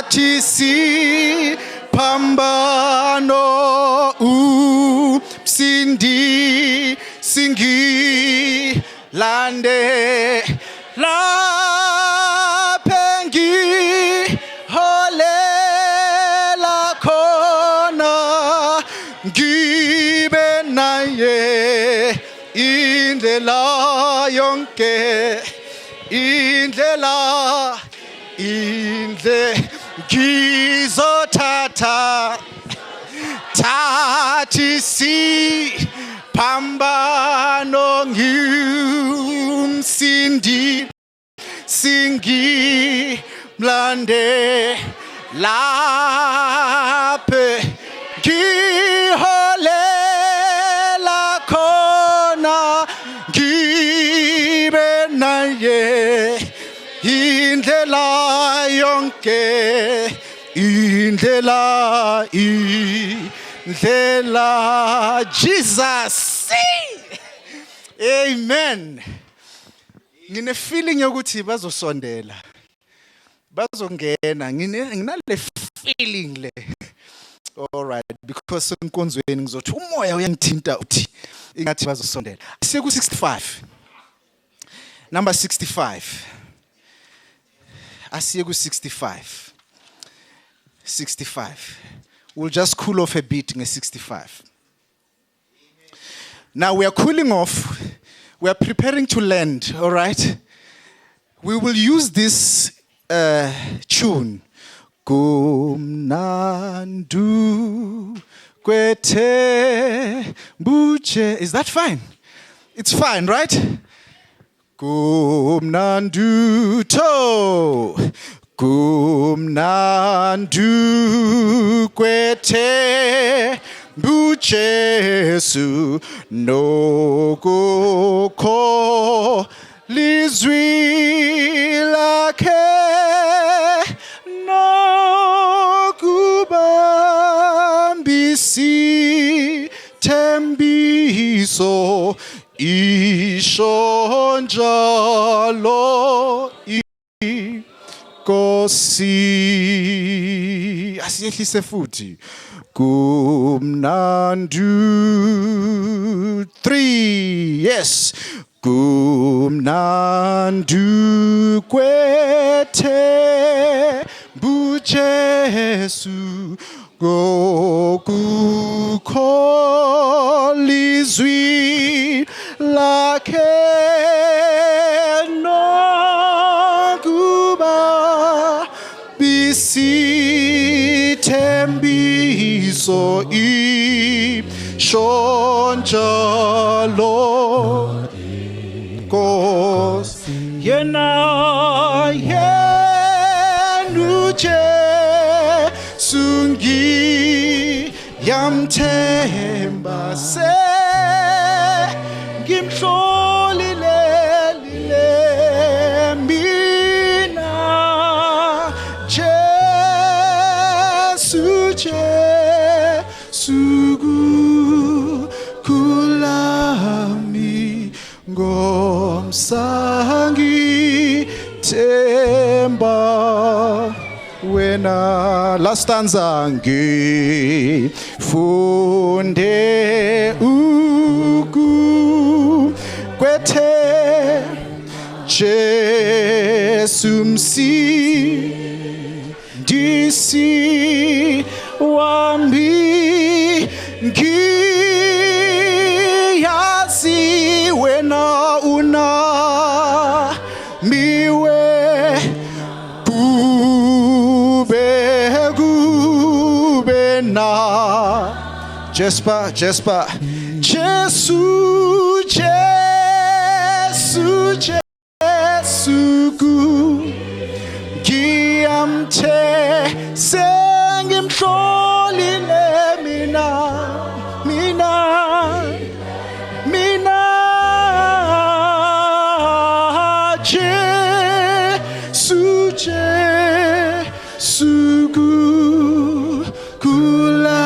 Thathi siphambano umsindi singilande lapha ngiholela khona ngibe naye indlela yonke indle ngizothatha thathi siphambano ngumsindi singimlande lapha ngiholela khona ngibe naye indlela yonke indlela Jesus. Amen. Ngine feeling yokuthi bazosondela bazongena nginale feeling le. All right, because enkonzweni ngizothi umoya uyangithinta uthi ingathi bazosondela. Siye ku 65. Number 65. Asiye ku 65. 65. We'll just cool off a bit in 65. Now we are cooling off. We are preparing to land, all right? We will use this tune. Kumnandu kwete buche. Is that fine? It's fine, right? Kumnandu to. Kumnandu kwete bujesu nokukho lizwi lakhe nokubambisi tembiso isho njalo Kosi asiyehlise futhi kumnandu 3 yes kumnandu kwete bujesu gokukho lizwi lakhe Tembiso isho njalo Kosi yena yenuje sungi yamthemba se ngimhlolile mina sugu kulami ngomsangi temba wena last stanza ngifunde uku kwethe Jesu msindisi wami ngiyazi wena una miwe kube na Jespa Jesu ku ngiyamthe sengimhlolile mina Jesu kula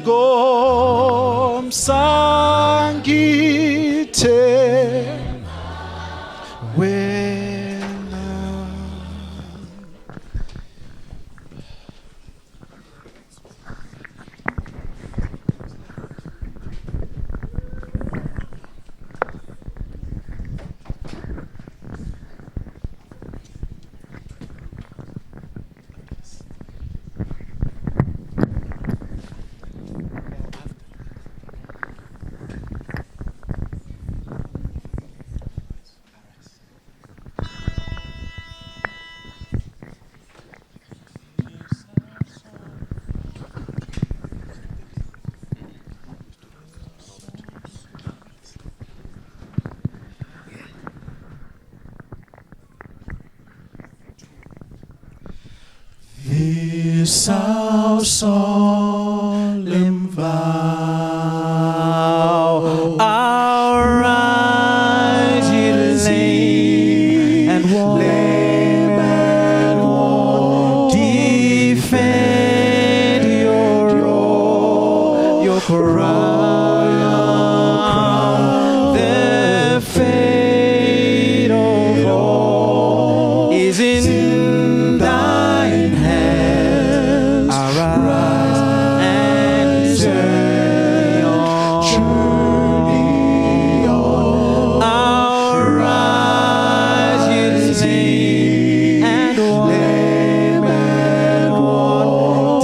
ngomsangithe wena. this our solemn vow. Our rise ye lame and worn, defend your crown. The fate of all is in thine hands. Arise and journey on. Arise, ye lame and worn,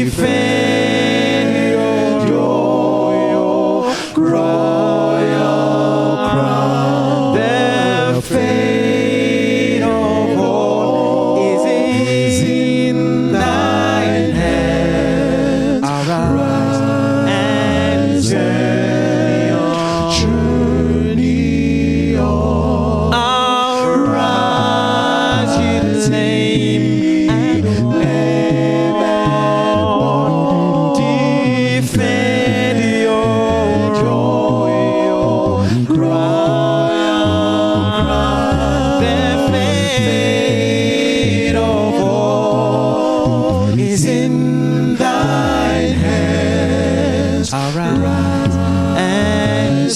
defend your royal crown. The fate of all is in thine hands. Arise and journey on. Arise, ye lame and worn, defend your royal crown. The fate of all is in thine hands. Arise and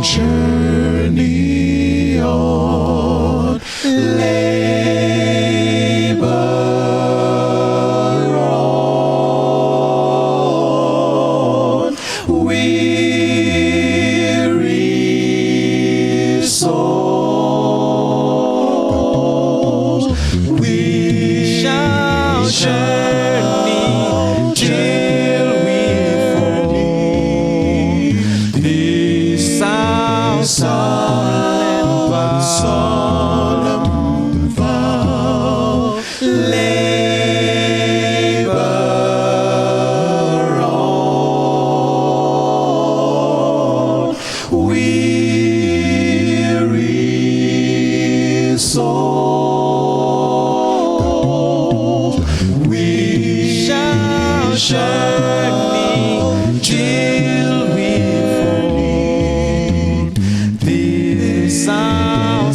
journey on. Labor on, weary souls. We shall journey till we fall. This our solemn vow. Labor on, weary souls. We shall journey till we fall. This our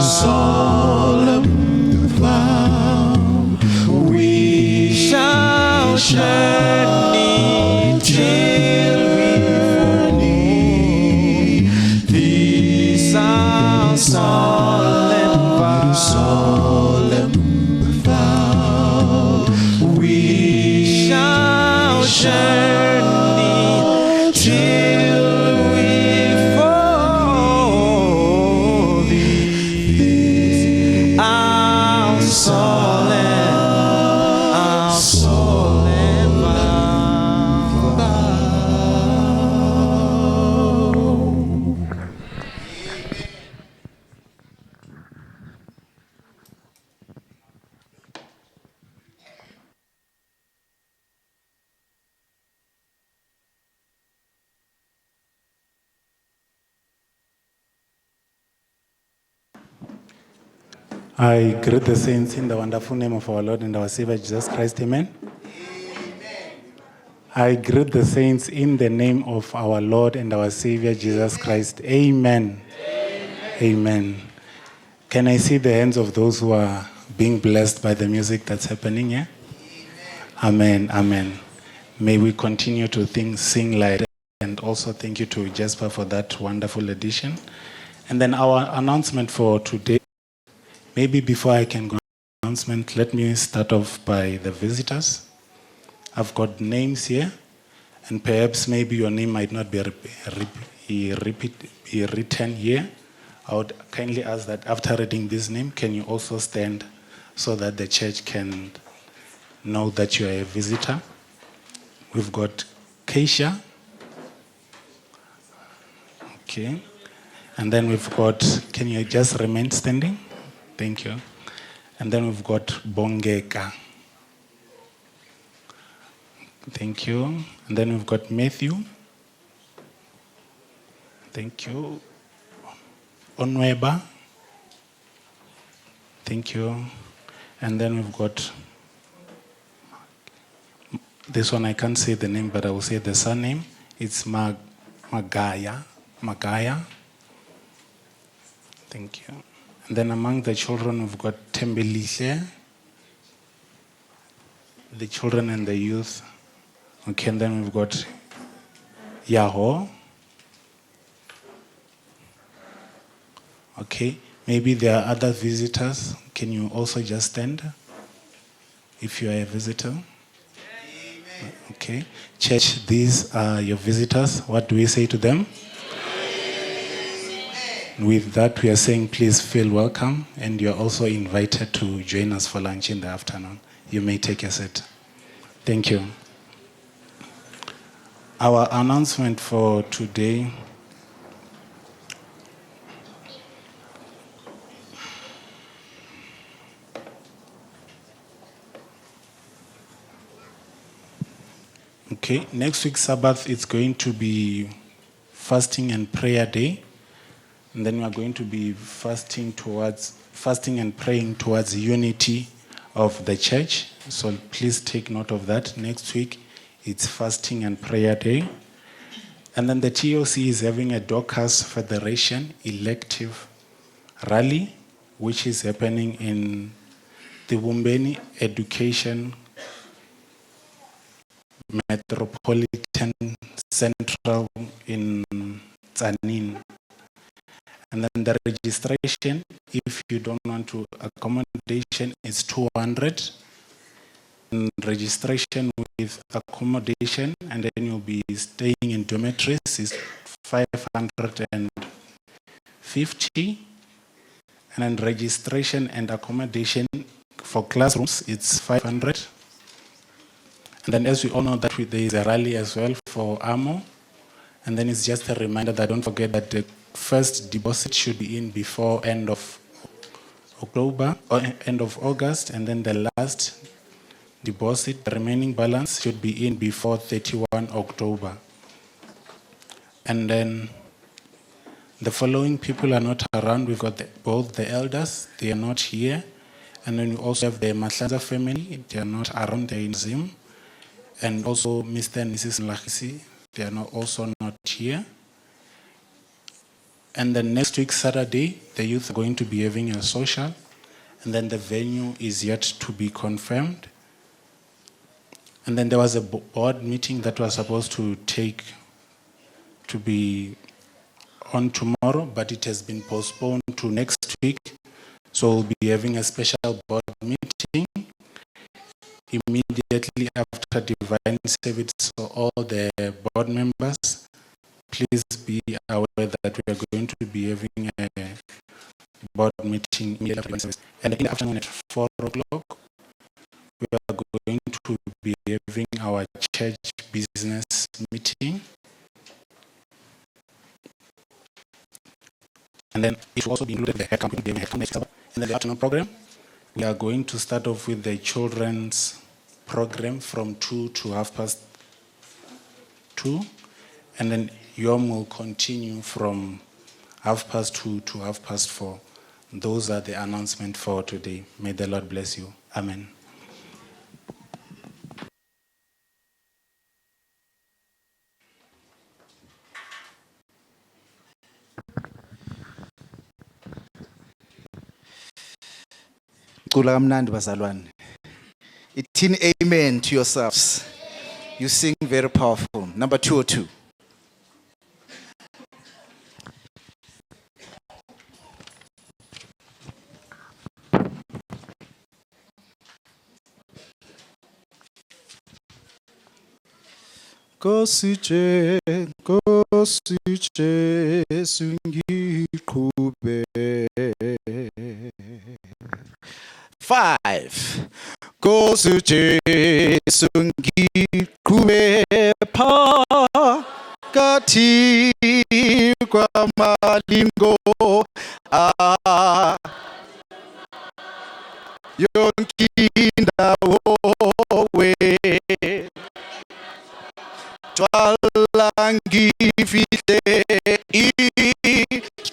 solemn vow. We shall journey till we fall. This our solemn vow. We shall journey till we fall. This our solemn vow. I greet the saints in the wonderful name of our Lord and our Savior Jesus Christ. Amen. I greet the saints in the name of our Lord and our Savior Jesus Christ. Amen. Amen. Can I see the hands of those who are being blessed by the music that's happening here? Amen. Amen. May we continue to sing like that. And also thank you to Jasper for that wonderful edition. And then our announcement for today. Maybe before I can go announcement, let me start off by the visitors. I've got names here, and perhaps maybe your name might not be written here. I would kindly ask that after reading this name, can you also stand so that the church can know that you are a visitor? We've got Keisha. Okay. And then we've got, can you just remain standing? Thank you. And then we've got Bongeka. Thank you. And then we've got Matthew. Thank you. Onweba. Thank you. And then we've got this one. I can't say the name, but I will say the surname. It's Magaya. Thank you. And then among the children, we've got Tembelise, the children and the youth. Okay, and then we've got Yaho. Okay, maybe there are other visitors. Can you also just stand if you are a visitor? Amen. Okay, church, these are your visitors. What do we say to them? Amen. With that, we are saying please feel welcome, and you're also invited to join us for lunch in the afternoon. You may take a seat. Thank you. Our announcement for today. Okay, next week's Sabbath is going to be fasting and prayer day. And then we are going to be fasting and praying towards unity of the church. So please take note of that. Next week, it's fasting and prayer day. And then the TOC is having a Dorcas Federation elective rally, which is happening in the Wumbeni Education Metropolitan Central in Tsanin. And then the registration, if you don't want to accommodation, is 200. And registration with accommodation, and then you'll be staying in dormitories, is 550. And then registration and accommodation for classrooms, it's 500. And then as we all know that there is a rally as well for AMO. And then it's just a reminder that don't forget that the first deposit should be in before end of October or end of August. And then the last deposit, the remaining balance, should be in before 31 October. And then the following people are not around. We've got both the elders, they are not here. And then we also have the Mahlanza family, they are not around, they're in Zim. And also Mr. and Mrs. Nlachisi, they are also not here. And then next week, Saturday, the youth are going to be having a social. And then the venue is yet to be confirmed. And then there was a board meeting that was supposed to be on tomorrow, but it has been postponed to next week. So we'll be having a special board meeting immediately after divine service. So all the board members, please be aware that we are going to be having a board meeting immediately after divine service. And in the afternoon at 4 o'clock, we are going to be having our church business meeting. And then it will also be included the head company. And then the afternoon program, we are going to start off with the children's program from 2 to 2:30. And then Yom will continue from 2:30 to 4:30. Those are the announcements for today. May the Lord bless you. Amen. Cula kamnandi bazalwane. Ithini amen to yourselves. You sing very powerful. Number 202. Kosije sungiqhube. 5. Kosije sungiqhube phakathi kwamalingo yonke indawo we jwala ngifihle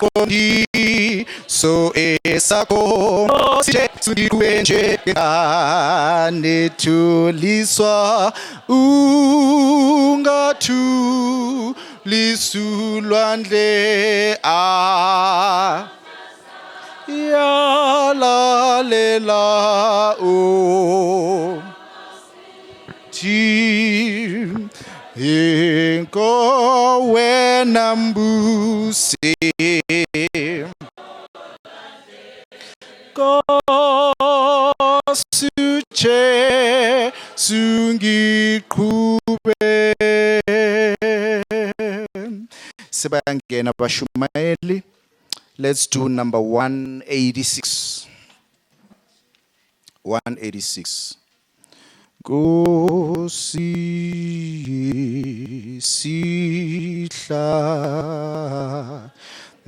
isiqondiso esakho sithe nethuliswa ungathulisulwandle yalalela Inko wena mbusi Kosuche sungiqhube Sibayangena abashumayeli. Let's do number 186. 186. Nkosi sihla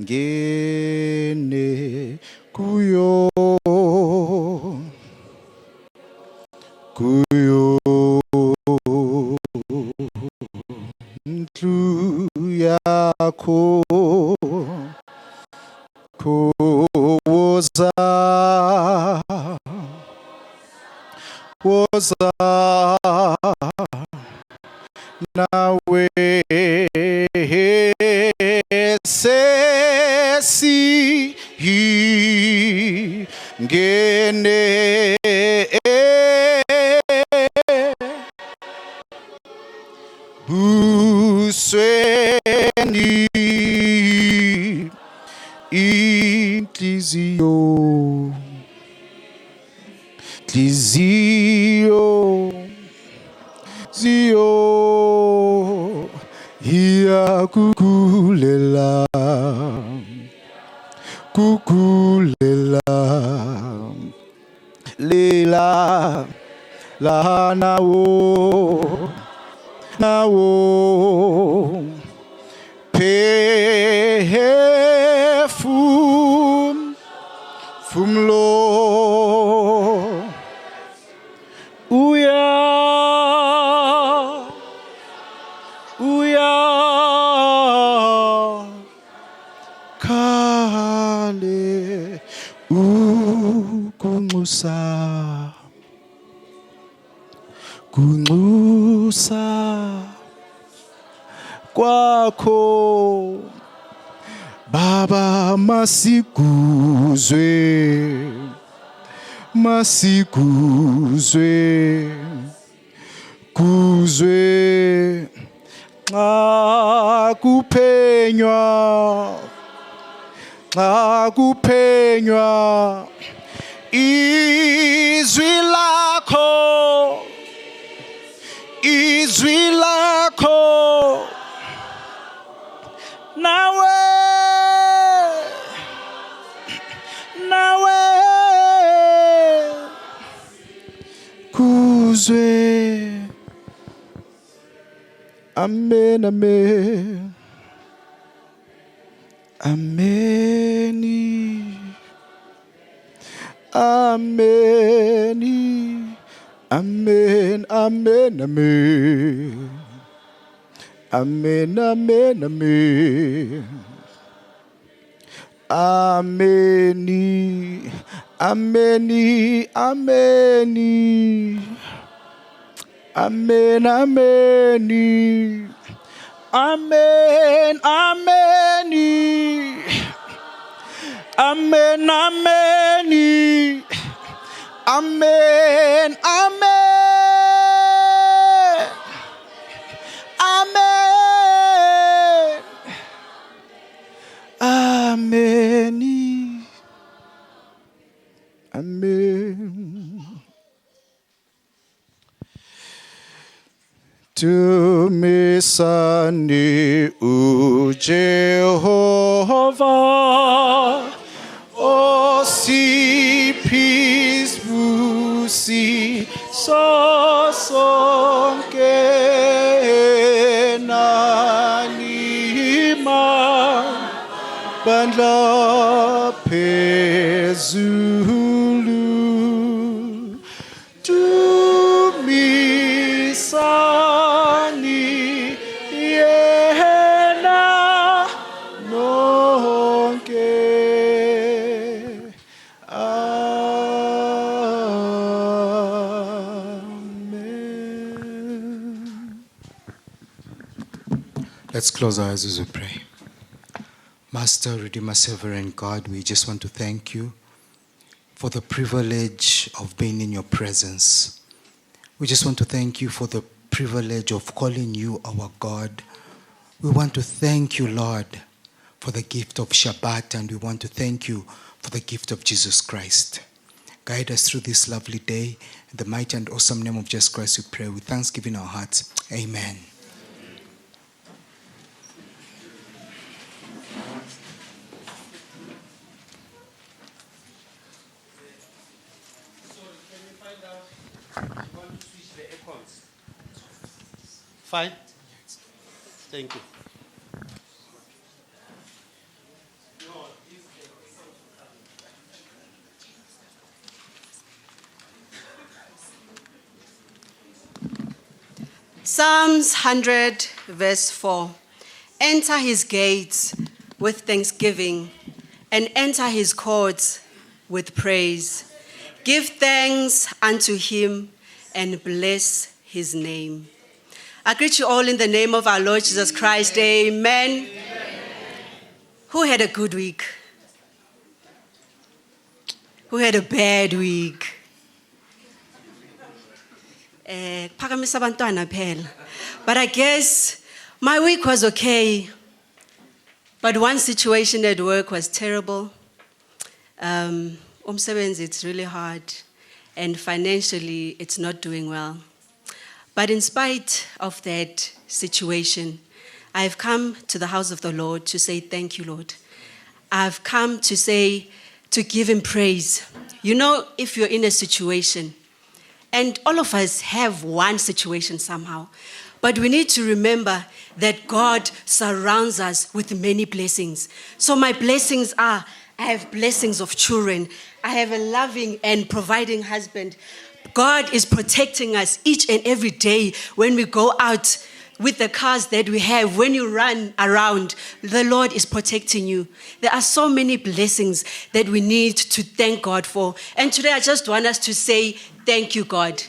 ngene kuyo ndlu yakho woza nawe sesi ngene busweni inhliziyo hiya kukulela lela la nawo fumlo uya kale kunxusa kwakho Baba masikuzwe xa kuphenywa izwi lakho nawe kuzwe amen Tumisani uJehova osiphiz busi sosonke nanima bandla phezulu tumisani yena nonke Let's close our eyes as we pray. Master, Redeemer, Savior, and God, we just want to thank you for the privilege of being in your presence. We just want to thank you for the privilege of calling you our God. We want to thank you, Lord, for the gift of Shabbat, and we want to thank you for the gift of Jesus Christ. Guide us through this lovely day. In the mighty and awesome name of Jesus Christ, we pray with thanksgiving in our hearts. Amen. Fine. Thank you. Psalms 100, verse 4. Enter his gates with thanksgiving and enter his courts with praise. Give thanks unto him and bless his name. I greet you all in the name of our Lord Jesus Christ. Amen. Amen. Who had a good week? Who had a bad week? But I guess my week was okay. But one situation at work was terrible. It's really hard. And financially, it's not doing well. But in spite of that situation, I've come to the house of the Lord to say, thank you, Lord. I've come to give him praise. You know, if you're in a situation, and all of us have one situation somehow, but we need to remember that God surrounds us with many blessings. So my blessings are, I have blessings of children. I have a loving and providing husband. God is protecting us each and every day when we go out with the cars that we have. When you run around, the Lord is protecting you. There are so many blessings that we need to thank God for. And today I just want us to say, thank you, God.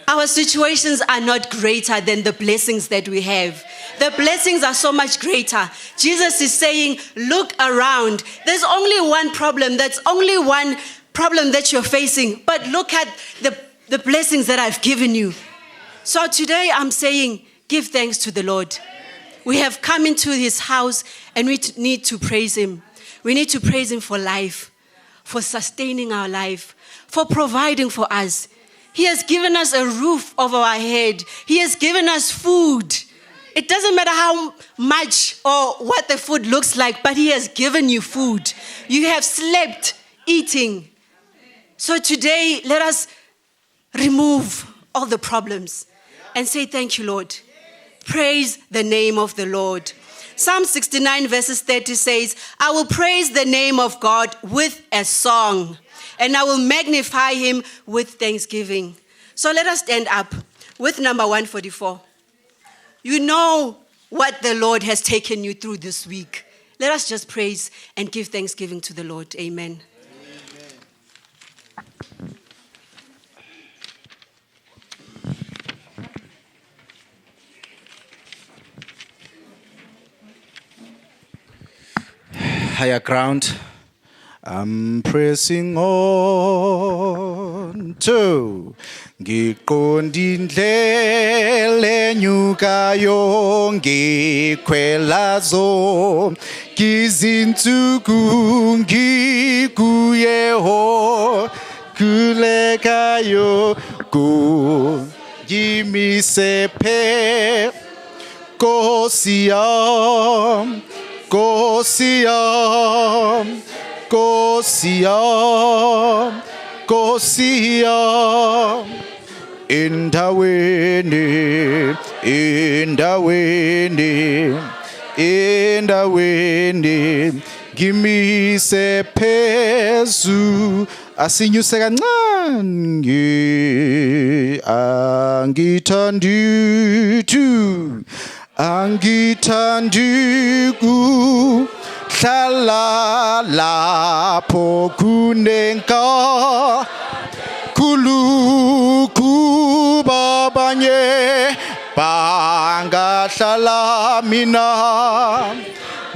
Our situations are not greater than the blessings that we have. The blessings are so much greater. Jesus is saying, look around. There's only one problem. That's only one problem that you're facing. But look at the blessings that I've given you. So today I'm saying, give thanks to the Lord. We have come into his house and we need to praise him. We need to praise him for life, for sustaining our life, for providing for us. He has given us a roof over our head. He has given us food. It doesn't matter how much or what the food looks like, but he has given you food. You have slept, eating. So today, let us remove all the problems and say, thank you, Lord. Praise the name of the Lord. Psalm 69 verses 30 says, I will praise the name of God with a song, and I will magnify him with thanksgiving. So let us stand up with number 144. You know what the Lord has taken you through this week. Let us just praise and give thanksgiving to the Lord. Amen. Higher ground. I'm pressing on to ngiqondindlele nyukayo ngikhwelazo kizinsuku ngikuyeho kulekayo kungimisephe kosiyam kosiyam kosiyam kosiyam indaweni gimise phezu asinyuse kancane angithandi hlala lapho kunenka kuluku babanye bangahlala mina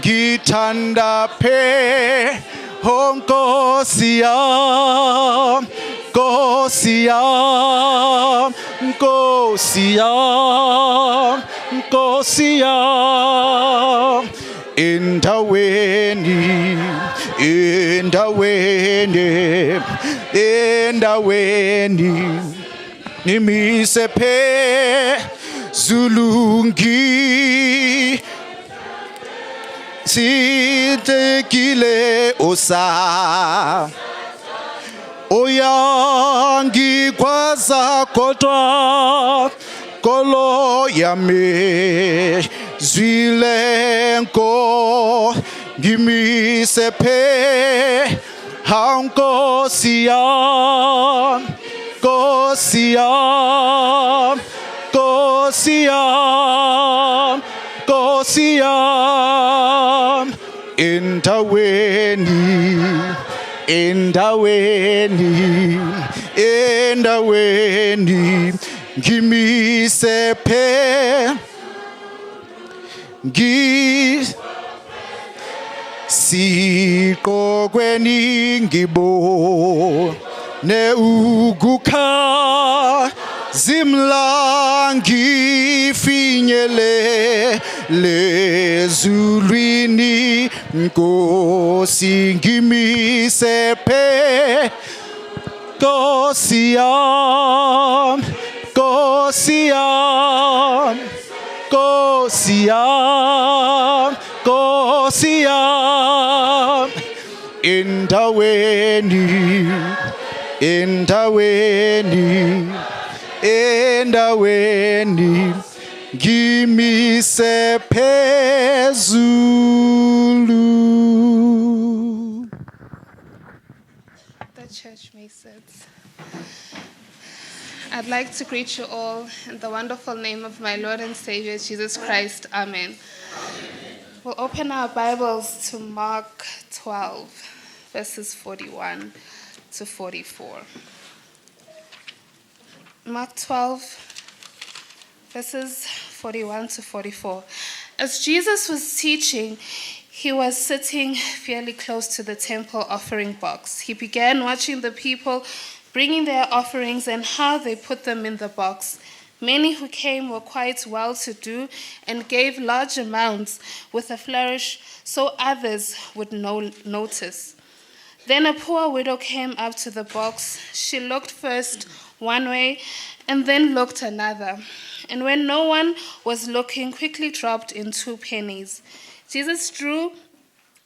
ngithanda phe Nkosi yam, Nkosi yam, Nkosi yam, Nkosi yam. Endaweni, endaweni, endaweni, nimise phezulungi. Sitekile osa Oyangi kwaza kodwa Kolo yame Zwilenko Gimise pe Nkosi yam Nkosi yam Nkosi yam Nkosi yam endaweni endaweni endaweni ngimise phe siqokweni ngibo ne ukukha zimlangi finyele lezulwini Nkosi ngimise phe Nkosi yam Nkosi yam Nkosi yam Nkosi yam endaweni endaweni endaweni ngimise phezulu. The church may sit. I'd like to greet you all in the wonderful name of my Lord and Savior Jesus Christ. Amen. We'll open our Bibles to Mark 12, verses 41 to 44. Mark 12, verses 41 to 44. As Jesus was teaching, he was sitting fairly close to the temple offering box. He began watching the people bringing their offerings and how they put them in the box. Many who came were quite well-to-do and gave large amounts with a flourish so others would notice. Then a poor widow came up to the box. She looked first one way and then looked another. And when no one was looking, quickly dropped in 2 pennies. Jesus drew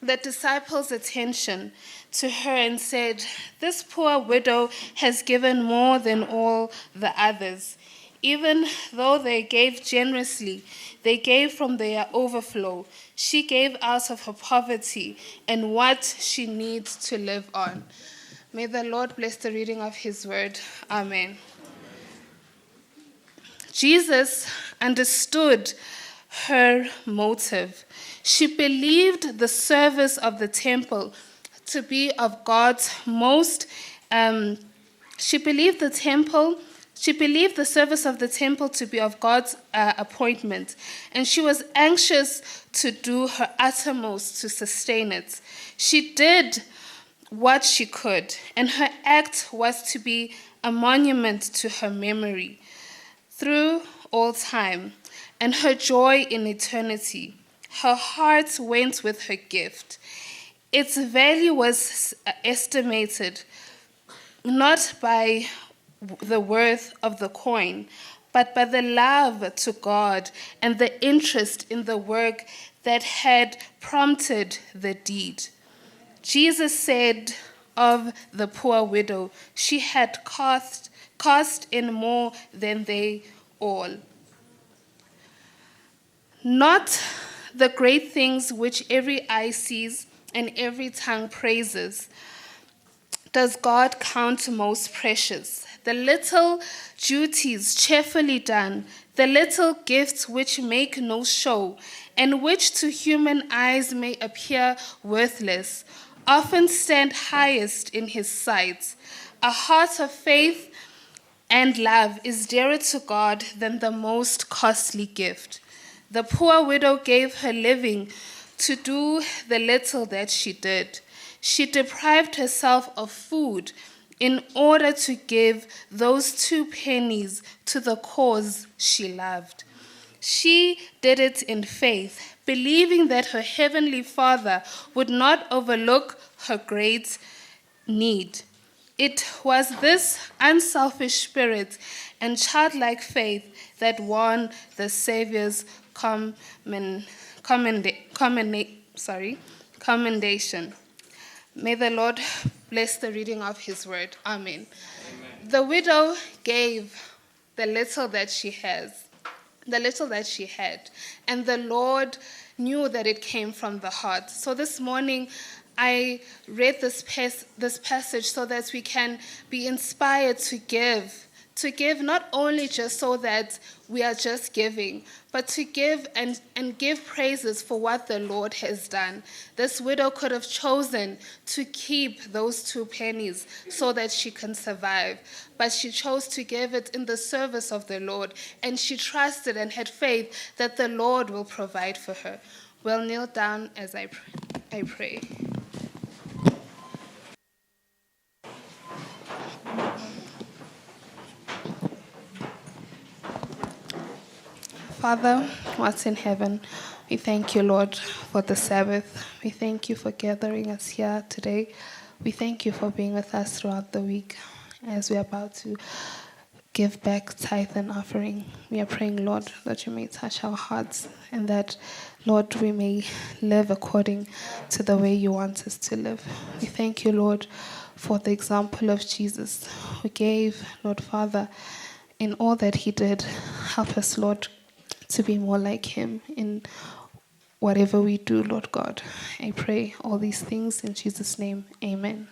the disciples' attention to her and said, "This poor widow has given more than all the others. Even though they gave generously, they gave from their overflow. She gave out of her poverty and what she needs to live on." May the Lord bless the reading of his word. Amen. Jesus understood her motive. She believed the service of the temple to be of God's most, she believed the service of the temple to be of God's appointment, and she was anxious to do her uttermost to sustain it. She did what she could, and her act was to be a monument to her memory through all time and her joy in eternity. Her heart went with her gift. Its value was estimated not by the worth of the coin, but by the love to God and the interest in the work that had prompted the deed. Jesus said of the poor widow, she had cost in more than they all. Not the great things which every eye sees and every tongue praises does God count most precious the little duties cheerfully done, the little gifts which make no show, and which to human eyes may appear worthless, often stand highest in his sight. A heart of faith and love is dearer to God than the most costly gift. The poor widow gave her living to do the little that she did. She deprived herself of food in order to give those 2 pennies to the cause she loved. She did it in faith, believing that her heavenly Father would not overlook her great need. It was this unselfish spirit and childlike faith that won the Savior's commendation. May the Lord bless the reading of his word. Amen. The widow gave the little that she had, and the Lord knew that it came from the heart. So this morning, I read this passage so that we can be inspired to give not only just so that we are just giving, but to give and give praises for what the Lord has done. This widow could have chosen to keep those 2 pennies so that she can survive, but she chose to give it in the service of the Lord, and she trusted and had faith that the Lord will provide for her. We'll kneel down as I pray. Father, what's in heaven, we thank you, Lord, for the Sabbath. We thank you for gathering us here today. We thank you for being with us throughout the week as we're about to give back tithe and offering. We are praying, Lord, that you may touch our hearts and that, Lord, we may live according to the way you want us to live. We thank you, Lord, for the example of Jesus who gave, Lord Father, in all that he did. Help us, Lord, to be more like him in whatever we do, Lord God. I pray all these things in Jesus' name. Amen.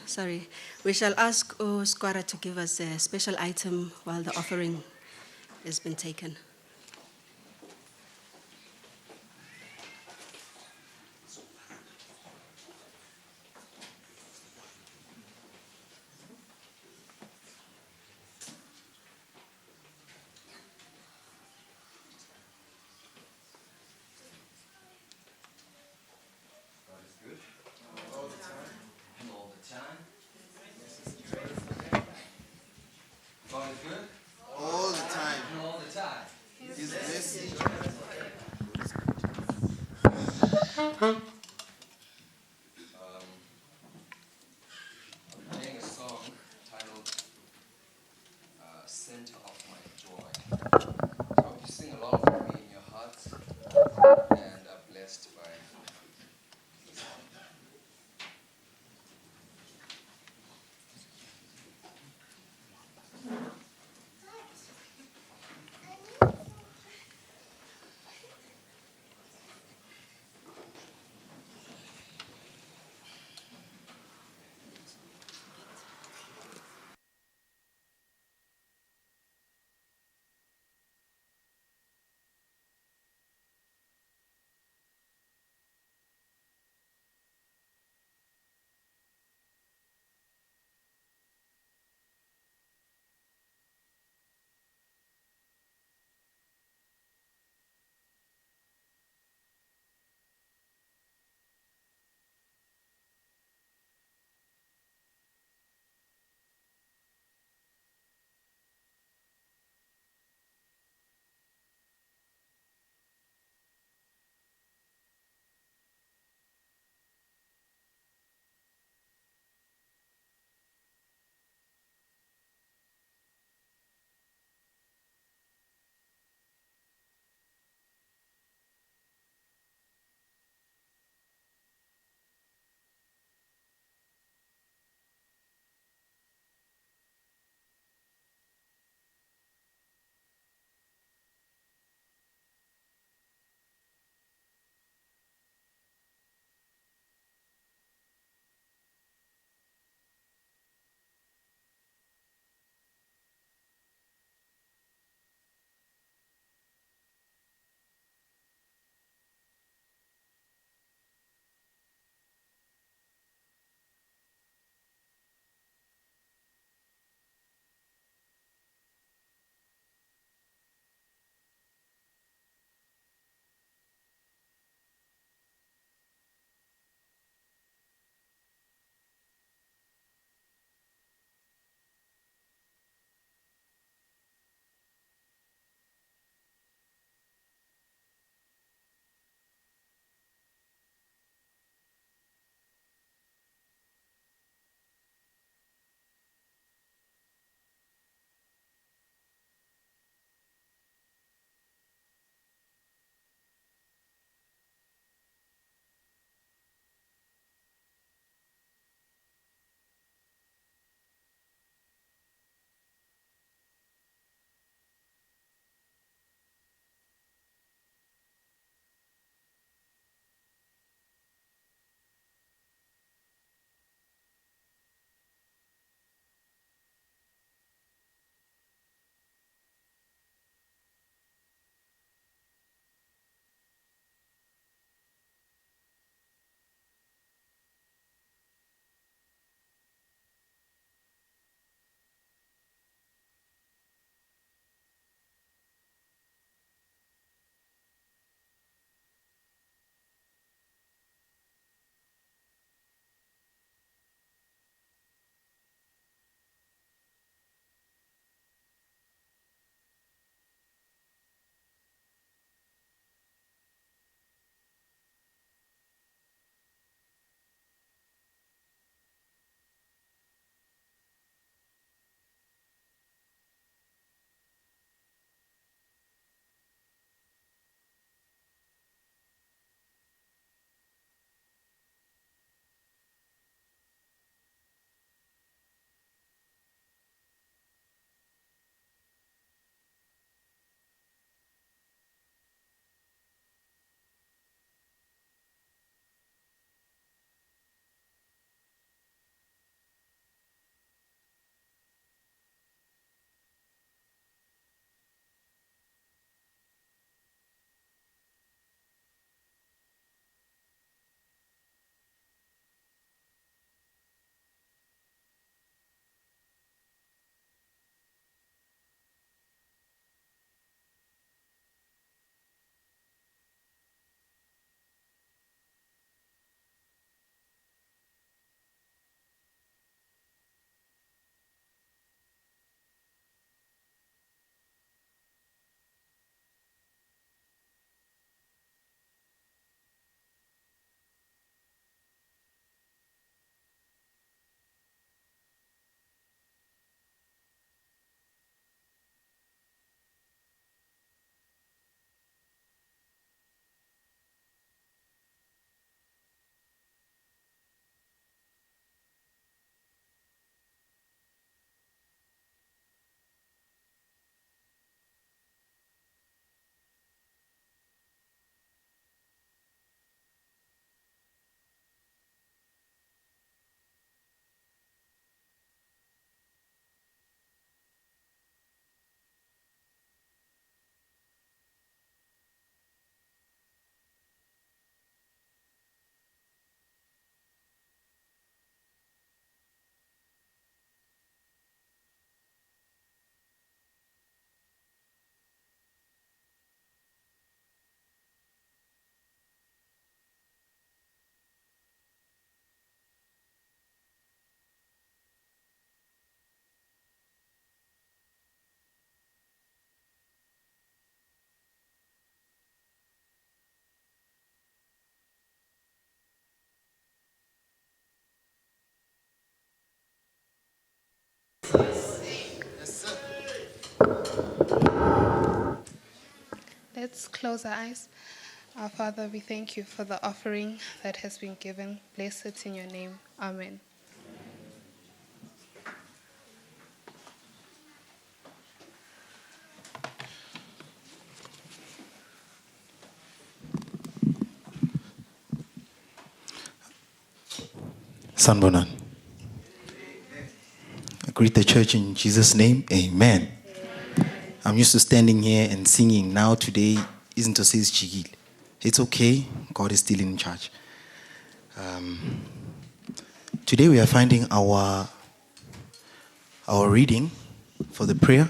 Sorry, we shall ask Squara to give us a special item while the offering has been taken. Playing a song titled Center of My Joy. So I hope you sing along with me in your hearts and are blessed by the song. Let's close our eyes. Our Father, we thank you for the offering that has been given. Bless it in your name. Amen. Sanbonan. I greet the church in Jesus' name. Amen. I'm used to standing here and singing. Now today isn't to say it's jigil. It's okay. God is still in charge. Today we are finding our reading for the prayer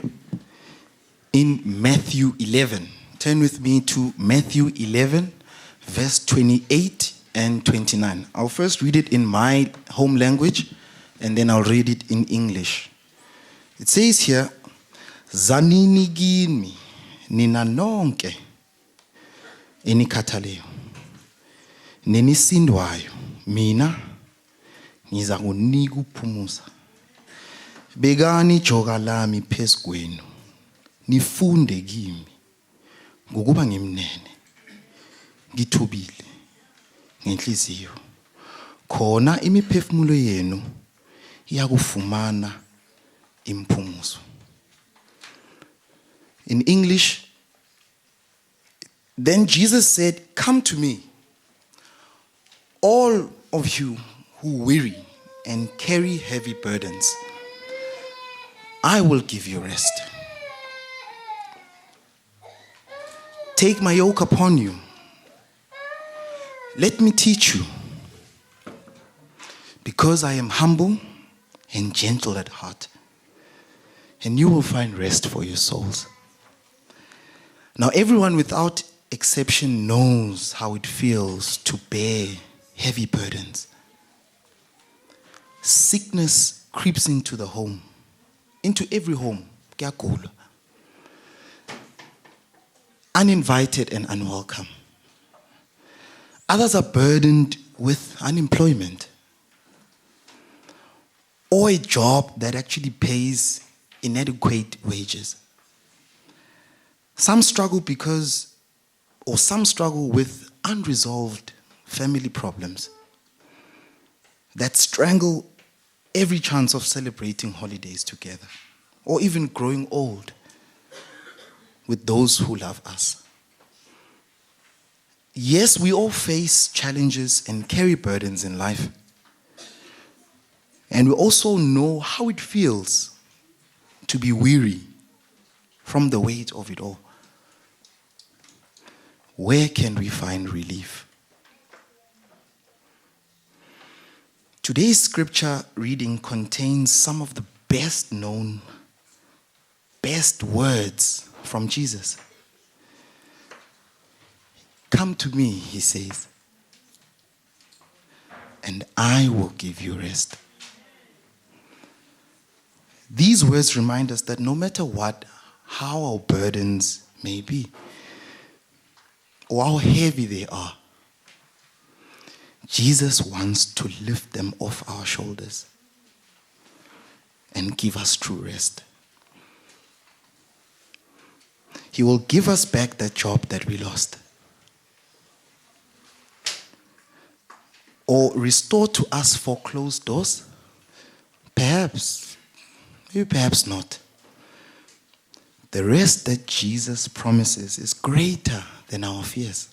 in Matthew 11. Turn with me to Matthew 11, verse 28 and 29. I'll first read it in my home language, and then I'll read it in English. It says here, Zanini gimi nina nonke enikhathaleyo nenisindwayo mina ngiza kunika ukuphumuza. Bekani ijoka lami phezu kwenu nifunde kimi ngokuba ngimnene ngithubile ngenhliziyo khona imiphefumulo yenu iyakufumana imphumuzo. In English, then Jesus said, "Come to me, all of you who weary and carry heavy burdens. I will give you rest. Take my yoke upon you. Let me teach you, because I am humble and gentle at heart, and you will find rest for your souls." Now, everyone without exception knows how it feels to bear heavy burdens. Sickness creeps into the home, into every home. Kuyagula. Uninvited and unwelcome. Others are burdened with unemployment or a job that actually pays inadequate wages. Some struggle with unresolved family problems that strangle every chance of celebrating holidays together, or even growing old with those who love us. Yes, we all face challenges and carry burdens in life. And we also know how it feels to be weary from the weight of it all. Where can we find relief? Today's scripture reading contains some of the best known, best words from Jesus. Come to me, he says, and I will give you rest. These words remind us that no matter what, how our burdens may be, or how heavy they are, Jesus wants to lift them off our shoulders and give us true rest. He will give us back that job that we lost, or restore to us foreclosed doors. Perhaps, maybe perhaps not. The rest that Jesus promises is greater than our fears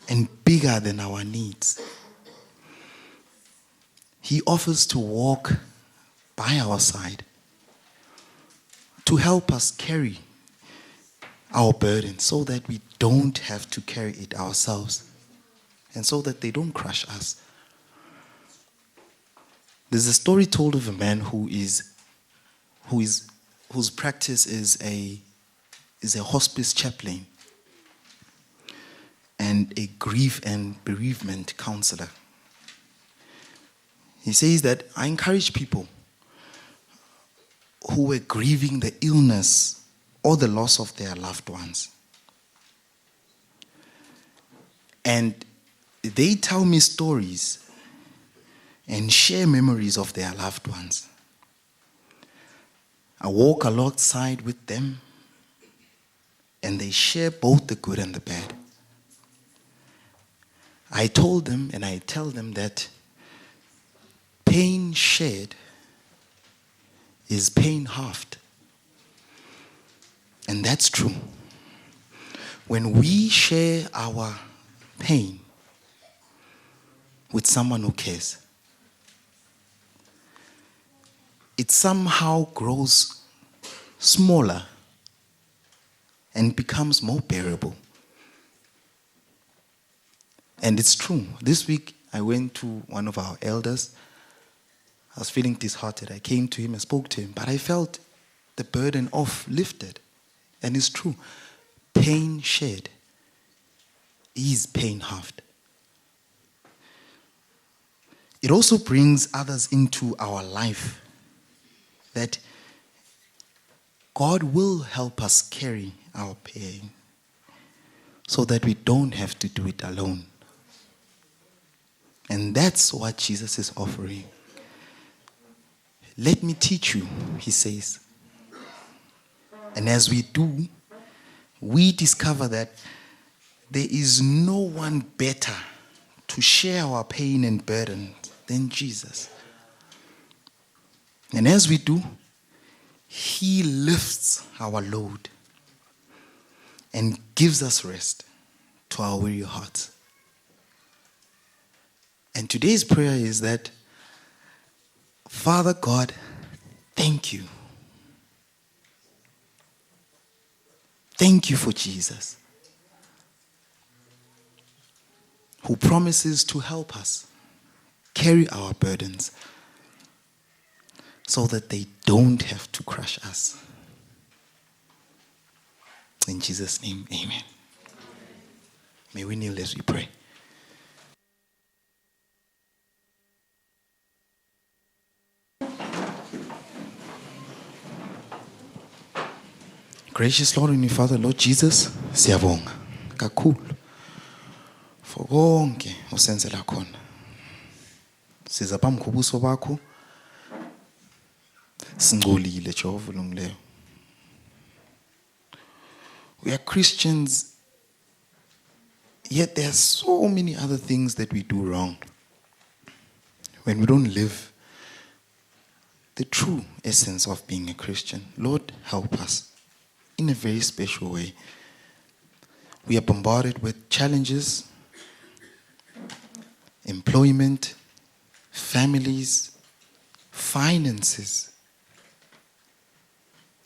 and bigger than our needs. He offers to walk by our side to help us carry our burden so that we don't have to carry it ourselves and so that they don't crush us. There's a story told of a man whose practice is a hospice chaplain and a grief and bereavement counselor. He says that I encourage people who were grieving the illness or the loss of their loved ones. And they tell me stories and share memories of their loved ones. I walk alongside with them and they share both the good and the bad. I told them, and I tell them, that pain shared is pain halved. And that's true. When we share our pain with someone who cares, it somehow grows smaller and becomes more bearable. And it's true. This week I went to one of our elders. I was feeling disheartened. I came to him and spoke to him, but I felt the burden off lifted. And it's true. Pain shared is pain halved. It also brings others into our life that God will help us carry our pain so that we don't have to do it alone. And that's what Jesus is offering. Let me teach you, he says. And as we do, we discover that there is no one better to share our pain and burden than Jesus. And as we do, he lifts our load and gives us rest to our weary hearts. And today's prayer is that, Father God, thank you. Thank you for Jesus, who promises to help us carry our burdens so that they don't have to crush us. In Jesus' name, amen. May we kneel as we pray. Gracious Lord and Father, Lord Jesus, siyabonga kakhulu for konke osenzela khona. Siza phambi kobuso bakho singcolile Jehova olungileyo. We are Christians, yet there are so many other things that we do wrong when we don't live the true essence of being a Christian. Lord, help us in a very special way. We are bombarded with challenges, employment, families, finances.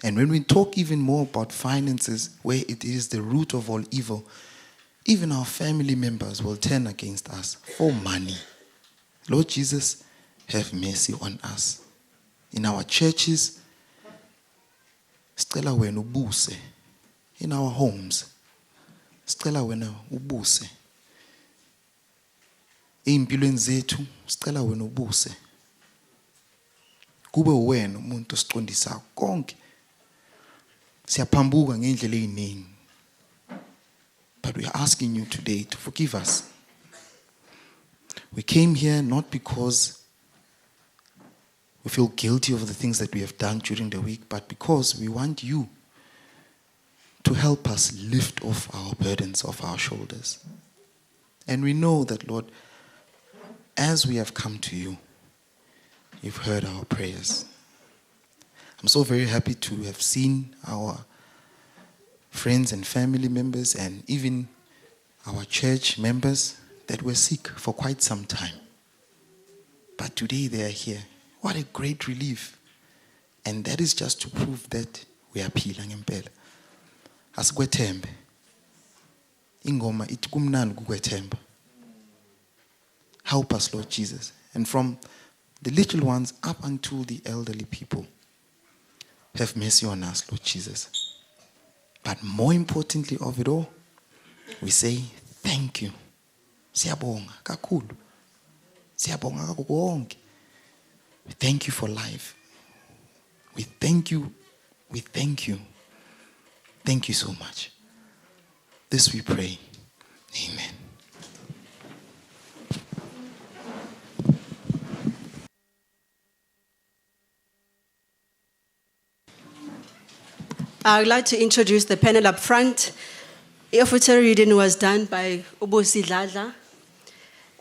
And when we talk even more about finances, where it is the root of all evil, even our family members will turn against us for money. Lord Jesus, have mercy on us. In our churches, sicela wena ubuse. In our homes, sicela wena ubuse. Empilweni zethu, sicela wena ubuse. Kube wena umuntu osicondisa konke. Siyaphambuka ngendlela eziningi. But we are asking you today to forgive us. We came here not because we feel guilty of the things that we have done during the week, but because we want you to help us lift off our burdens off our shoulders. And we know that, Lord, as we have come to you, you've heard our prayers. I'm so very happy to have seen our friends and family members and even our church members that were sick for quite some time. But today they are here. What a great relief. And that is just to prove that we are phila ngempela. Asikwethembe. Ingoma ithi kumnandi ukukwethemba. Help us, Lord Jesus. And from the little ones up until the elderly people, have mercy on us, Lord Jesus. But more importantly of it all, we say thank you. Siyabonga kakhulu. Siyabonga kakho konke. We thank you for life. We thank you. We thank you. Thank you so much. This we pray. Amen. I would like to introduce the panel up front. The offertory reading was done by Ubosi Dladla.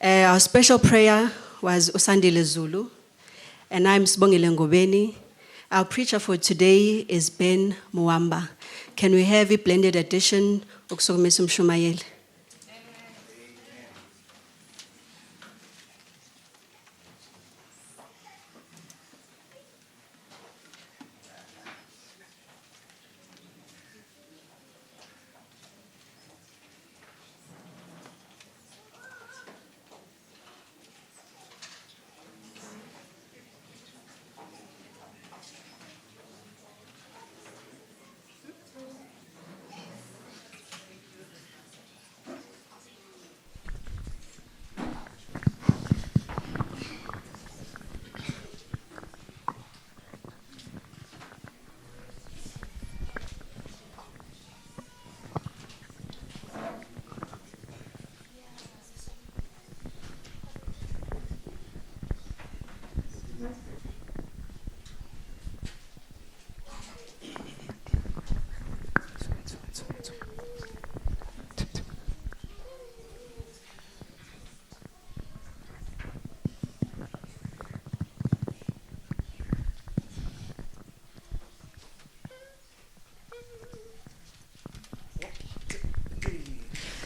Our special prayer was Usandile Zulu. And I'm Sibongile Ngobeni. Our preacher for today is Ben Mwamba. Can we have a blended edition? Ukusokumisa umshumayeli.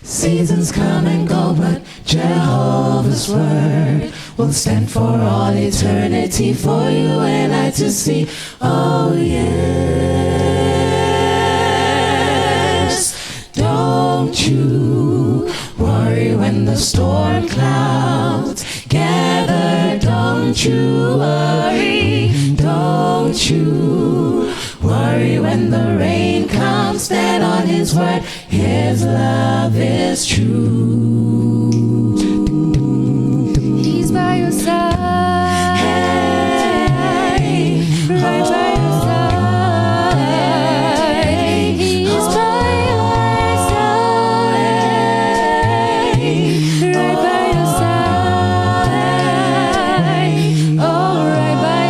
Seasons come and go, but Jehovah's word will stand for all eternity for you and I to see. Oh yes, don't you worry when the storm clouds gather. Don't you worry, don't you worry when the rain comes. Stand on his word, his love is true. He's by your side, hey, right by your side. He's by your side, right by your side. Oh, right by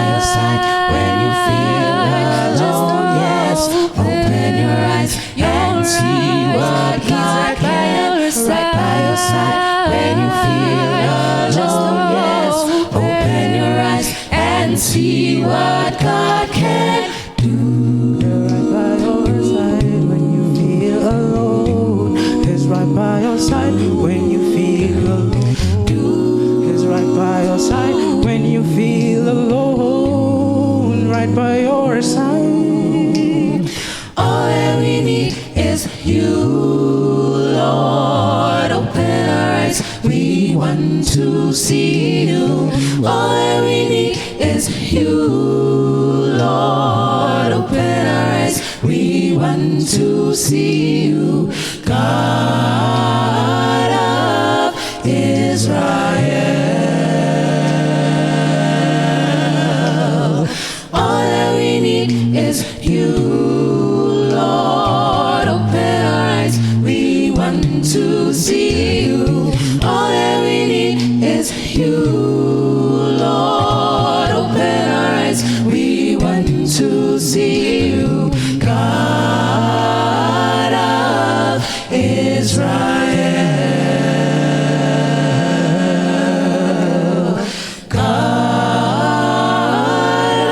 your side. When you feel alone, yes, open your eyes and see what God can. Right by your side. When you feel alone, yes, open your eyes and see what God can do. Right by your side when you feel alone. He's right by your side when you feel alone. He's right by your side when you feel alone. Right by your side. All that we need is you, Lord. Open our eyes, we want to see you. All that we need is you, Lord. Open our eyes, we want to see you. God of Israel. All that we need is you, Lord. Open our eyes, we want to see you. All that we need is you, Lord. Open our eyes, we want to see you. God of Israel. God of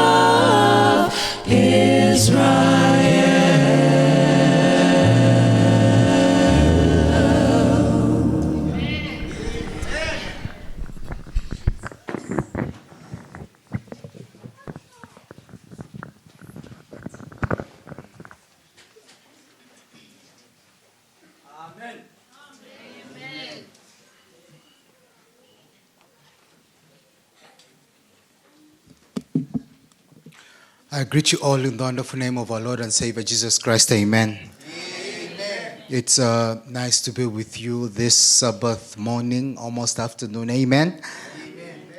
I greet you all in the wonderful name of our Lord and Savior Jesus Christ. Amen. Amen. It's nice to be with you this Sabbath morning, almost afternoon. Amen.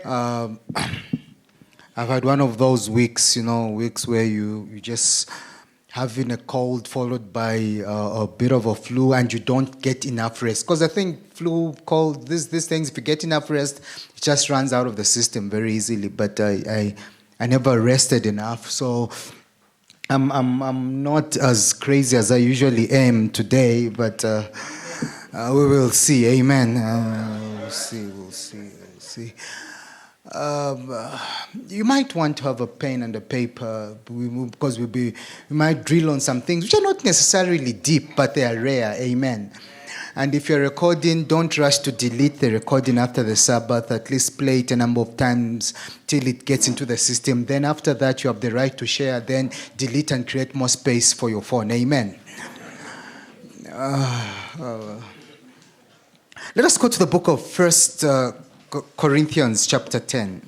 Amen. I've had one of those weeks, weeks where you just having a cold followed by a bit of a flu and you don't get enough rest. Because I think flu, cold, these things, if you get enough rest, it just runs out of the system very easily. But I never rested enough. So I'm not as crazy as I usually am today, but we will see. Amen. We'll see. You might want to have a pen and a paper because we might drill on some things which are not necessarily deep, but they are rare. Amen. And if you're recording, don't rush to delete the recording after the Sabbath. At least play it a number of times till it gets into the system. Then after that, you have the right to share. Then delete and create more space for your phone. Amen. Let us go to the book of 1 Corinthians chapter 10.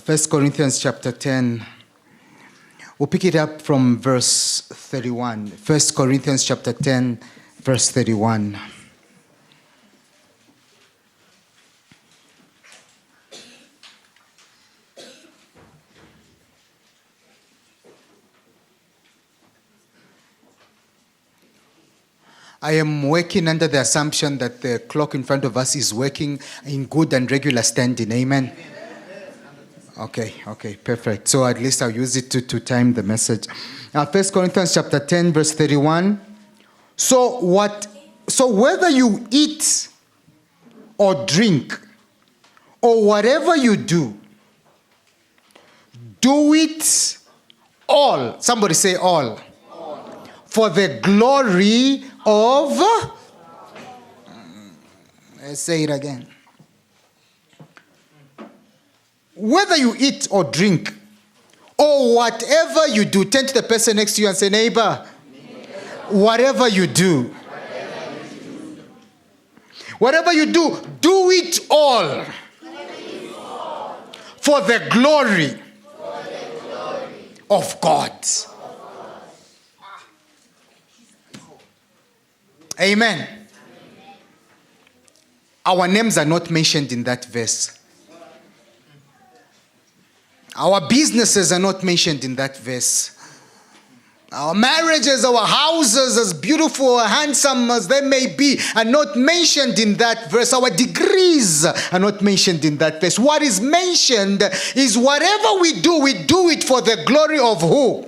1 Corinthians chapter 10. We'll pick it up from verse 31. 1 Corinthians chapter 10. Verse 31. I am working under the assumption that the clock in front of us is working in good and regular standing. Amen. Okay, perfect. So at least I'll use it to time the message. 1 Corinthians chapter 10, verse 31. So whether you eat or drink or whatever you do it all. Somebody say all. For the glory of. Let's say it again. Whether you eat or drink or whatever you do, turn to the person next to you and say, neighbor. Whatever you do, do it all for the glory of God. Amen. Our names are not mentioned in that verse. Our businesses are not mentioned in that verse. Our marriages, our houses, as beautiful or handsome as they may be, are not mentioned in that verse. Our degrees are not mentioned in that verse. What is mentioned is whatever we do it for the glory of who?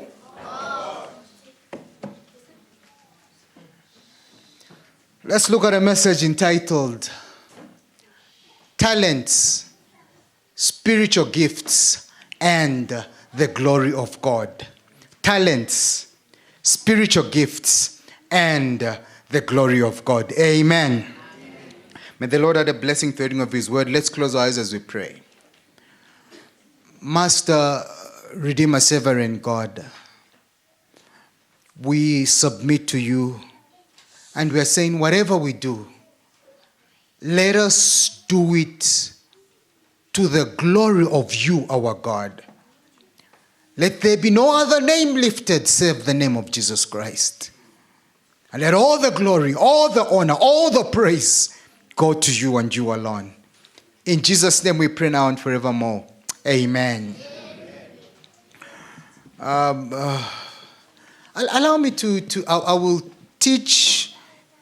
Let's look at a message entitled Talents, Spiritual Gifts, and the Glory of God. Talents, spiritual gifts, and the glory of God. Amen. May the Lord add a blessing to the reading of His word. Let's close our eyes as we pray. Master, Redeemer, Savior, and God, we submit to you, and we are saying whatever we do, let us do it to the glory of you, our God. Let there be no other name lifted save the name of Jesus Christ. And let all the glory, all the honor, all the praise go to you and you alone. In Jesus' name we pray now and forevermore. Amen. Allow me I will teach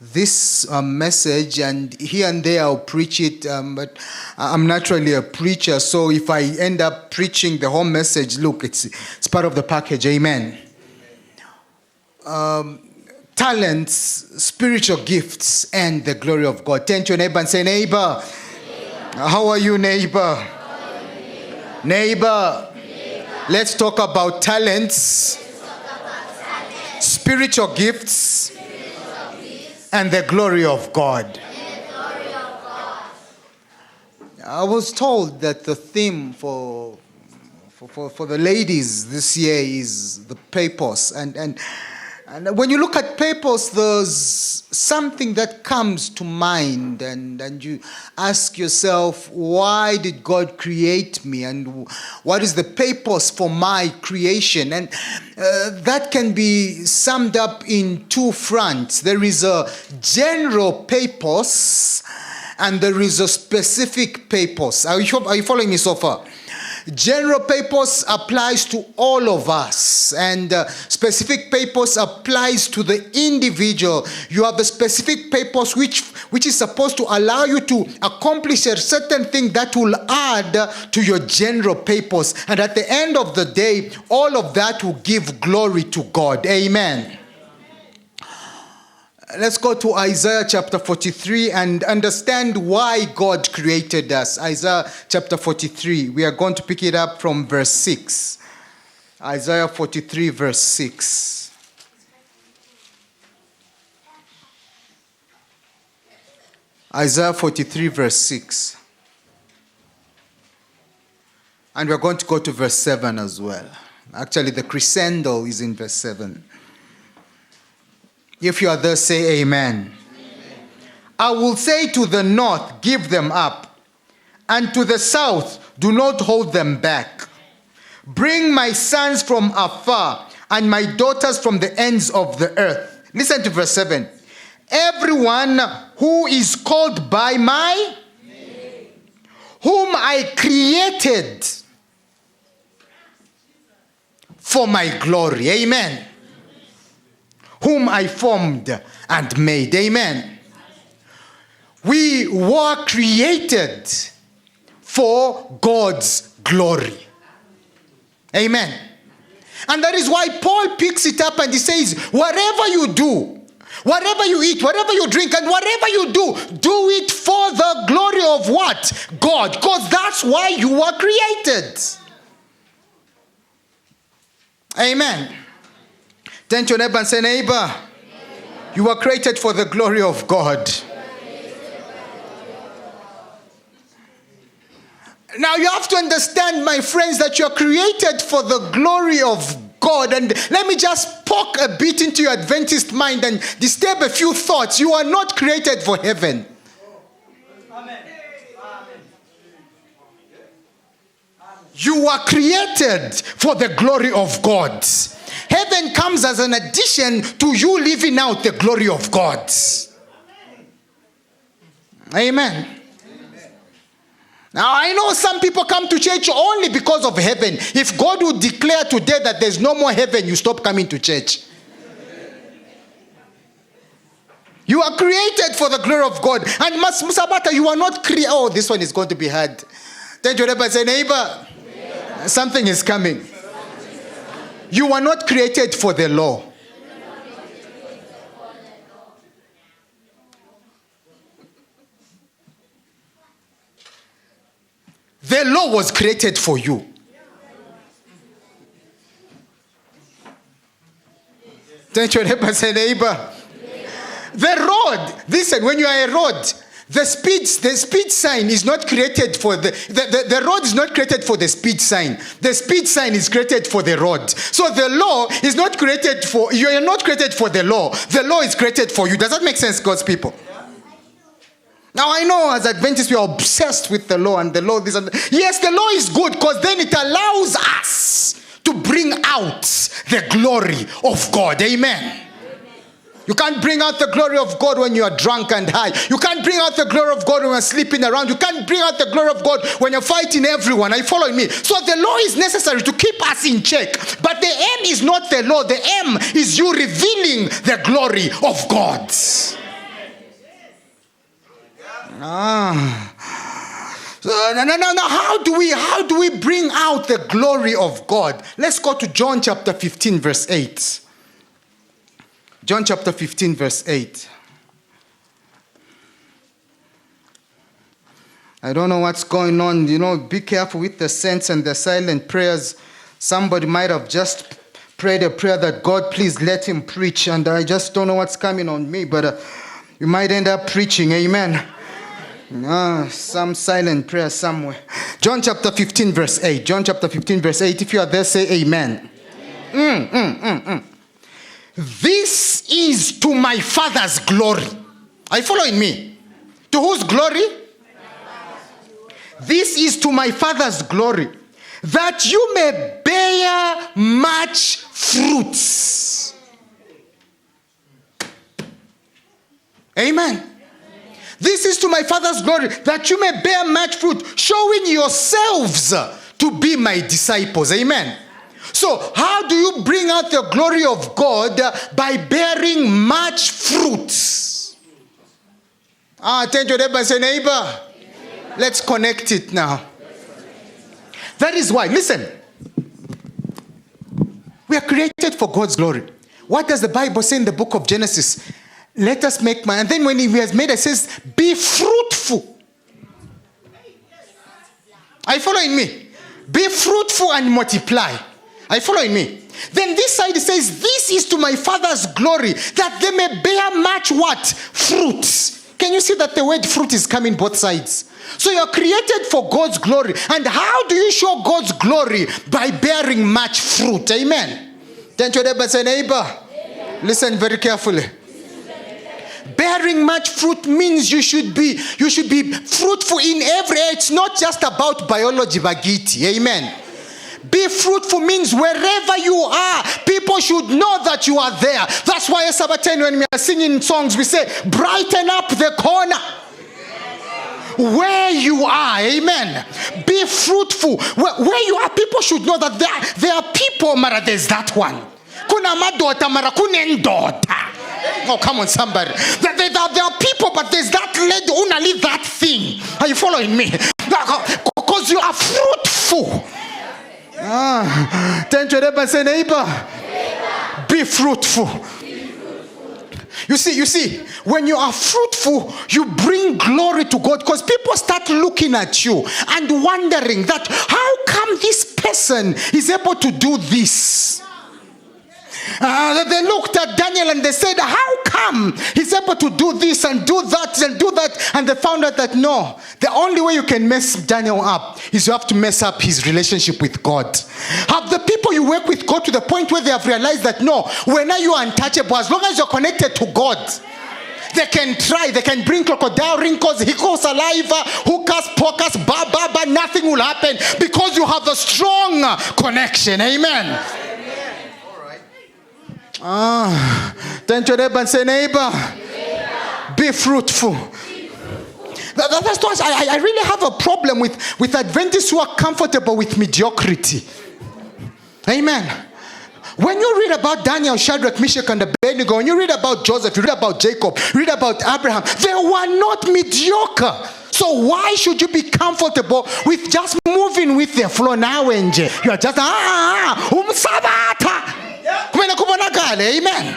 this message, and here and there I'll preach it, but I'm naturally a preacher, so if I end up preaching the whole message, look, it's part of the package. Amen. Talents, spiritual gifts, and the glory of God. Turn to your neighbor and say, neighbor. How are you, neighbor? Neighbor. Let's talk about talents, spiritual gifts, and the glory of God. I was told that the theme for the ladies this year is the papers, and when you look at papers, there's something that comes to mind, and you ask yourself, why did God create me, and what is the purpose for my creation? And that can be summed up in two fronts. There is a general purpose, and there is a specific purpose. Are you following me so far? General purpose applies to all of us, and specific purpose applies to the individual. You have a specific purpose which is supposed to allow you to accomplish a certain thing that will add to your general purpose. And at the end of the day, all of that will give glory to God. Amen. Let's go to Isaiah chapter 43 and understand why God created us. Isaiah chapter 43. We are going to pick it up from verse 6. Isaiah 43 verse 6. Isaiah 43 verse 6. And we're going to go to verse 7 as well. Actually, the crescendo is in verse 7. If you are there, say amen. Amen. I will say to the north, give them up, and to the south, do not hold them back. Bring my sons from afar, and my daughters from the ends of the earth. Listen to verse 7. Everyone who is called by my name, whom I created for my glory. Amen. Whom I formed and made. Amen. We were created for God's glory. Amen. And that is why Paul picks it up and he says, whatever you do, whatever you eat, whatever you drink, and whatever you do it for the glory of what? God. Because that's why you were created. Amen. Turn to your neighbor and say, neighbor, you were created for the glory of God. Now you have to understand, my friends, that you are created for the glory of God. And let me just poke a bit into your Adventist mind and disturb a few thoughts. You are not created for heaven. Amen. You are created for the glory of God. Heaven comes as an addition to you living out the glory of God. Amen. Now, I know some people come to church only because of heaven. If God would declare today that there's no more heaven, you stop coming to church. You are created for the glory of God. And Musabata, you are not created. Oh, this one is going to be hard. Then your neighbor say, neighbor, something is coming. You are not created for the law. The law was created for you. Don't your neighbor say, neighbor. The road, listen, when you are a road, the speed sign is not created for the road is not created for the speed sign. The speed sign is created for the road. So the law is not created for, you are not created for the law. The law is created for you. Does that make sense, God's people? Now I know as Adventists we are obsessed with the law and the law this and that. Yes, the law is good because then it allows us to bring out the glory of God. Amen. You can't bring out the glory of God when you are drunk and high. You can't bring out the glory of God when you're sleeping around. You can't bring out the glory of God when you're fighting everyone. Are you following me? So the law is necessary to keep us in check. But the aim is not the law. The aim is you revealing the glory of God. So, now, how do we bring out the glory of God? Let's go to John chapter 15, verse 8. John chapter 15, verse 8. I don't know what's going on. You know, be careful with the sense and the silent prayers. Somebody might have just prayed a prayer that God, please let him preach. And I just don't know what's coming on me. But you might end up preaching. Amen. Some silent prayer somewhere. John chapter 15, verse 8. John chapter 15, verse 8. If you are there, say amen. This is to my Father's glory. Are you following me? To whose glory? This is to my Father's glory, that you may bear much fruits. Amen. This is to my Father's glory, that you may bear much fruit, showing yourselves to be my disciples. Amen. So how do you bring out the glory of God? By bearing much fruit. Thank you, neighbor. Say, neighbor. Let's connect it now. That is why, listen, we are created for God's glory. What does the Bible say in the book of Genesis? Let us make man. And then when he has made it, says, be fruitful. Are you following me? Be fruitful and multiply. Are you following me? Then this side says, this is to my Father's glory, that they may bear much what? Fruit. Can you see that the word fruit is coming both sides? So you're created for God's glory. And how do you show God's glory? By bearing much fruit. Amen. Then your neighbor say, neighbor, listen very carefully. Bearing much fruit means you should be fruitful in every area. It's not just about biology, bagiti. Amen. Be fruitful means wherever you are, people should know that you are there. That's why as Sabaten, when we are singing songs, we say, brighten up the corner. Where you are, amen. Be fruitful. Where you are, people should know that there are people, Mara, there's that one. Kuna madota, Mara, kunendota. Oh, come on, somebody. There are people, but there's that lady, only that thing. Are you following me? Because you are fruitful. Tell your neighbor, say, neighbor, be fruitful. You see, when you are fruitful, you bring glory to God, because people start looking at you and wondering that how come this person is able to do this? They looked at Daniel and they said, how come he's able to do this and do that and do that? And they found out that no, the only way you can mess Daniel up is you have to mess up his relationship with God. Have the people you work with got to the point where they have realized that no, when are you untouchable? As long as you're connected to God, they can try, they can bring crocodile wrinkles, hiccups, saliva, hookers, pokers, ba, nothing will happen because you have a strong connection. Amen. Then to neighbor and say, neighbor, be fruitful. That's why I really have a problem with Adventists who are comfortable with mediocrity. Amen. When you read about Daniel, Shadrach, Meshach, and Abednego, when you read about Joseph, you read about Jacob, you read about Abraham, they were not mediocre. So why should you be comfortable with just moving with the flow now? You are just umsabata. Amen.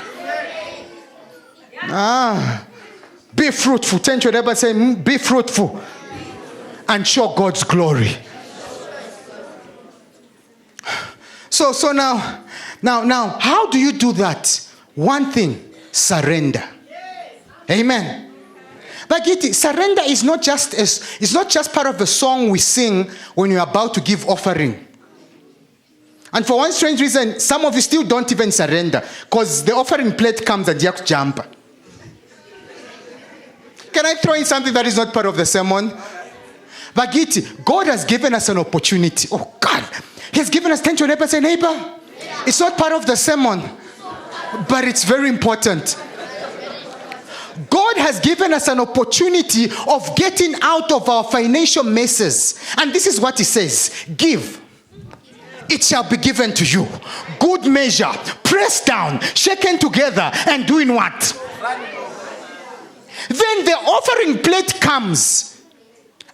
Be fruitful. Tell your neighbor, say, be fruitful and show God's glory. So now, how do you do that? One thing, surrender. Amen. But surrender is not just part of the song we sing when you're about to give offering. And for one strange reason, some of you still don't even surrender, because the offering plate comes and you have to jump. Can I throw in something that is not part of the sermon? Bagiti, God has given us an opportunity. Oh God, He has given us. Tell your neighbor, say, neighbor, it's not part of the sermon, but it's very important. God has given us an opportunity of getting out of our financial messes. And this is what He says: give, it shall be given to you. Good measure, pressed down, shaken together, and doing what? Then the offering plate comes,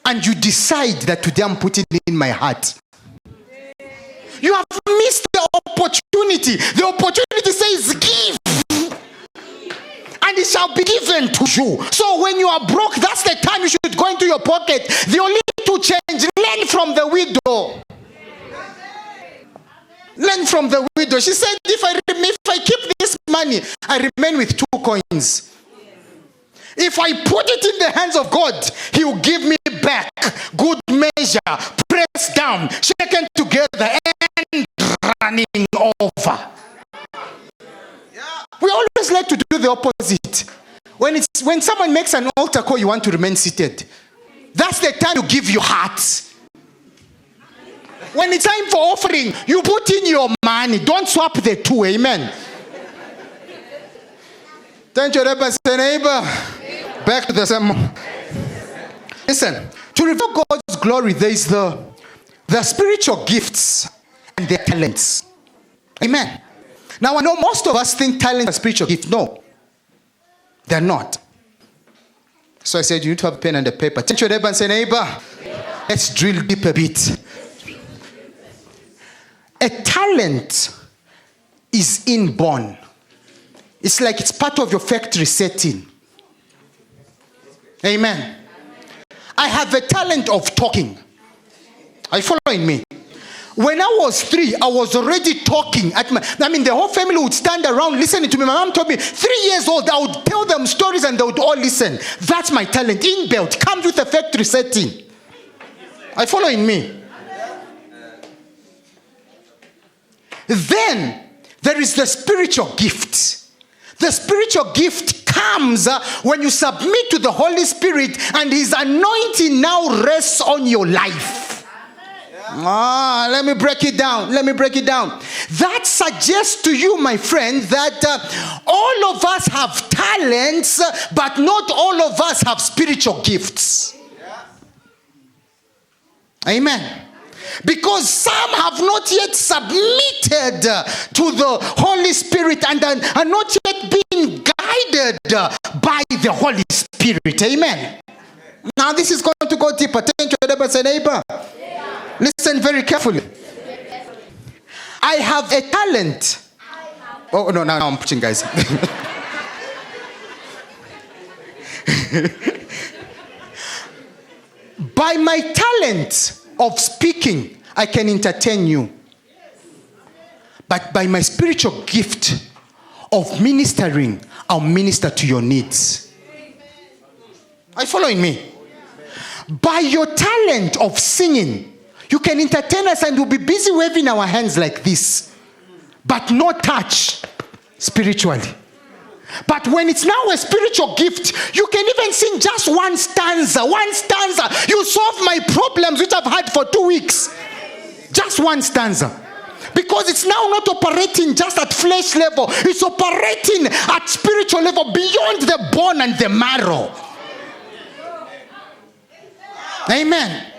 and you decide that today I'm putting it in my heart. You have missed the opportunity. The opportunity says give, and it shall be given to you. So when you are broke, that's the time you should go into your pocket. The only to change, learn from the widow. Learn from the widow. She said, if I keep this money, I remain with 2 coins. If I put it in the hands of God, He will give me back good measure, pressed down, shaken together, and running over. We always like to do the opposite. When someone makes an altar call, you want to remain seated. That's the time you give your heart. When it's time for offering, you put in your money. Don't swap the two. Amen. Thank you, neighbor. Back to the sermon. Listen, to reveal God's glory, there is the the spiritual gifts and their talents. Amen. Now I know most of us think talent is a spiritual gift. No, they're not. So I said you need to have a pen and a paper. Turn to your neighbor and say, neighbor, let's drill deep a bit. A talent is inborn. It's like it's part of your factory setting. Amen. I have a talent of talking. Are you following me? When I was 3, I was already talking. The whole family would stand around listening to me. My mom told me, 3 years old, I would tell them stories and they would all listen. That's my talent. Inbuilt. Comes with a factory setting. Are you following me? Then, there is the spiritual gift. The spiritual gift comes when you submit to the Holy Spirit and His anointing now rests on your life. Let me break it down. That suggests to you, my friend, that all of us have talents, but not all of us have spiritual gifts. Amen. Because some have not yet submitted to the Holy Spirit and are not yet being guided by the Holy Spirit. Amen. Now this is going to go deeper. Turn to your neighbor and say, neighbor, listen very carefully. I have a talent. Oh, no, now I'm preaching, guys. By my talent of speaking, I can entertain you. But by my spiritual gift of ministering, I'll minister to your needs. Are you following me? By your talent of singing, you can entertain us and we'll be busy waving our hands like this, but not touch spiritually. But when it's now a spiritual gift, you can even sing just one stanza. You solve my problems which I've had for 2 weeks. Just one stanza. Because it's now not operating just at flesh level. It's operating at spiritual level beyond the bone and the marrow. Amen.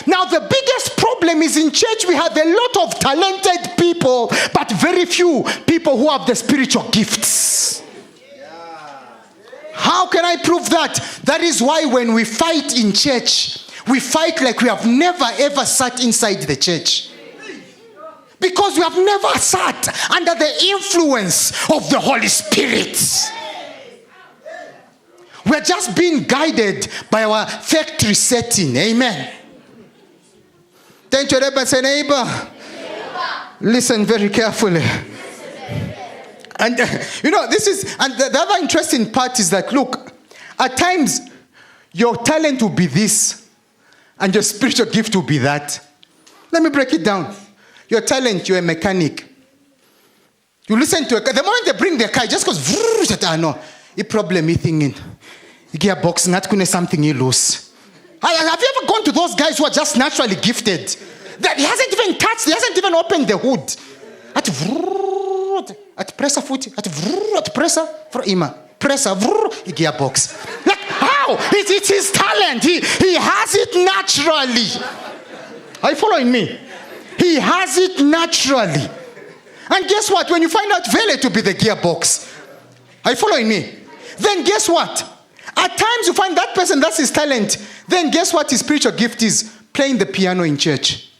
Now the biggest problem is in church we have a lot of talented people, but very few people who have the spiritual gifts. How can I prove that? That is why when we fight in church, we fight like we have never ever sat inside the church. Because we have never sat under the influence of the Holy Spirit. We're just being guided by our factory setting. Amen. Turn to your neighbor and say, neighbor, listen very carefully. And this is, and the other interesting part is that, look, at times your talent will be this and your spiritual gift will be that. Let me break it down. Your talent, you're a mechanic. You listen to a car. The moment they bring their car, it just goes, no, a problem, in gearbox, not going to something you lose. Have you ever gone to those guys who are just naturally gifted? That he hasn't even touched, he hasn't even opened the hood. At pressure foot, at pressure for ima, pressure gearbox. Like how? It's his talent. He has it naturally. Are you following me? He has it naturally. And guess what? When you find out Vele to be the gearbox, are you following me? Then guess what? At times you find that person, that's his talent. Then guess what his spiritual gift is? Playing the piano in church.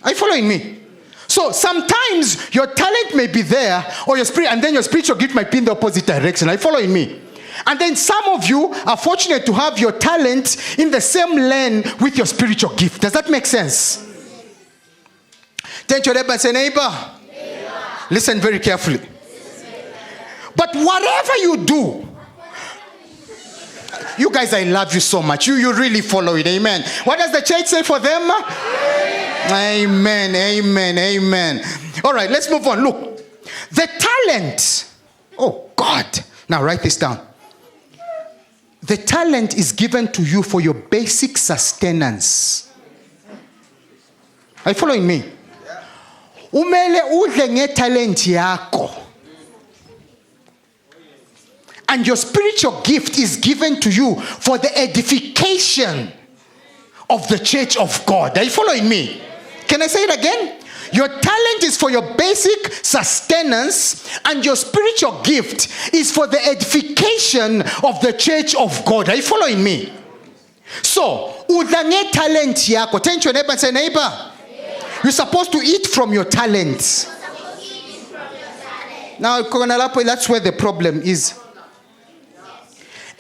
Are you following me? So sometimes your talent may be there, or your spirit, and then your spiritual gift might be in the opposite direction. Are you following me? And then some of you are fortunate to have your talent in the same lane with your spiritual gift. Does that make sense? Turn to your neighbor and say, neighbor, listen very carefully. But whatever you do, you guys, I love you so much. You really follow it. Amen. What does the church say for them? Amen. Amen. Amen. All right, let's move on. Look, the talent. Oh, God. Now write this down. The talent is given to you for your basic sustenance. Are you following me? Umele udle ngetalent yakho. And your spiritual gift is given to you for the edification of the church of God. Are you following me? Can I say it again? Your talent is for your basic sustenance, and your spiritual gift is for the edification of the church of God. Are you following me? So, udane talent yako. Turn to your neighbor and say, neighbor, you're supposed to eat from your talent. Now, that's where the problem is.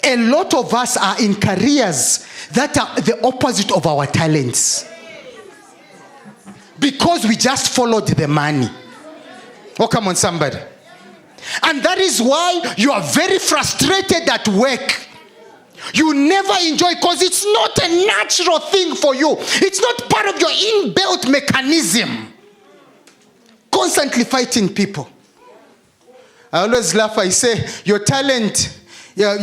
A lot of us are in careers that are the opposite of our talents. Because we just followed the money. Oh, come on, somebody. And that is why you are very frustrated at work. You never enjoy, because it's not a natural thing for you. It's not part of your inbuilt mechanism. Constantly fighting people. I always laugh. I say, your talent, your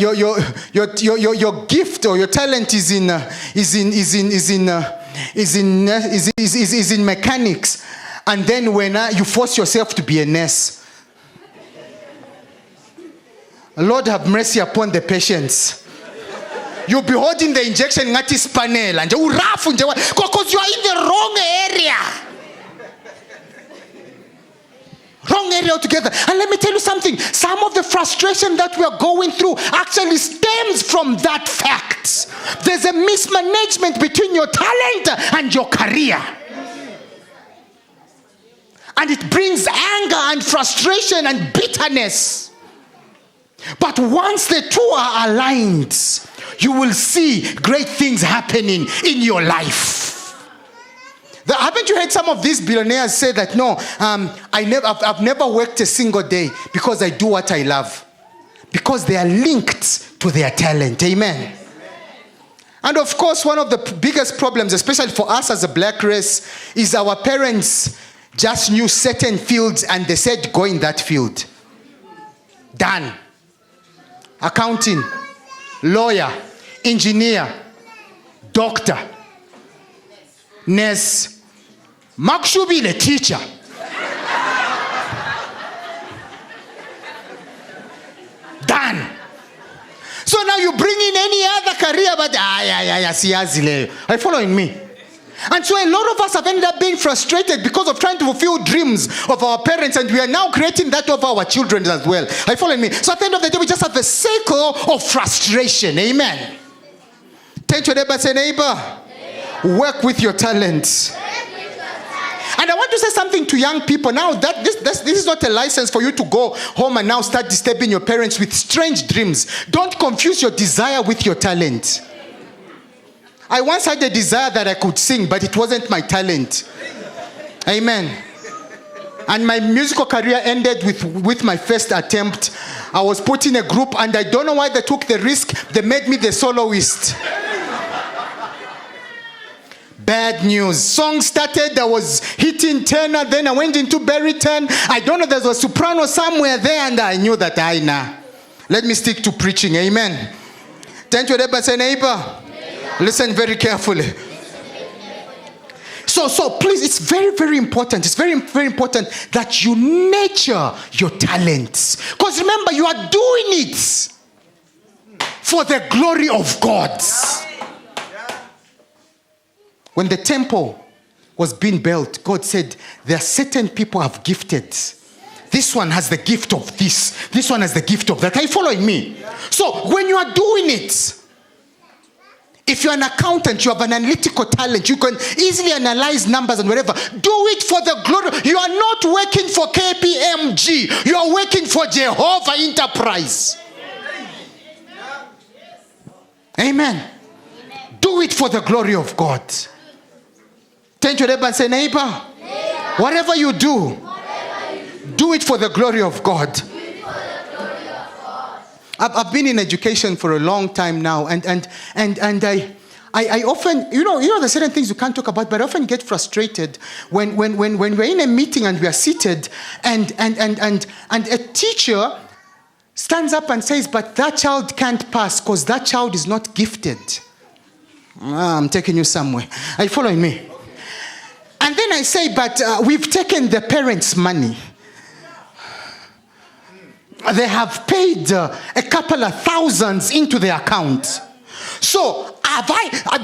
gift or your talent is in mechanics, and then when you force yourself to be a nurse. Lord have mercy upon the patients. You'll be holding the injection ngatis panel and because you are in the wrong area. Wrong area altogether. And let me tell you something. Some of the frustration that we are going through actually stems from that fact. There's a mismanagement between your talent and your career. And it brings anger and frustration and bitterness. But once the two are aligned, you will see great things happening in your life. Haven't you heard some of these billionaires say that, no, I've never worked a single day because I do what I love? Because they are linked to their talent. Amen. And of course, one of the biggest problems, especially for us as a black race, is our parents just knew certain fields and they said, go in that field. Done. Accounting, lawyer, engineer, doctor, nurse, Makshubile, teacher. Done. So now you bring in any other career, but are you following me? And so a lot of us have ended up being frustrated because of trying to fulfill dreams of our parents, and we are now creating that of our children as well. Are you following me? So at the end of the day, we just have a cycle of frustration. Amen. Turn to your neighbor and say, neighbor, work with your talents. And I want to say something to young people now, that this is not a license for you to go home and now start disturbing your parents with strange dreams. Don't confuse your desire with your talent. I once had a desire that I could sing, but it wasn't my talent. Amen. And my musical career ended with my first attempt. I was put in a group, and I don't know why they took the risk. They made me the soloist. Bad news. Song started, I was hitting tenor, then I went into baritone. I don't know, there was a soprano somewhere there, and I knew that let me stick to preaching. Amen. Turn to your neighbor and say, neighbor, listen very carefully. So please, it's very, very important. It's very, very important that you nurture your talents. Because remember, you are doing it for the glory of God. When the temple was being built, God said, there are certain people I've gifted. This one has the gift of this. This one has the gift of that. Are you following me? So when you are doing it, if you're an accountant, you have an analytical talent, you can easily analyze numbers and whatever. Do it for the glory. You are not working for KPMG. You are working for Jehovah Enterprise. Amen. Do it for the glory of God. Turn to your neighbor and say, neighbor, whatever you do, do it for the glory of God. I've been in education for a long time now, and I often, you know, there's certain things you can't talk about, but I often get frustrated when we're in a meeting and we are seated, and a teacher stands up and says, but that child can't pass because that child is not gifted. I'm taking you somewhere. Are you following me? And then I say, but we've taken the parents' money. They have paid a couple of thousands into the account. So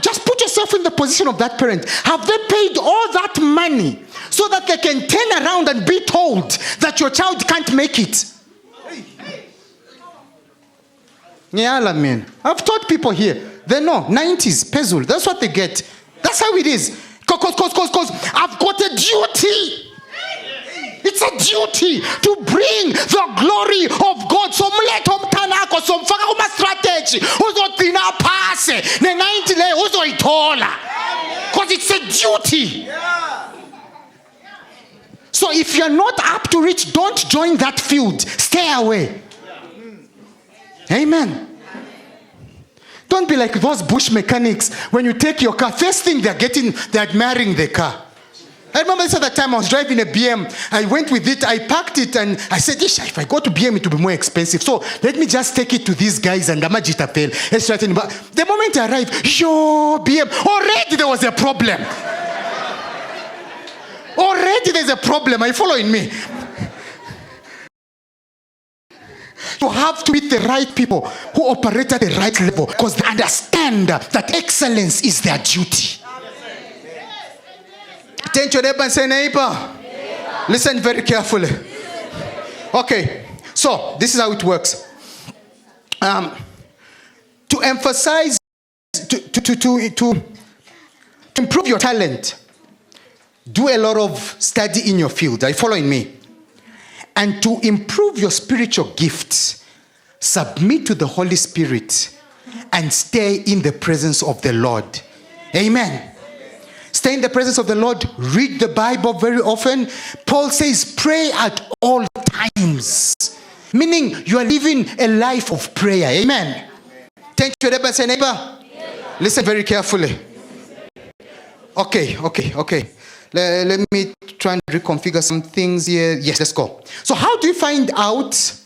Just put yourself in the position of that parent. Have they paid all that money so that they can turn around and be told that your child can't make it? Yeah, man. I've taught people here. They know 90s puzzle. That's what they get. That's how it is. Cause I've got a duty. It's a duty to bring the glory of God. So mletho mthanakho somfaka kuma strategy uzothina phase ne90 le uzoyithola. Because it's a duty. So if you're not up to it, don't join that field. Stay away. Amen. Don't be like those bush mechanics. When you take your car, first thing they're admiring the car. I remember this other time I was driving a BM. I went with it, I parked it, and I said, if I go to BM, it will be more expensive. So let me just take it to these guys and Amajita Pel. But the moment I arrived, BM, already there was a problem. Already there's a problem. Are you following me? You have to meet the right people who operate at the right level because they understand that excellence is their duty. Turn to your neighbor and say, neighbor, listen very carefully. Okay, so this is how it works. To emphasize, to improve your talent, do a lot of study in your field. Are you following me? And to improve your spiritual gifts, submit to the Holy Spirit and stay in the presence of the Lord. Amen. Stay in the presence of the Lord. Read the Bible very often. Paul says, pray at all times. Meaning, you are living a life of prayer. Amen. Turn to your neighbor and say, neighbor, listen very carefully. Okay. Let me try and reconfigure some things here. Yes, let's go. So how do you find out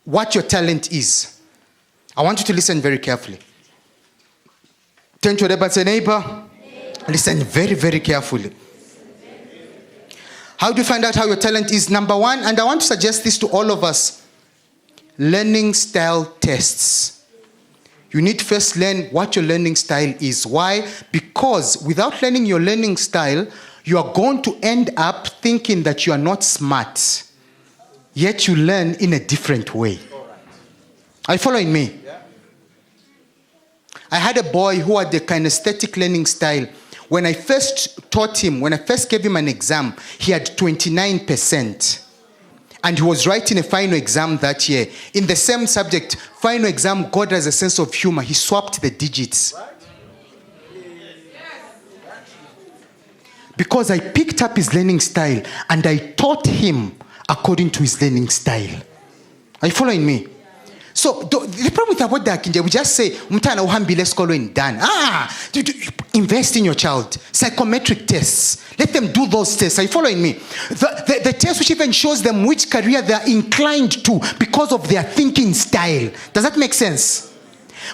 what your talent is? I want you to listen very carefully. Turn to your neighbor and say, neighbor, listen very, very carefully. How do you find out how your talent is? Number one, and I want to suggest this to all of us, learning style tests. You need to first learn what your learning style is. Why? Because without learning your learning style, you are going to end up thinking that you are not smart. Yet you learn in a different way. Are you following me? Yeah. I had a boy who had a kinesthetic learning style. When I first taught him, when I first gave him an exam, he had 29%. And he was writing a final exam that year. In the same subject, final exam, God has a sense of humor. He swapped the digits. Because I picked up his learning style and I taught him according to his learning style. Are you following me? So the problem with what we just say, "Mtana uhambile skolo and done." Invest in your child. Psychometric tests. Let them do those tests. Are you following me? The test which even shows them which career they are inclined to because of their thinking style. Does that make sense?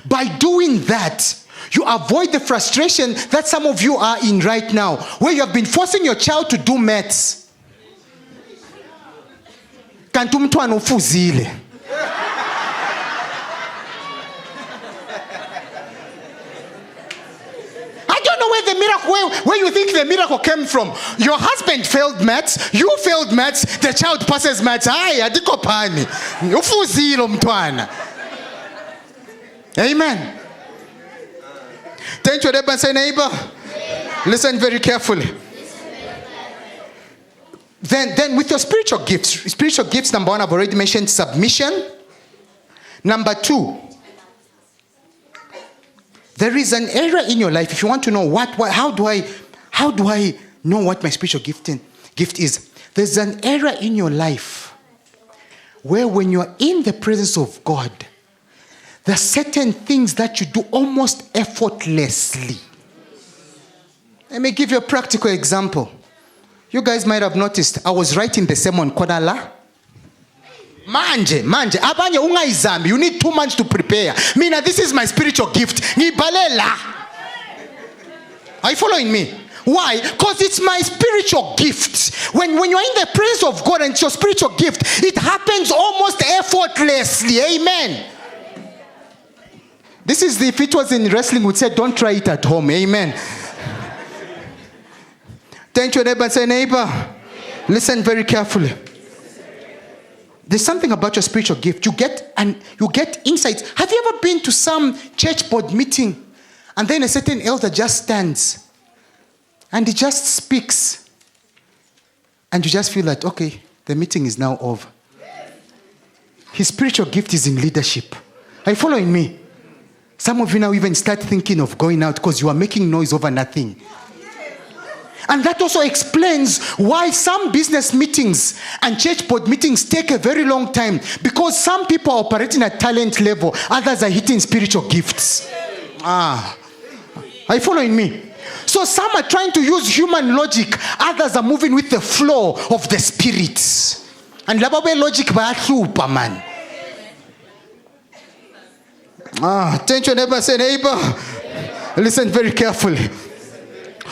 By doing that, you avoid the frustration that some of you are in right now, where you have been forcing your child to do maths. Kanti umntwana ufuzile. I don't know where the miracle, where you think the miracle came from. Your husband failed maths, you failed maths, the child passes maths. Hayi adikho phani. Ufuzile umntwana. Amen. Turn to your neighbor and say, neighbor, listen very carefully. Then with your spiritual gifts, number one, I've already mentioned submission. Number two, there is an area in your life. If you want to know how do I know what my spiritual gift is? There's an area in your life where when you're in the presence of God, there are certain things that you do almost effortlessly. Let me give you a practical example. You guys might have noticed, I was writing the sermon, Kodala. Manje, abanye ungaizambi. You need 2 months to prepare. Mina, this is my spiritual gift. Ngibalela. Are you following me? Why? Because it's my spiritual gift. When you're in the presence of God and it's your spiritual gift, it happens almost effortlessly. Amen. This is if it was in wrestling, we'd say, don't try it at home. Amen. Turn to your neighbor and say, neighbor, listen very carefully. There's something about your spiritual gift. You get insights. Have you ever been to some church board meeting and then a certain elder just stands and he just speaks and you just feel like, okay, the meeting is now over. His spiritual gift is in leadership. Are you following me? Some of you now even start thinking of going out because you are making noise over nothing. And that also explains why some business meetings and church board meetings take a very long time. Because some people are operating at talent level, others are hitting spiritual gifts. Are you following me? So some are trying to use human logic, others are moving with the flow of the Spirit. And lababe logic bayahlupa, man. Turn to your neighbor and say, neighbor, listen very carefully.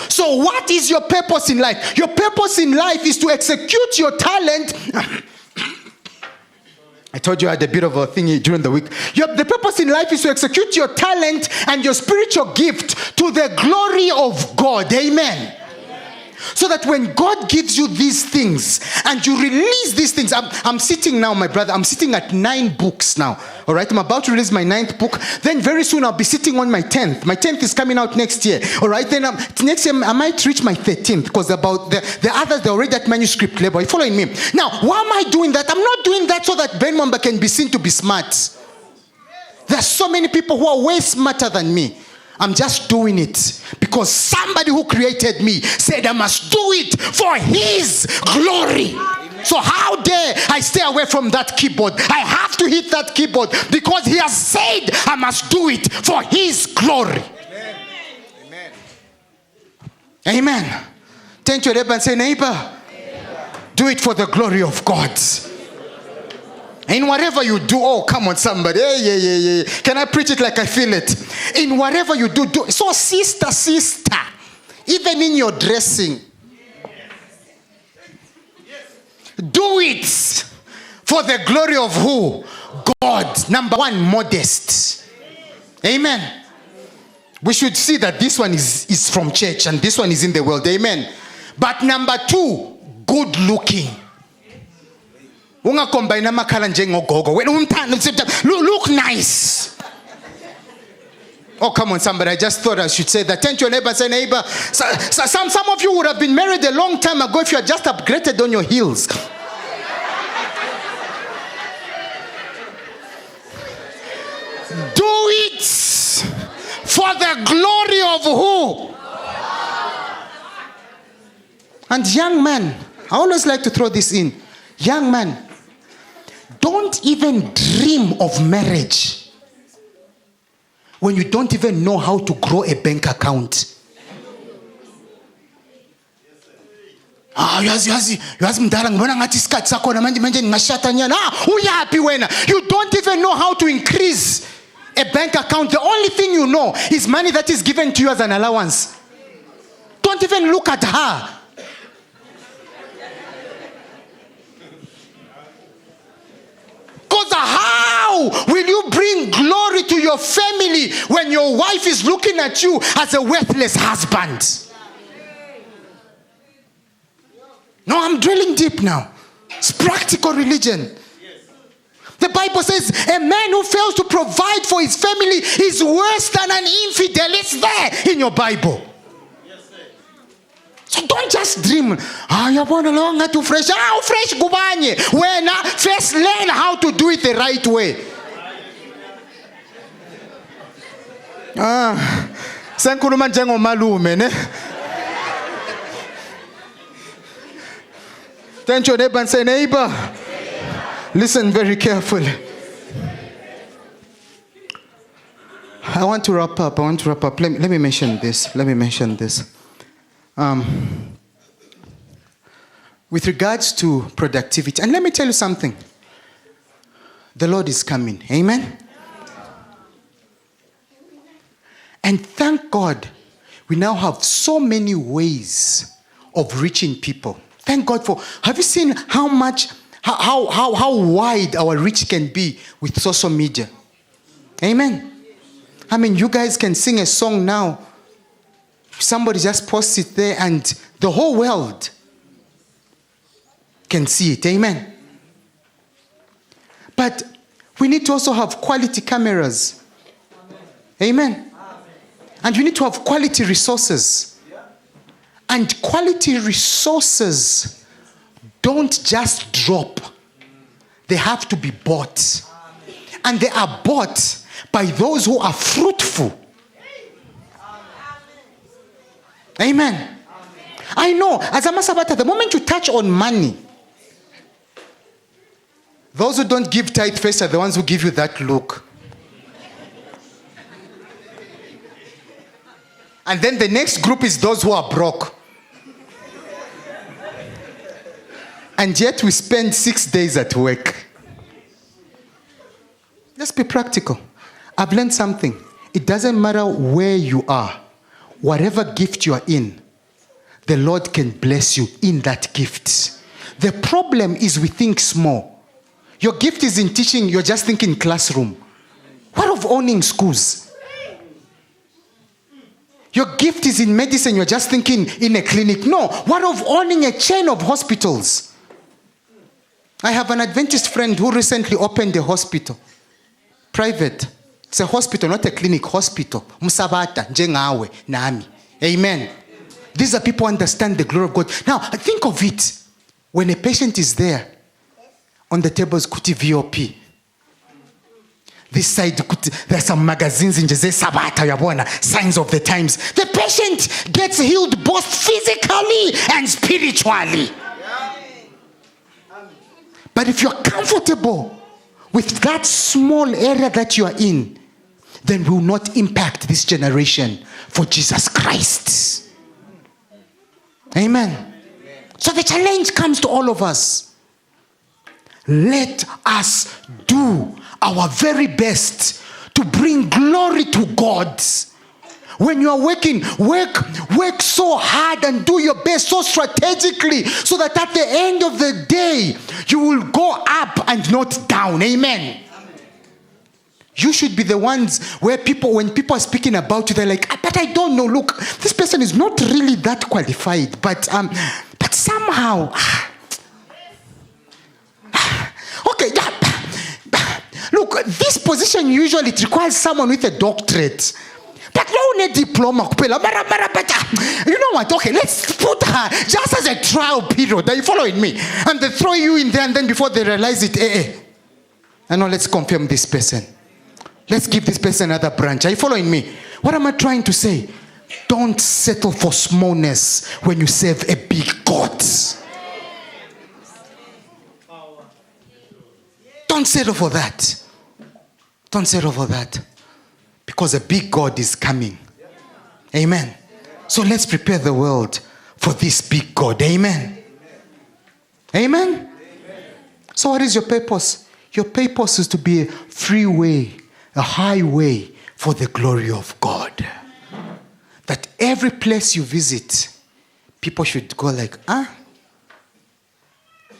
So what is your purpose in life? Your purpose in life is to execute your talent. I told you I had a bit of a thingy during the week. The purpose in life is to execute your talent and your spiritual gift to the glory of God. Amen. So that when God gives you these things and you release these things, I'm sitting now, my brother, I'm sitting at 9 books now. All right, I'm about to release my 9th book. Then very soon I'll be sitting on my 10th. My 10th is coming out next year. All right, then next year I might reach my 13th because about the others, they're already at manuscript level. Are you following me? Now, why am I doing that? I'm not doing that so that Ben Mwamba can be seen to be smart. There are so many people who are way smarter than me. I'm just doing it because somebody who created me said I must do it for his glory. So how dare I stay away from that keyboard? I have to hit that keyboard because he has said I must do it for his glory. Amen. Amen. Turn to your neighbor and say, neighbor, do it for the glory of God. In whatever you do, oh, come on, somebody. Yeah. Can I preach it like I feel it? In whatever you do. So, sister, even in your dressing, do it for the glory of who? God. Number 1, modest. Amen. We should see that this one is from church and this one is in the world. Amen. But number 2, good looking. Look nice. Oh, come on, somebody. I just thought I should say that. Turn to your neighbor and say, neighbor. Some of you would have been married a long time ago if you had just upgraded on your heels. Do it for the glory of who? And young man, I always like to throw this in. Young man, don't even dream of marriage when you don't even know how to grow a bank account. You don't even know how to increase a bank account. The only thing you know is money that is given to you as an allowance. Don't even look at her. Because how will you bring glory to your family when your wife is looking at you as a worthless husband? No, I'm drilling deep now. It's practical religion. The Bible says a man who fails to provide for his family is worse than an infidel. It's there in your Bible. So don't just dream. You want to learn how to fresh. Fresh gubanye. When first learn how to do it the right way. Sankuluma njengo malume ne. Turn to your neighbor and say, neighbor, listen very carefully. I want to wrap up. Let me mention this. With regards to productivity, and let me tell you something. The Lord is coming. Amen? And thank God, we now have so many ways of reaching people. Thank God for, have you seen how wide our reach can be with social media? Amen. I mean, you guys can sing a song now. Somebody just posts it there and the whole world can see it. Amen. But we need to also have quality cameras. Amen. And we need to have quality resources. And quality resources don't just drop. They have to be bought. And they are bought by those who are fruitful. Amen. I know, as a Masabata, the moment you touch on money, those who don't give tithe first are the ones who give you that look. And then the next group is those who are broke. And yet we spend 6 days at work. Let's be practical. I've learned something. It doesn't matter where you are. Whatever gift you are in, the Lord can bless you in that gift. The problem is we think small. Your gift is in teaching, you're just thinking classroom. What of owning schools? Your gift is in medicine, you're just thinking in a clinic. No, what of owning a chain of hospitals? I have an Adventist friend who recently opened a hospital. Private. It's a hospital, not a clinic, hospital. Musabata, Njengawe, Nami. Amen. These are people who understand the glory of God. Now, think of it. When a patient is there, on the tables, kuti VOP. This side, there are some magazines in Jose Sabata, Yabona, Signs of the Times. The patient gets healed both physically and spiritually. But if you're comfortable with that small area that you are in, then we will not impact this generation for Jesus Christ. Amen. So the challenge comes to all of us. Let us do our very best to bring glory to God. When you are working, work so hard and do your best so strategically so that at the end of the day, you will go up and not down. Amen. You should be the ones where when people are speaking about you, they're like, but I don't know. Look, this person is not really that qualified, but somehow, okay, look, this position usually it requires someone with a doctorate. But no diploma. You know what? Okay, let's put her just as a trial period. Are you following me? And they throw you in there, and then before they realize it, and now let's confirm this person. Let's give this person another branch. Are you following me? What am I trying to say? Don't settle for smallness when you serve a big God. Don't settle for that. Don't settle for that. Because a big God is coming. Amen. So let's prepare the world for this big God. Amen. Amen. So what is your purpose? Your purpose is to be a freeway, a highway for the glory of God. That every place you visit, people should go like,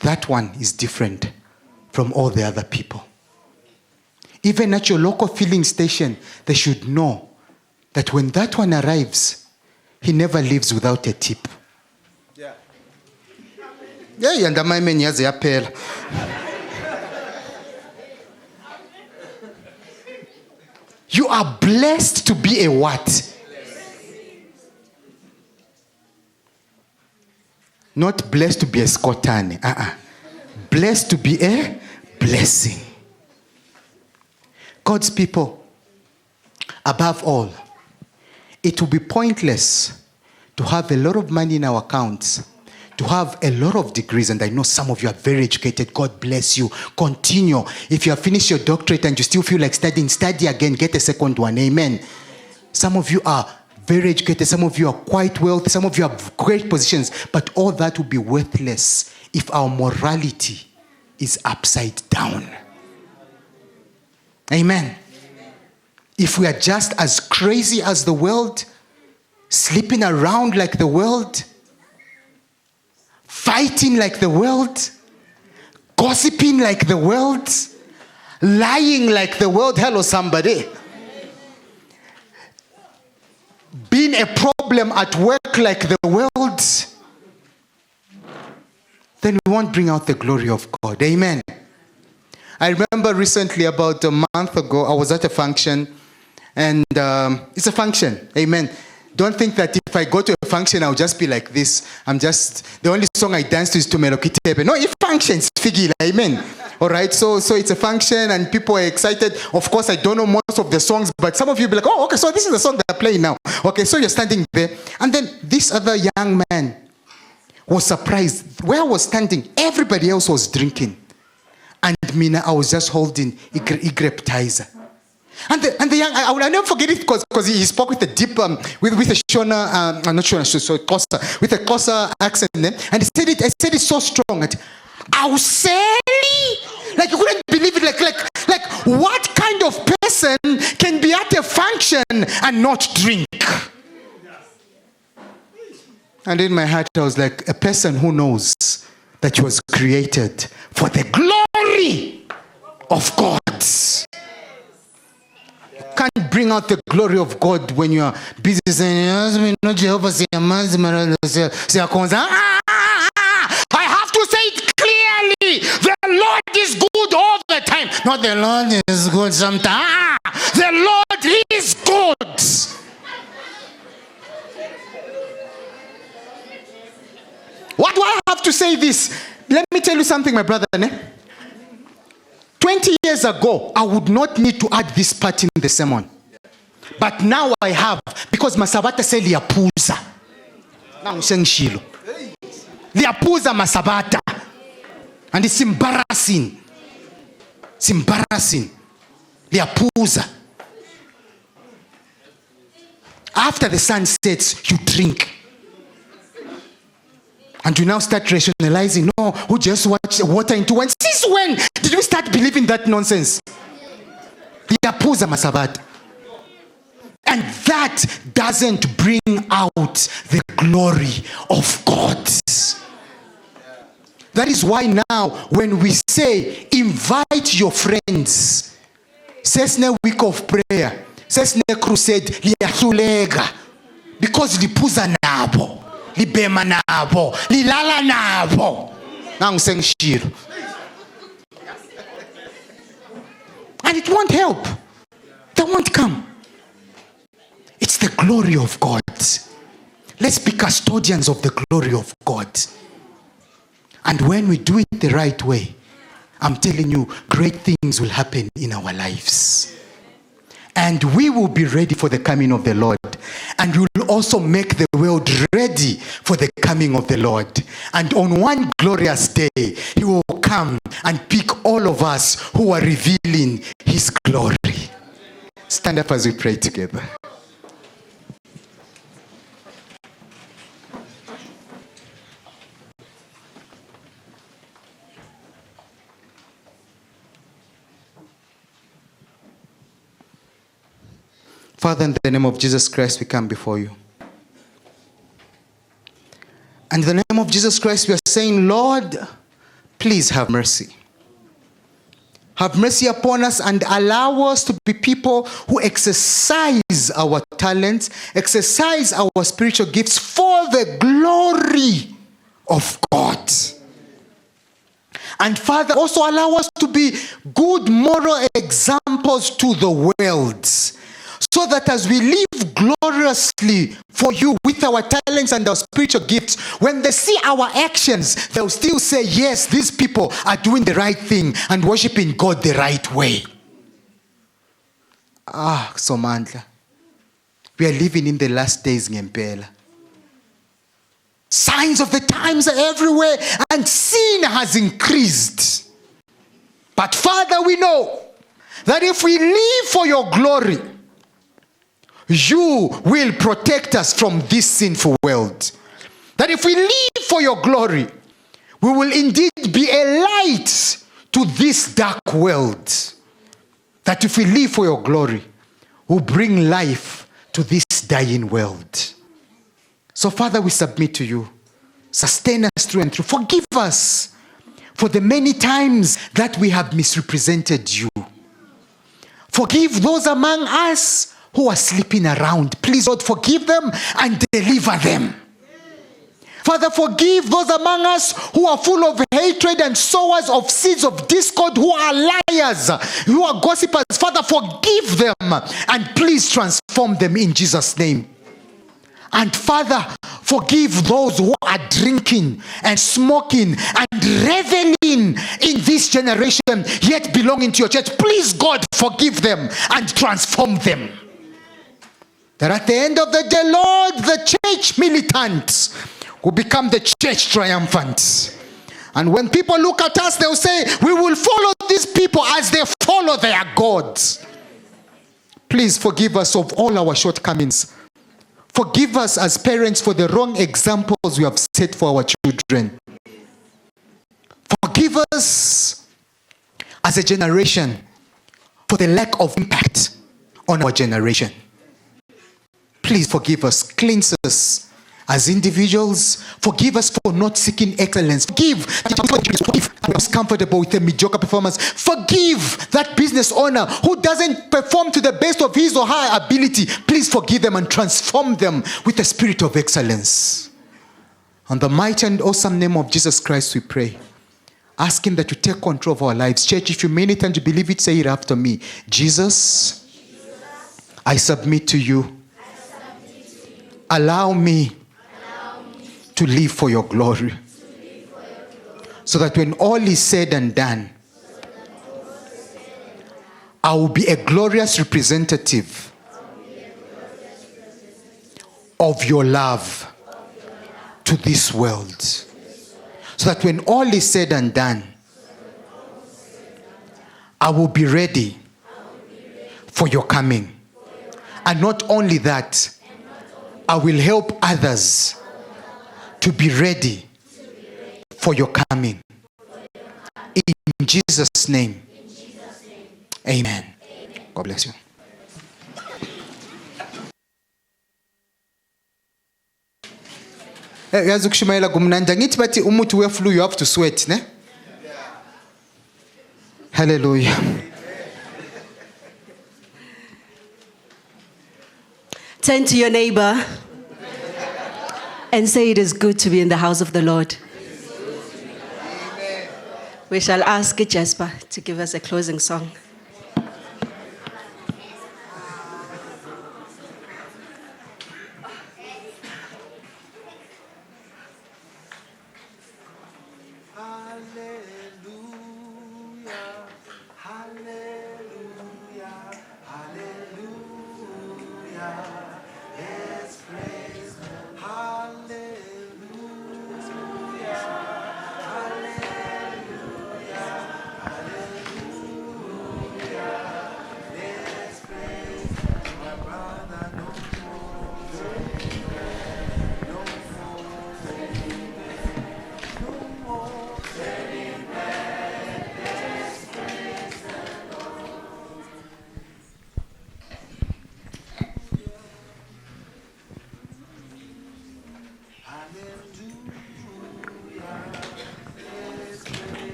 that one is different from all the other people. Even at your local filling station, they should know that when that one arrives, he never leaves without a tip. You are blessed to be a what? Not blessed to be a skotane. Blessed to be a blessing. God's people, above all, it will be pointless to have a lot of money in our accounts, to have a lot of degrees, and I know some of you are very educated. God bless you. Continue. If you have finished your doctorate and you still feel like studying, study again, get a second one. Amen. Some of you are very educated. Some of you are quite wealthy. Some of you have great positions. But all that will be worthless if our morality is upside down. Amen. If we are just as crazy as the world, sleeping around like the world, fighting like the world, gossiping like the world, lying like the world, hello somebody, been a problem at work like the world, then we won't bring out the glory of God. Amen. I remember recently, about a month ago, I was at a function, and it's a function. Amen. Don't think that if I go to a function, I'll just be like this. The only song I dance to is Tumelo Kitebe. No, it functions. Figila. Amen. All right, so it's a function and people are excited. Of course, I don't know most of the songs, but some of you will be like, oh, okay, so this is the song they're playing now. Okay, so you're standing there. And then this other young man was surprised. Where I was standing, everybody else was drinking. And Mina, I was just holding a grape tizer. And the young, I'll never forget it because he spoke with a deep, with a Shona, I'm not sure, so Kosa, with a Kosa accent, and he said it. I said it so strong. Like you couldn't believe it. Like what kind of person can be at a function and not drink? And in my heart, I was like, a person who knows that he was created for the glory of God. Can't bring out the glory of God when you are busy saying, I have to say it clearly. The Lord is good all the time. Not the Lord is good sometimes. The Lord is good. What do I have to say this? Let me tell you something, my brother. 20 years ago, I would not need to add this part in the sermon. But now I have, because Masabata said liyapuza. Now I'm saying shilo. Liyapuza Masabata. And it's embarrassing. It's embarrassing. Liyapuza. After the sun sets, you drink. And you now start rationalizing, no, who just watch water into wine. Since when did we start believing that nonsense? Liyapuza Masabata. And that doesn't bring out the glory of God. That is why now when we say invite your friends, sesne week of prayer, sesne crusade, liyahulega, because lipuza nabo, libema nabo, lilala nabo. Now I'm saying shiro. And it won't help. They won't come. It's the glory of God. Let's be custodians of the glory of God. And when we do it the right way, I'm telling you, great things will happen in our lives. And we will be ready for the coming of the Lord. And we will also make the world ready for the coming of the Lord. And on one glorious day, He will come and pick all of us who are revealing His glory. Stand up as we pray together. Father, in the name of Jesus Christ, we come before you. And in the name of Jesus Christ, we are saying, Lord, please have mercy. Have mercy upon us and allow us to be people who exercise our talents, exercise our spiritual gifts for the glory of God. And Father, also allow us to be good moral examples to the world. So that as we live gloriously for you with our talents and our spiritual gifts, when they see our actions, they'll still say, yes, these people are doing the right thing and worshiping God the right way. Somandla. We are living in the last days, ngempela. Signs of the times are everywhere and sin has increased. But Father, we know that if we live for your glory, you will protect us from this sinful world. That if we live for your glory, we will indeed be a light to this dark world. That if we live for your glory, we'll bring life to this dying world. So Father, we submit to you. Sustain us through and through. Forgive us for the many times that we have misrepresented you. Forgive those among us who are sleeping around. Please, Lord, forgive them and deliver them. Father, forgive those among us who are full of hatred and sowers of seeds of discord, who are liars, who are gossipers. Father, forgive them and please transform them in Jesus' name. And Father, forgive those who are drinking and smoking and reveling in this generation, yet belonging to your church. Please, God, forgive them and transform them. That at the end of the day, Lord, the church militants will become the church triumphant. And when people look at us, they'll say, we will follow these people as they follow their gods. Please forgive us of all our shortcomings. Forgive us as parents for the wrong examples we have set for our children. Forgive us as a generation for the lack of impact on our generation. Please forgive us, cleanse us as individuals. Forgive us for not seeking excellence. Forgive who is comfortable with a mediocre performance. Forgive that business owner who doesn't perform to the best of his or her ability. Please forgive them and transform them with a spirit of excellence. On the mighty and awesome name of Jesus Christ we pray. Ask him that you take control of our lives. Church, if you mean it and you believe it, say it after me. Jesus, I submit to you. Allow me to live for your glory. So that when all is said and done, I will be a glorious representative of your love to this world. So that when all is said and done, I will be ready for your coming. And not only that, I will help others to be ready for your coming. In Jesus' name. Amen. God bless you. Yazi ukushumayela kumnandi ngithi bathi umuthi weflu you have to sweat, ne? Hallelujah. Turn to your neighbor and say it is good to be in the house of the Lord. We shall ask Jasper to give us a closing song.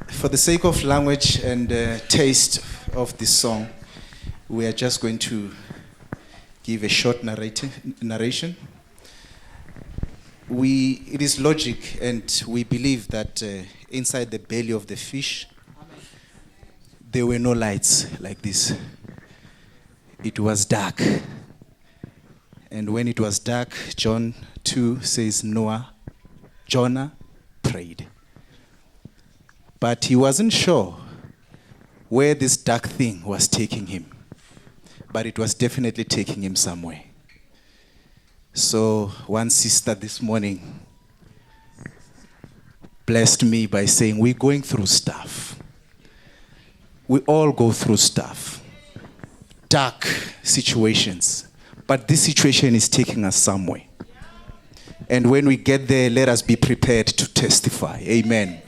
For the sake of language and taste of this song, we are just going to give a short narration. It is logic, and we believe that inside the belly of the fish, there were no lights like this. It was dark. And when it was dark, John 2 says Jonah prayed. But he wasn't sure where this dark thing was taking him. But it was definitely taking him somewhere. So one sister this morning blessed me by saying, we're going through stuff. We all go through stuff. Dark situations. But this situation is taking us somewhere. And when we get there, let us be prepared to testify. Amen.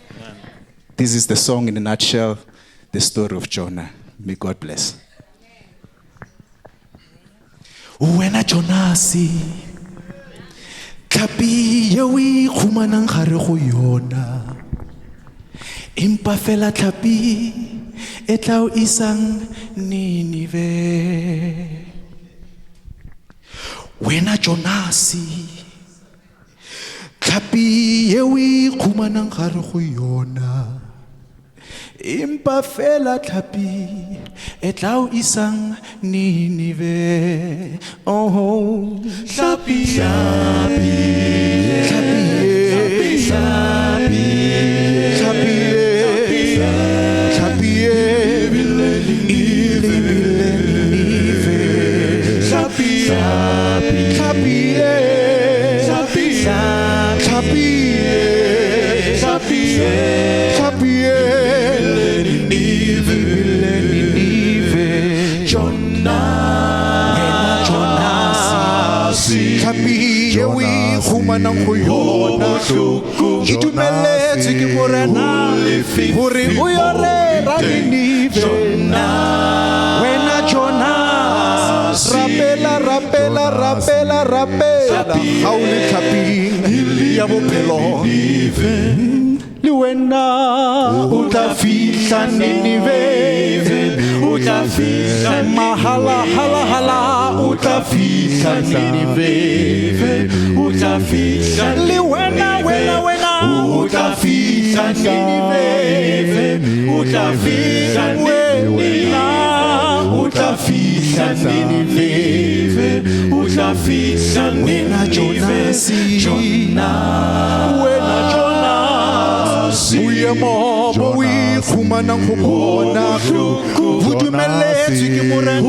This is the song in a nutshell, the story of Jonah. May God bless. wena Jonasi tlhapi ye o ikhumanang gare go yona empa fela tlhapi e tla o isang Ninive. Wena Jonasi tlhapi ye o ikhumanang gare go yona empa fela tlhapi e tla o isang Ninive. Oh, tlhapi, tlhapi, tlhapi, tlhapi, tlhapi, tlhapi, tlhapi, tlhapi, tlhapi ye o ikhumanang go yona ke dumeletse ke morena gore o yo rera Ninive. Wena Jonas rapela ga o le tlhaping ya bophelo le wena o tla fihla Ninive, o tla fihla mahala o tla fihla Ninive, o tla fihla le wena o tla fihla Ninive, o tla fihla wena o tla fihla Ninive, o tla fihla wena Jonasi, wena uye mobo o ikhumanang go bona go dumeletswe ke morena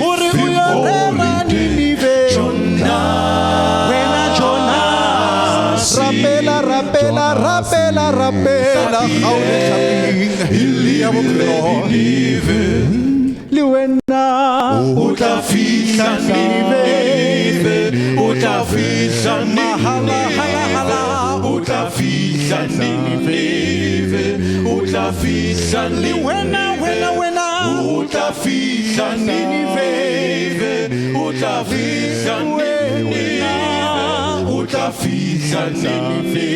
gore o yo rera Ninive. Wena Jonas rapela ga o le tlhaping ya bophelo le wena o tla fihla Ninive, o tla fihla mahala o tla fihla Ninive, o tla fihla le wena o tla fihla Ninive, o tla fihla wena o tla fihla Ninive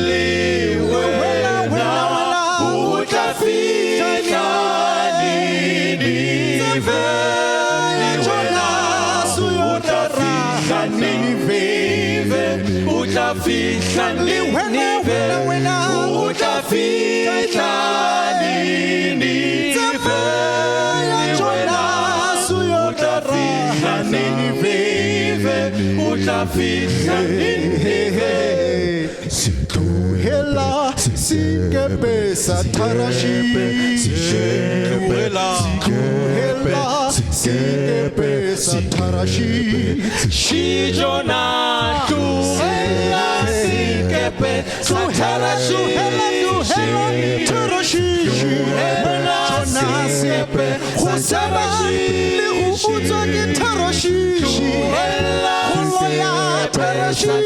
le wena o tla fihla Ninive. Jonas o tla fihla Ninive, o tla fihla Ninive, o tla fihla Ninive. Jonas o tla fihla Ninive, o tla fihla Ninive. Situhela sikepe sa Tarashi, situhela sikepe sa Tarashi, Shijona tuhela sikepe sa Tarashi, Tarashi, Jona sikepe sa Tarashi, le go utswa ke Tarashi,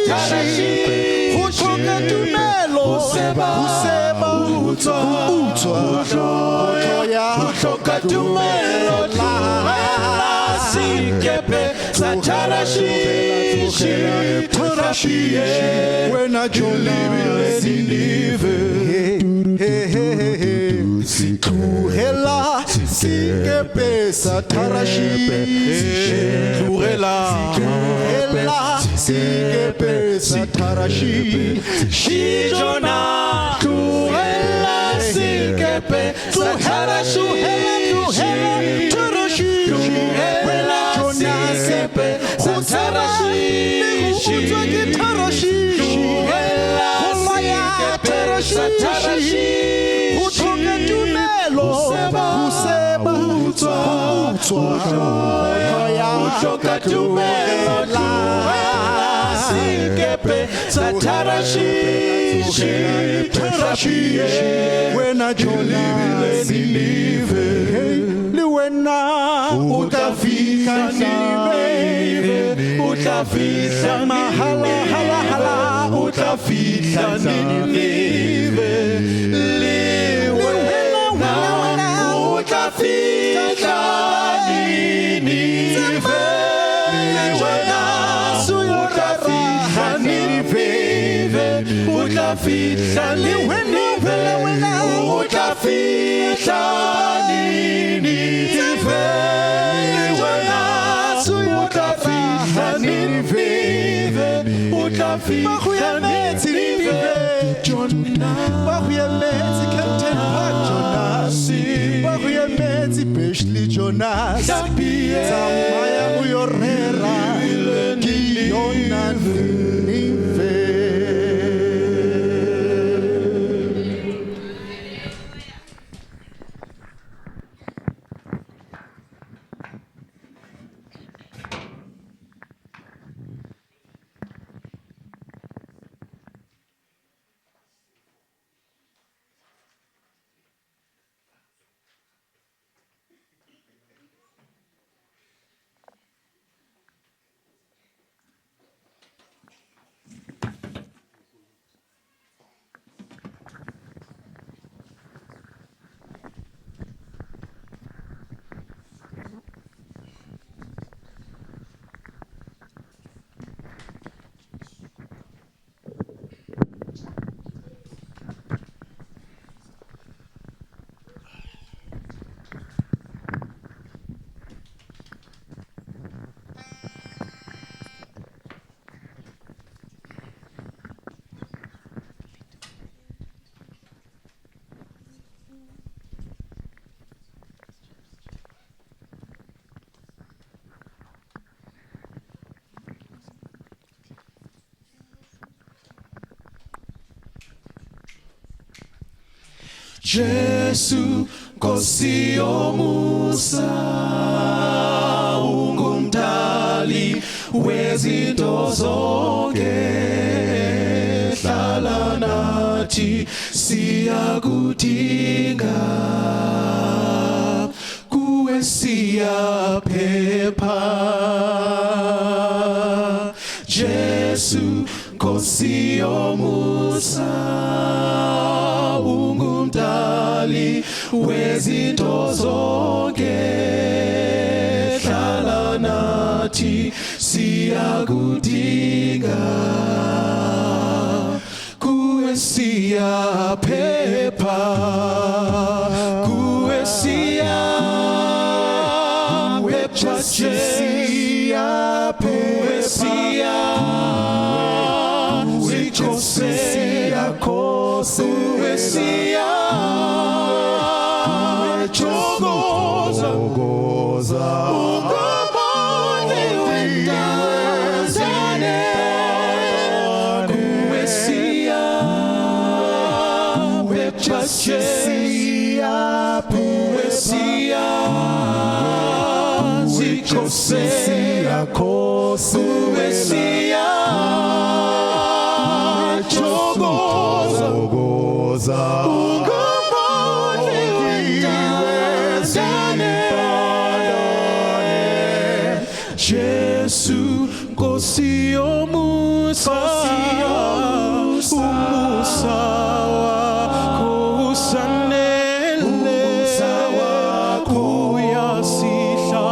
Tarashi, go tlhoka tumelo, utswa, ya tlhoka tumelo, sikepe sa Tarashi, wena Ninive, tuhela sikepe sa Tarashi, tuhela sikepe sa Tarashi, Shijona tuhela sikepe sa Tarashi, wena Jonas sikepe sa Tarashi, utswa ke Tarashi, sa Tarashi, utlhoka tumelo, utlhoka tumelo, sikepe sa Tarashi, wena Jonas Ninive, le wena o tla fihla Ninive, o tla fihla mahala o tla fihla Ninive, le wena o tla fihla Ninive. utafihla nini utafihla nini wena utafihla nini utafihla nini Bahuyemetse Kempton Jonas Bahuyemetse Beshley Jonas Tsamaya uyorera Kiyona nive Jesu Nkosi yomusa ungumdali wezinto zonke hlala nathi siyakudinga kuwe siyaphepha Jesu Nkosi yomusa ungumdali wezinto zonke hlala nathi siyakudinga kuwe siyaphepha kuwe siyaphepha kuwe chogoza ungabone wendazane kuwe siyaphepha kuwe siyazikhosela kuwe siyachogoza ungabone wendazane Jesu Nkosi yomusa umusa wakho usanele uyasihla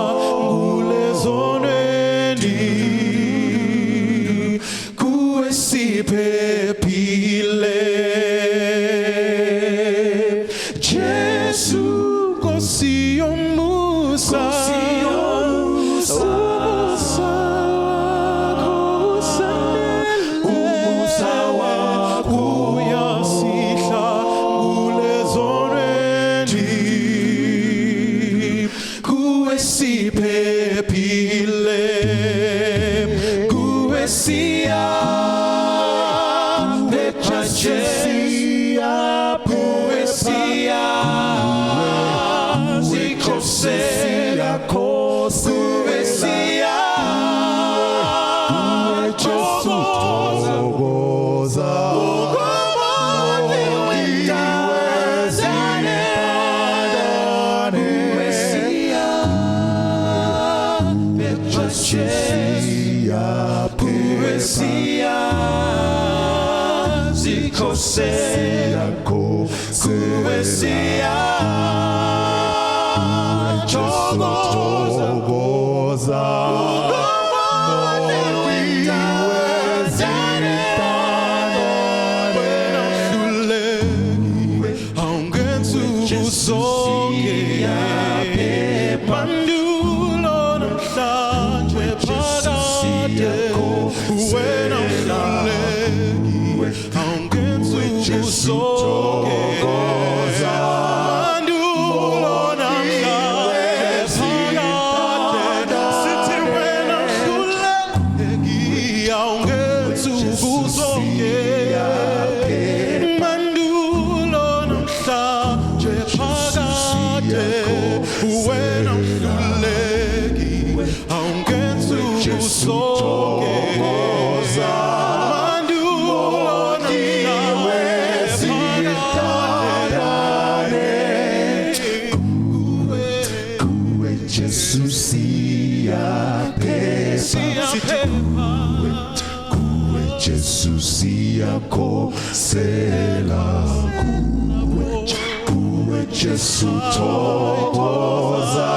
ngulezonweni kuwe siphephile Jesu Nkosi yomusa sithokoza mandulo namhlanje phakade sithi wena mhluleki awungenzi ubuzonke mandulo namhlanje phakade wena mhluleki awungenzi ubuzonke Jesus siyakhosela kuwe Jesu thokoza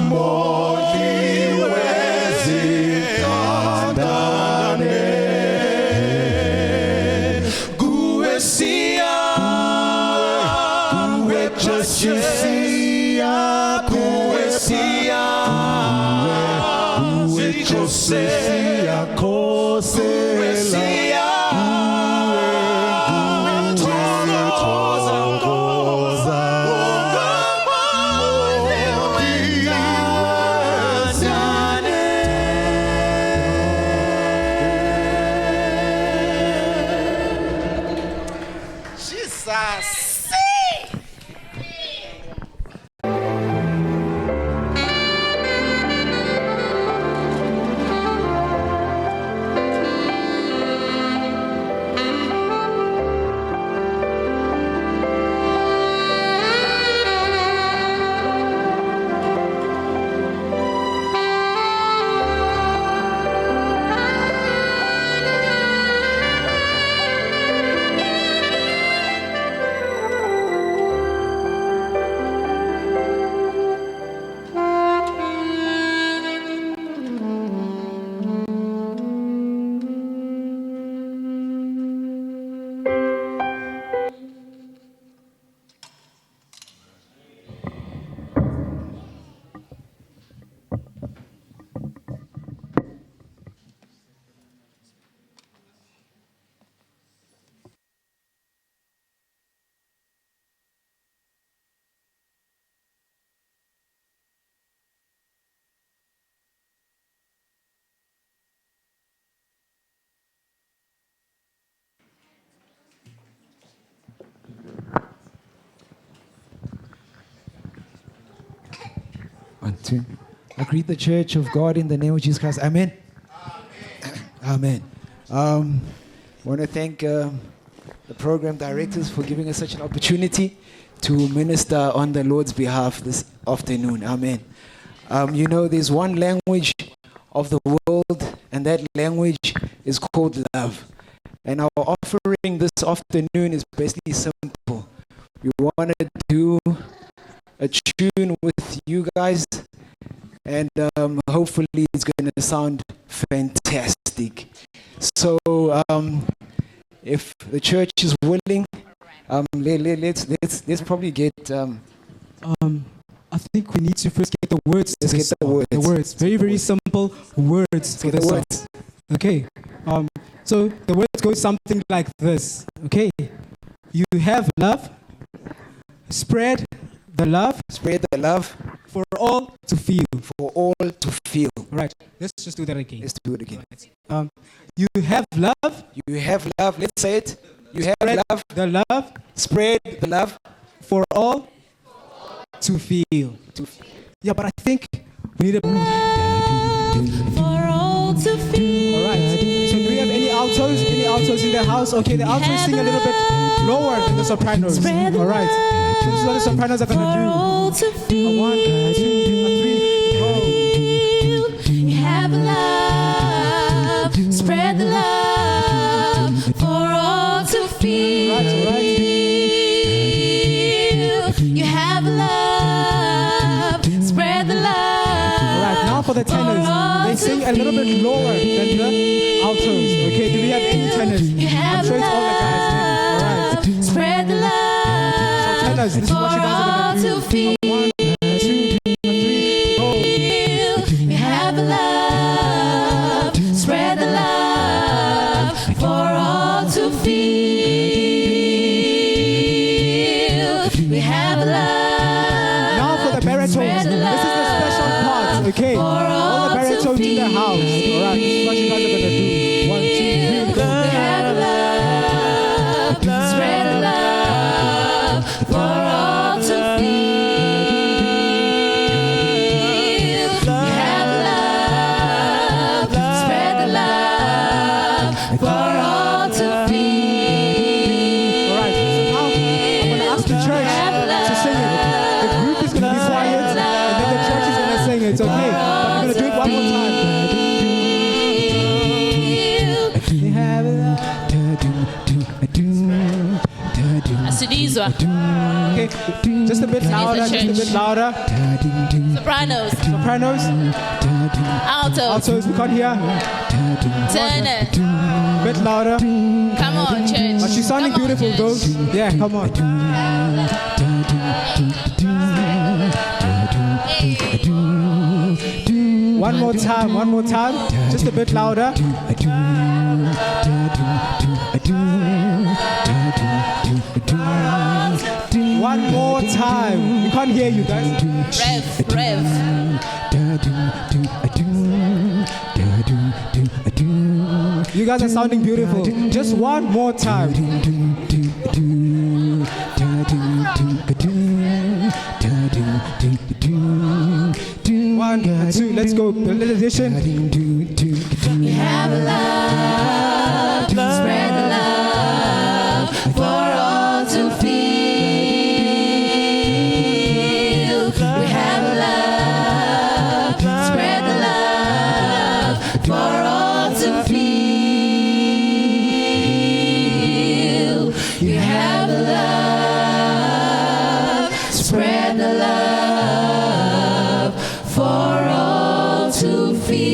moliwe zithandane kuwe siya kuwe Jesu siya kuwe siya kuwe Jesu siyakhosela I greet the church of God in the name of Jesus Christ. Amen. Amen. I want to thank the program directors for giving us such an opportunity to minister on the Lord's behalf this afternoon. Amen. You know, there's one language of the world, and that language is called love. And our offering this afternoon is basically simple. We want to do a tune with you guys, and hopefully it's going to sound fantastic. So if the church is willing, let's probably get I think we need to first get the words. Let's get the words. The words. Very, very simple words for this song. Okay. So the words go something like this. Okay. You have love. Spread the love. Spread the love. For all to feel. For all to feel. Right. Let's just do that again. Let's do it again. You have love. You have love. Let's say it. You have love. The love. Spread the love. For all to feel. Yeah, but I think we need a... For all to feel. All right. So do we have any altos? Any altos in the house? Okay, the altos sing a little bit lower than the sopranos. All right. So this is what the sopranos are going to do. To feel. 1, 2, 3, go. You have love. Spread the love for all to feel. Right. You have love. Spread the love. All right. Now for the tenors, they sing a little bit lower than the altos. Okay. Do we have any tenors? I'm sure it's all the guys there. All right. Spread the love. So tenors, this is what you guys are going to do. 1, 2, 3, go. You have love. Spread the love for all to feel. the church to sing it. The group is going to be quiet, and then the church is going to sing it. It's okay. But we're going to do it one more time. We have it. Asidizwa. Okay, just a bit louder, just a bit louder. Sopranos. Sopranos, Altos. altos, we can't hear. Tenor. A bit louder. Come on, church. But she's sounding Come on, beautiful, though. church. Yeah, come on. One more time, just a bit louder. One more time. We can't hear you guys. Rev. You guys are sounding beautiful. Just one more time. One, two, let's go. The little addition. We have love, spread the love for all to feel. We have love, spread the love for all to feel. We have love, spread the love for all to feel.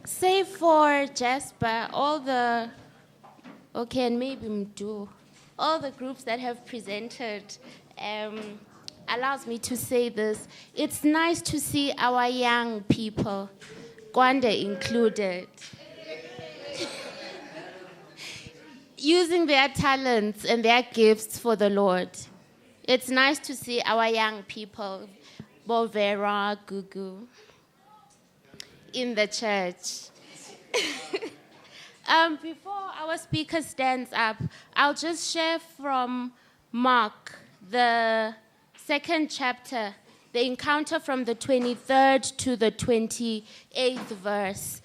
Save for Jasper, and maybe Mdu, all the groups that have presented allows me to say this. It's nice to see our young people, Gwanda included, using their talents and their gifts for the Lord. It's nice to see our young people, Bovera, Gugu, in the church. Before our speaker stands up, I'll just share from Mark, the 2nd chapter, the encounter from the 23rd to the 28th verse.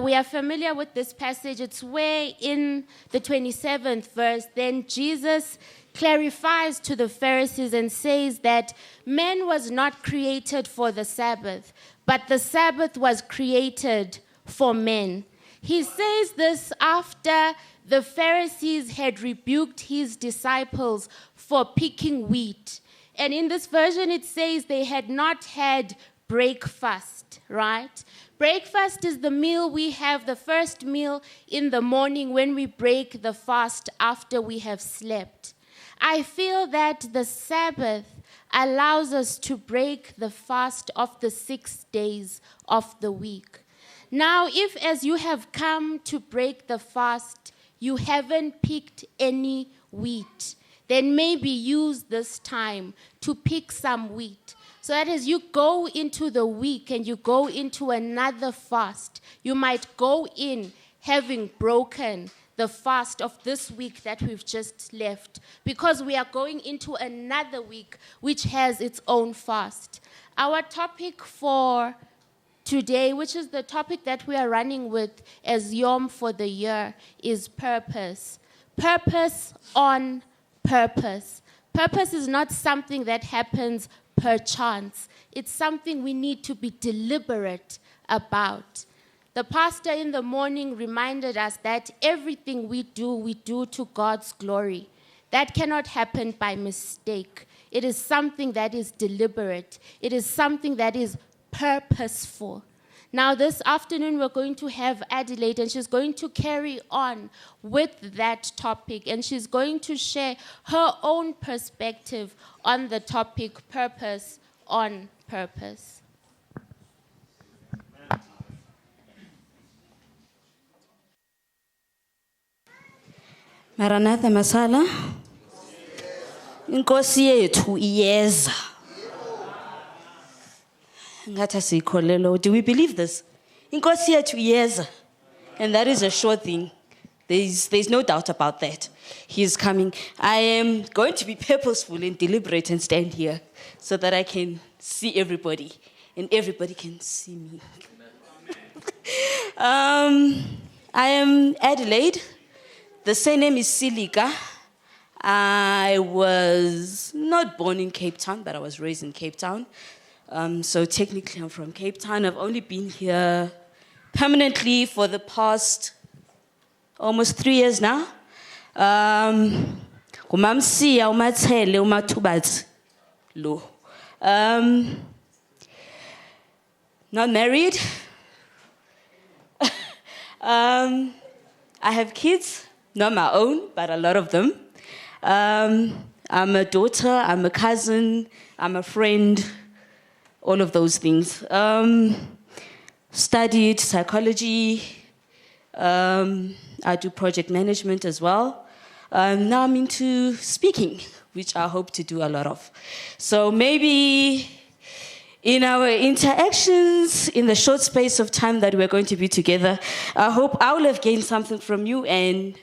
We are familiar with this passage. It's where in the 27th verse, then Jesus clarifies to the Pharisees and says that man was not created for the Sabbath, but the Sabbath was created for men. He says this after the Pharisees had rebuked his disciples for picking wheat. And in this version, it says they had not had breakfast, right? Breakfast is the meal we have, the first meal in the morning when we break the fast after we have slept. I feel that the Sabbath allows us to break the fast of the 6 days of the week. Now, if as you have come to break the fast, you haven't picked any wheat, then maybe use this time to pick some wheat. So that as you go into the week and you go into another fast, you might go in having broken the fast of this week that we've just left, because we are going into another week which has its own fast. Our topic for today, which is the topic that we are running with as Yom for the year, is purpose. Purpose on purpose. Purpose is not something that happens per chance. It's something we need to be deliberate about. The pastor in the morning reminded us that everything we do to God's glory. That cannot happen by mistake. It is something that is deliberate. It is something that is purposeful. Now, this afternoon, we're going to have Adelaide, and she's going to carry on with that topic, and she's going to share her own perspective on the topic, purpose on purpose. Maranatha Masala. Inkosi yethu iyeza. Ngathi sikholelo. Do we believe this? Inkosi yethu iyeza. And that is a sure thing. There's no doubt about that. He is coming. I am going to be purposeful and deliberate and stand here so that I can see everybody and everybody can see me. I am Adelaide. The surname is Silika. I was not born in Cape Town, but I was raised in Cape Town. So technically I'm from Cape Town. I've only been here permanently for the past almost 3 years now. Umamsiya umathele umathubathi lo. Not married. I have kids, not my own, but a lot of them. I'm a daughter, I'm a cousin, I'm a friend, all of those things. Studied psychology. I do project management as well. Now I'm into speaking, which I hope to do a lot of. So maybe in our interactions, in the short space of time that we're going to be together, I hope I will have gained something from you and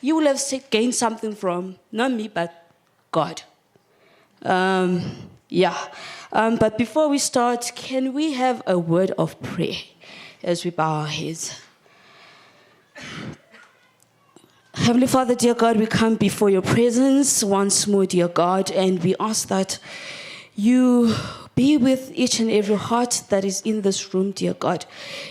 you will have gained something from, not me, but God. But before we start, can we have a word of prayer as we bow our heads? Heavenly Father, dear God, we come before your presence once more, dear God, and we ask that you be with each and every heart that is in this room, dear God.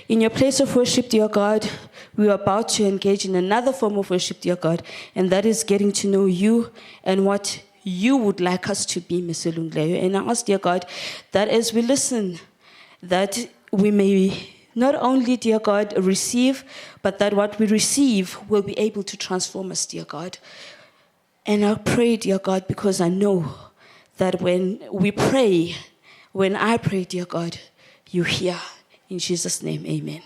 In your place of worship, dear God, we are about to engage in another form of worship, dear God, and that is getting to know you and what you would like us to be, Mr. Lungleyo. And I ask, dear God, that as we listen, that we may not only, dear God, receive, but that what we receive will be able to transform us, dear God. And I pray, dear God, because I know that when we pray, when I pray, dear God, you hear. In Jesus' name, amen.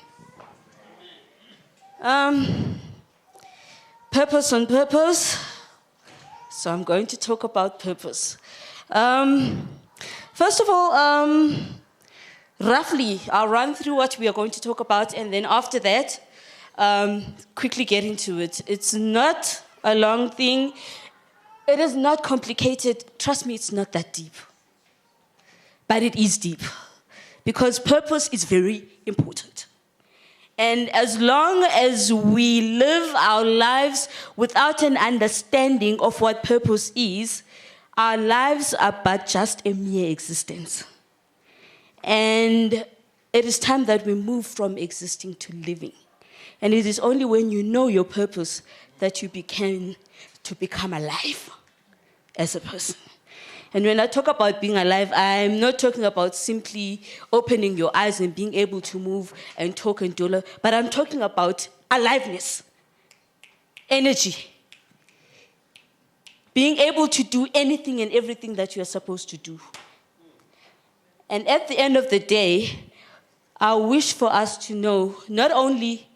Purpose on purpose. So I'm going to talk about purpose. First of all, roughly, I'll run through what we are going to talk about, and then after that, quickly get into it. It's not a long thing. It is not complicated. Trust me, it's not that deep. But it is deep. Because purpose is very important. And as long as we live our lives without an understanding of what purpose is, our lives are but just a mere existence. And it is time that we move from existing to living. And it is only when you know your purpose that you begin to become alive as a person. And when I talk about being alive, I'm not talking about simply opening your eyes and being able to move and talk and do, but I'm talking about aliveness, energy, being able to do anything and everything that you're supposed to do. And at the end of the day, I wish for us to know not only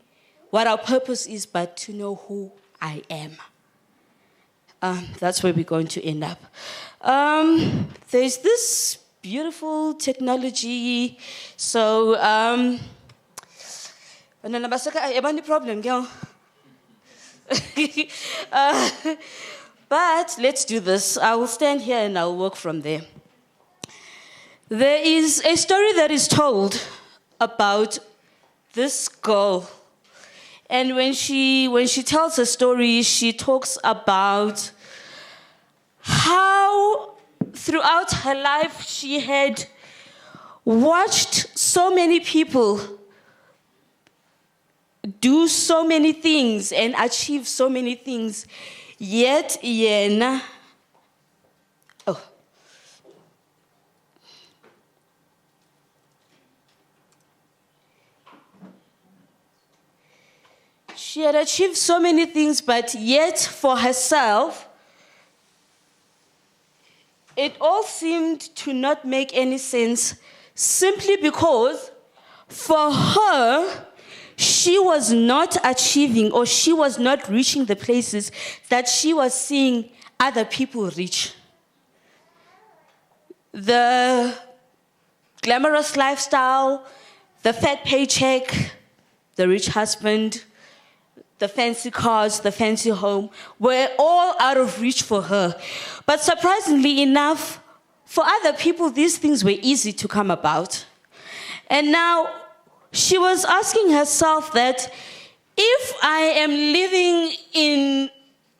what our purpose is, but to know who I am. That's where we're going to end up. There's this beautiful technology. So, any problem, girl? But let's do this. I will stand here and I'll work from there. There is a story that is told about this girl. And when she tells a story, she talks about how throughout her life she had watched so many people do so many things and achieve so many things, yet yena. She had achieved so many things, but yet for herself, it all seemed to not make any sense simply because for her, she was not achieving or she was not reaching the places that she was seeing other people reach. The glamorous lifestyle, the fat paycheck, the rich husband, the fancy cars, the fancy home, were all out of reach for her. But surprisingly enough, for other people, these things were easy to come about. And now she was asking herself that if I am living in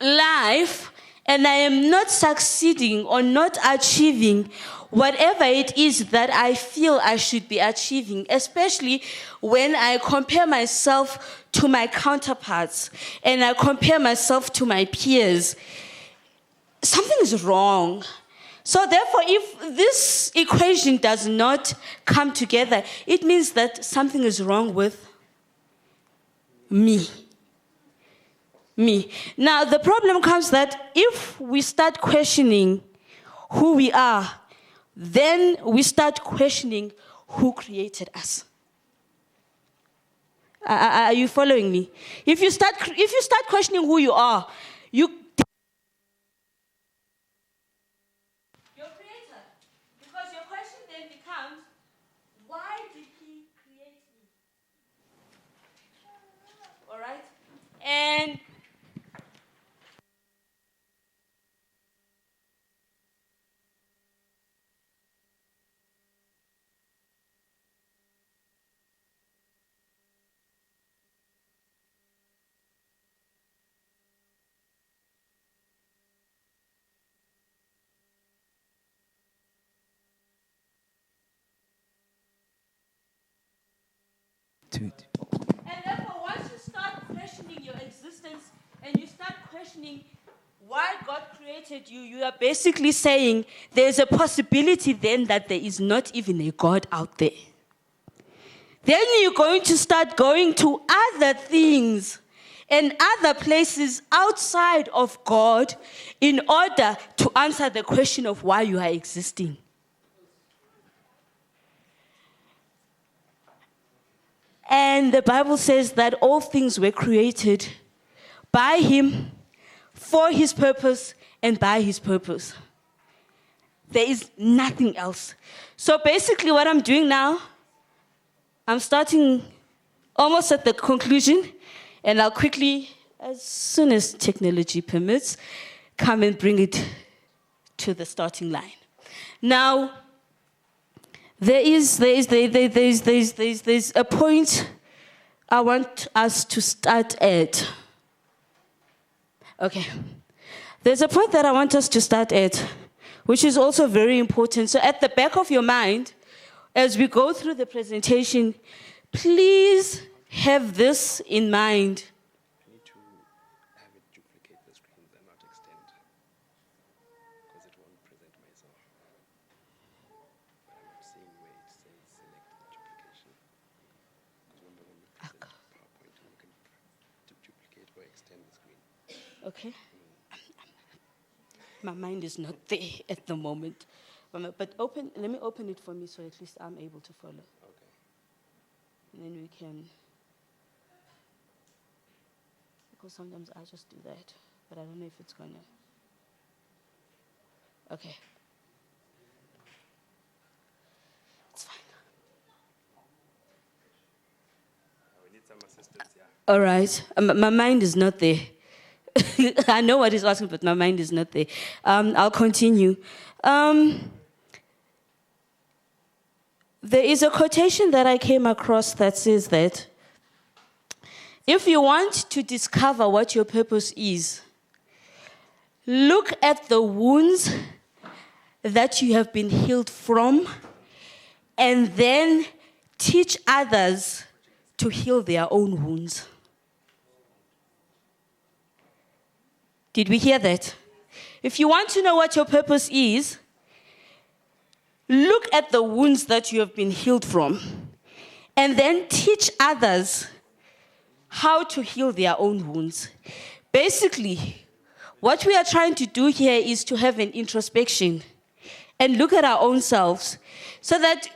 life and I am not succeeding or not achieving whatever it is that I feel I should be achieving, especially when I compare myself to my counterparts and I compare myself to my peers, something is wrong. So therefore, if this equation does not come together, it means that something is wrong with me. Now, the problem comes that if we start questioning who we are, then we start questioning who created us. Are you following me? If you start questioning who you are, your creator, because your question then becomes, why did he create me? All right? And And therefore, once you start questioning your existence and you start questioning why God created you, you are basically saying there's a possibility then that there is not even a God out there. Then you're going to start going to other things and other places outside of God in order to answer the question of why you are existing. And the Bible says that all things were created by him, for his purpose, and by his purpose. There is nothing else. So basically what I'm doing now, I'm starting almost at the conclusion, and I'll quickly, as soon as technology permits, come and bring it to the starting line. Now, there's a point I want us to start at. Okay. There's a point that I want us to start at, which is also very important. So at the back of your mind, as we go through the presentation, please have this in mind. I need to have it duplicate the screen and not extend, because it won't present myself. But I'm seeing where it says select duplication. Because remember when you present PowerPoint, you can duplicate or extend the screen. Okay. My mind is not there at the moment. But let me open it for me so at least I'm able to follow. Okay. And then we can, because sometimes I just do that, but I don't know if it's gonna. Okay. It's fine. We need some assistance, yeah. All right. My mind is not there. I know what he's asking, but my mind is not there. I'll continue. There is a quotation that I came across that says that if you want to discover what your purpose is, look at the wounds that you have been healed from, and then teach others to heal their own wounds. Did we hear that? If you want to know what your purpose is, look at the wounds that you have been healed from, and then teach others how to heal their own wounds. Basically, what we are trying to do here is to have an introspection and look at our own selves so that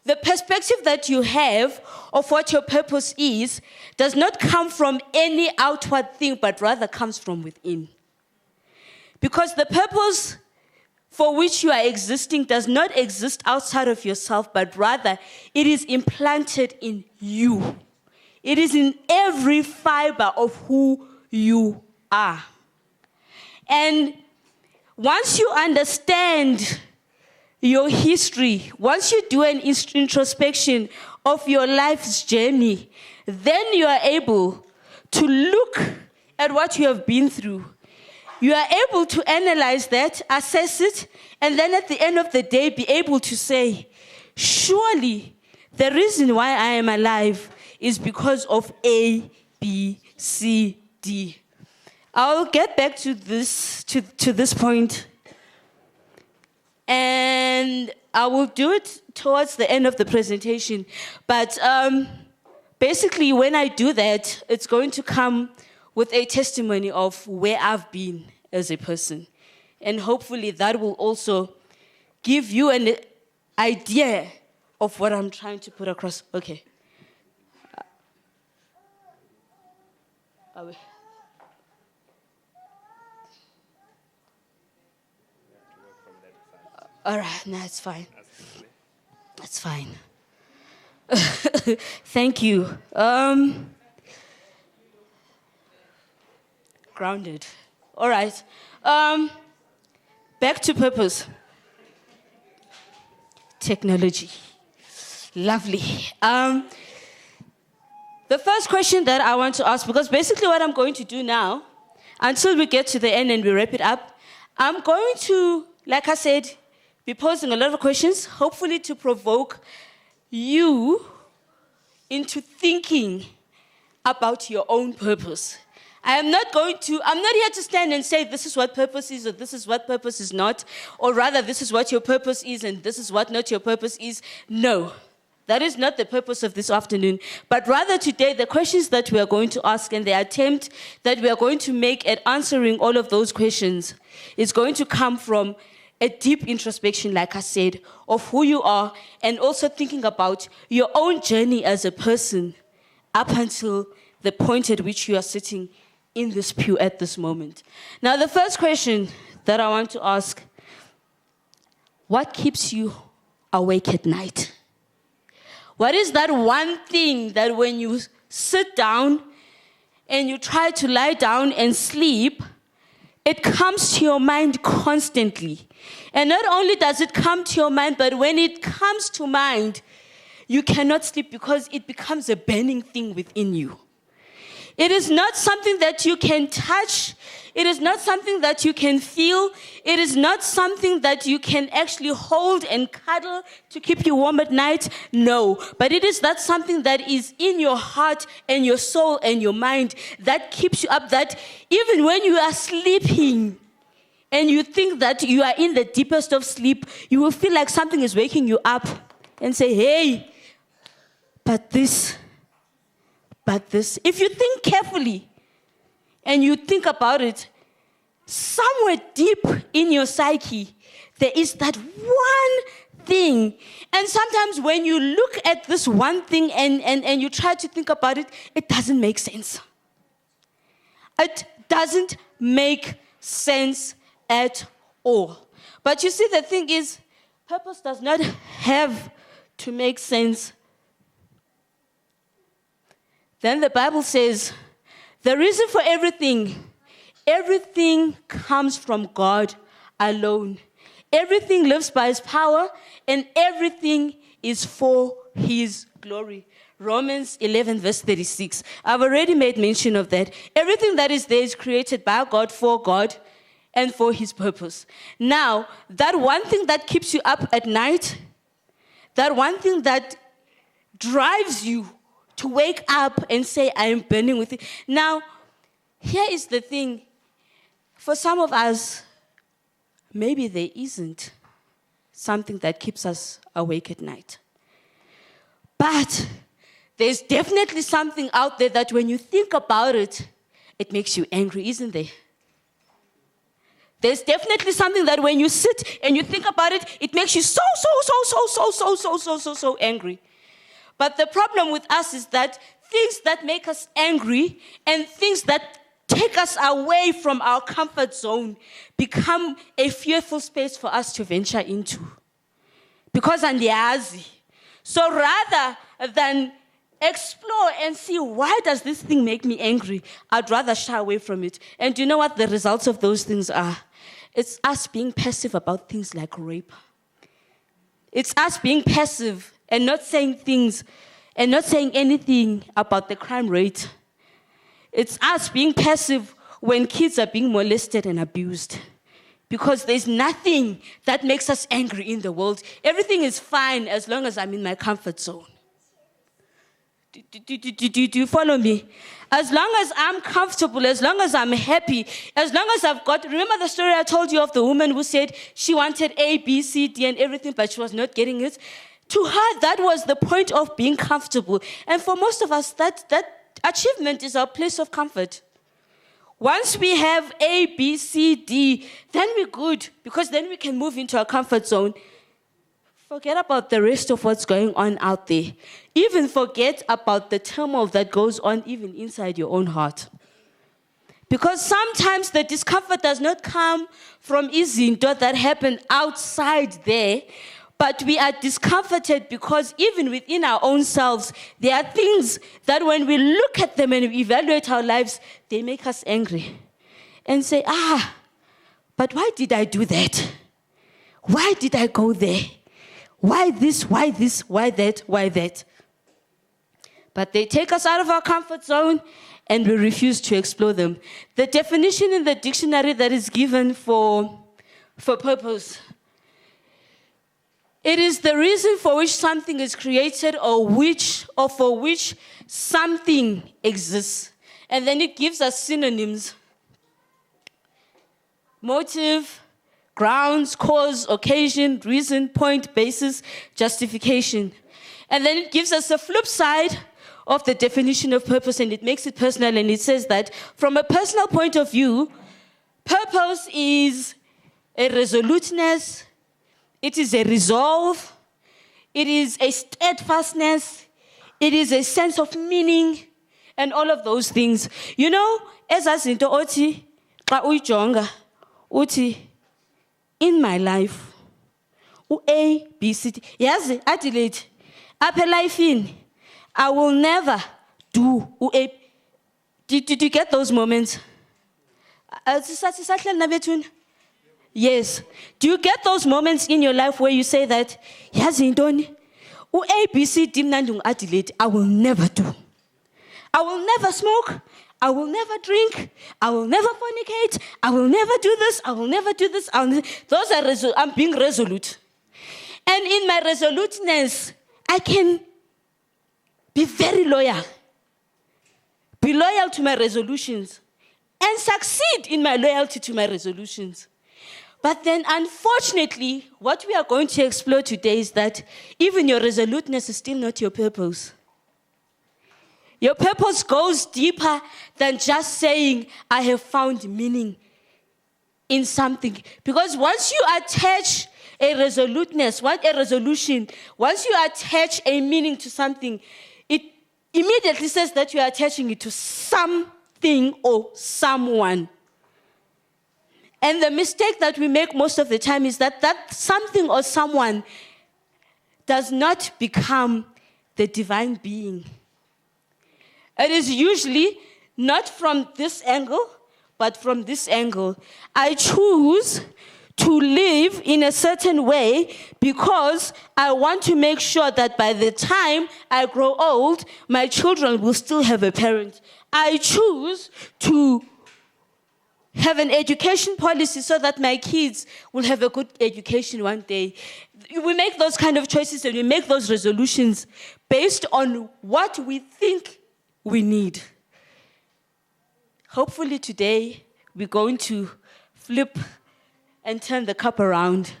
the perspective that you have of what your purpose is does not come from any outward thing, but rather comes from within. Because the purpose for which you are existing does not exist outside of yourself, but rather it is implanted in you. It is in every fiber of who you are. And once you understand your history, once you do an introspection of your life's journey, then you are able to look at what you have been through. You are able to analyze that, assess it, and then at the end of the day be able to say, surely the reason why I am alive is because of A, B, C, D. I'll get back to this point, and I will do it towards the end of the presentation. But basically, when I do that, it's going to come with a testimony of where I've been as a person. And hopefully that will also give you an idea of what I'm trying to put across. Okay. All right, no, it's fine. That's fine. Thank you. Grounded. All right. Back to purpose. Technology. Lovely. The first question that I want to ask, because basically what I'm going to do now, until we get to the end and we wrap it up, I'm going to, like I said, be posing a lot of questions, hopefully to provoke you into thinking about your own purpose. I'm not here to stand and say this is what purpose is or this is what purpose is not, or rather this is what your purpose is and this is what not your purpose is. No, that is not the purpose of this afternoon. But rather today, the questions that we are going to ask and the attempt that we are going to make at answering all of those questions is going to come from a deep introspection, like I said, of who you are, and also thinking about your own journey as a person up until the point at which you are sitting in this pew at this moment. Now, the first question that I want to ask, what keeps you awake at night? What is that one thing that when you sit down and you try to lie down and sleep, it comes to your mind constantly? And not only does it come to your mind, but when it comes to mind, you cannot sleep because it becomes a burning thing within you. It is not something that you can touch. It is not something that you can feel. It is not something that you can actually hold and cuddle to keep you warm at night. No, but it is that something that is in your heart and your soul and your mind that keeps you up, that even when you are sleeping and you think that you are in the deepest of sleep, you will feel like something is waking you up and say, hey, but this. If you think carefully and you think about it, somewhere deep in your psyche, there is that one thing. And sometimes when you look at this one thing and you try to think about it, it doesn't make sense. It doesn't make sense at all. But you see, the thing is, purpose does not have to make sense. Then the Bible says, the reason for everything comes from God alone. Everything lives by His power, and everything is for His glory. Romans 11, verse 36. I've already made mention of that. Everything that is there is created by God, for God, and for His purpose. Now, that one thing that keeps you up at night, that one thing that drives you to wake up and say, I am burning with it. Now, here is the thing. For some of us, maybe there isn't something that keeps us awake at night. But there's definitely something out there that when you think about it, it makes you angry, isn't there? There's definitely something that when you sit and you think about it, it makes you so angry. But the problem with us is that things that make us angry and things that take us away from our comfort zone become a fearful space for us to venture into. Because andiyazi. So rather than explore and see, why does this thing make me angry? I'd rather shy away from it. And do you know what the results of those things are? It's us being passive about things like rape. It's us being passive and not saying things and not saying anything about the crime rate. It's us being passive when kids are being molested and abused. Because there's nothing that makes us angry in the world. Everything is fine as long as I'm in my comfort zone. Do you follow me? As long as I'm comfortable, as long as I'm happy, as long as I've got... Remember the story I told you of the woman who said she wanted A, B, C, D and everything, but she was not getting it? To her, that was the point of being comfortable. And for most of us, that achievement is our place of comfort. Once we have A, B, C, D, then we're good, because then we can move into our comfort zone. Forget about the rest of what's going on out there. Even forget about the turmoil that goes on even inside your own heart. Because sometimes the discomfort does not come from izinto that happen outside there, but we are discomforted because even within our own selves, there are things that when we look at them and we evaluate our lives, they make us angry. And say, but why did I do that? Why did I go there? Why this, why that, why that? But they take us out of our comfort zone and we refuse to explore them. The definition in the dictionary that is given for purpose: it is the reason for which something is created or for which something exists. And then it gives us synonyms: motive, grounds, cause, occasion, reason, point, basis, justification. And then it gives us a flip side of the definition of purpose, and it makes it personal, and it says that from a personal point of view, purpose is a resoluteness, it is a resolve, it is a steadfastness, it is a sense of meaning, and all of those things. You know, as azinto othi xa uyijonga uthi in my life A, B, C, D. Yazi Adelaide, apha elifini I will never do A. Did you get those moments? Yes. Do you get those moments in your life where you say that, yazi intoni, A, B, C, D mnandi Adelaide, I will never do. I will never smoke. I will never drink. I will never fornicate. I will never do this. I will never do this. Those are I'm being resolute. And in my resoluteness, I can be very loyal. Be loyal to my resolutions. And succeed in my loyalty to my resolutions. But then, unfortunately, what we are going to explore today is that even your resoluteness is still not your purpose. Your purpose goes deeper than just saying, I have found meaning in something. Because once you attach a resoluteness, a resolution, once you attach a meaning to something, it immediately says that you are attaching it to something or someone. And the mistake that we make most of the time is that something or someone does not become the divine being. It is usually not from this angle, but from this angle. I choose to live in a certain way because I want to make sure that by the time I grow old, my children will still have a parent. I choose to have an education policy so that my kids will have a good education one day. We make those kind of choices and we make those resolutions based on what we think we need. Hopefully today we're going to flip and turn the cup around.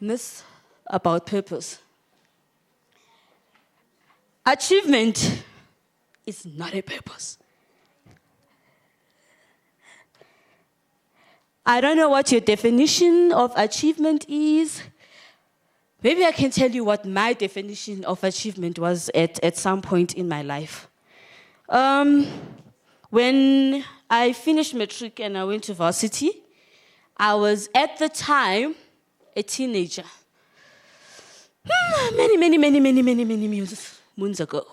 Myth about purpose. Achievement is not a purpose. I don't know what your definition of achievement is. Maybe I can tell you what my definition of achievement was at some point in my life. When I finished matric and I went to varsity, I was at the time a teenager. Many moons ago.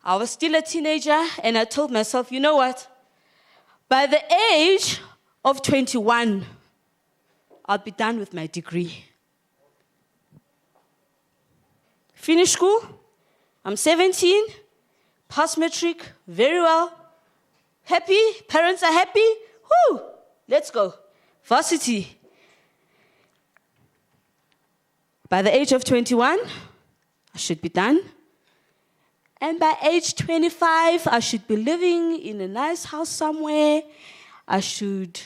I was still a teenager and I told myself, you know what? By the age of 21, I'll be done with my degree. Finish school, I'm 17, pass matric, very well. Happy, parents are happy, whoo, let's go. Varsity. By the age of 21, I should be done. And by age 25, I should be living in a nice house somewhere. I should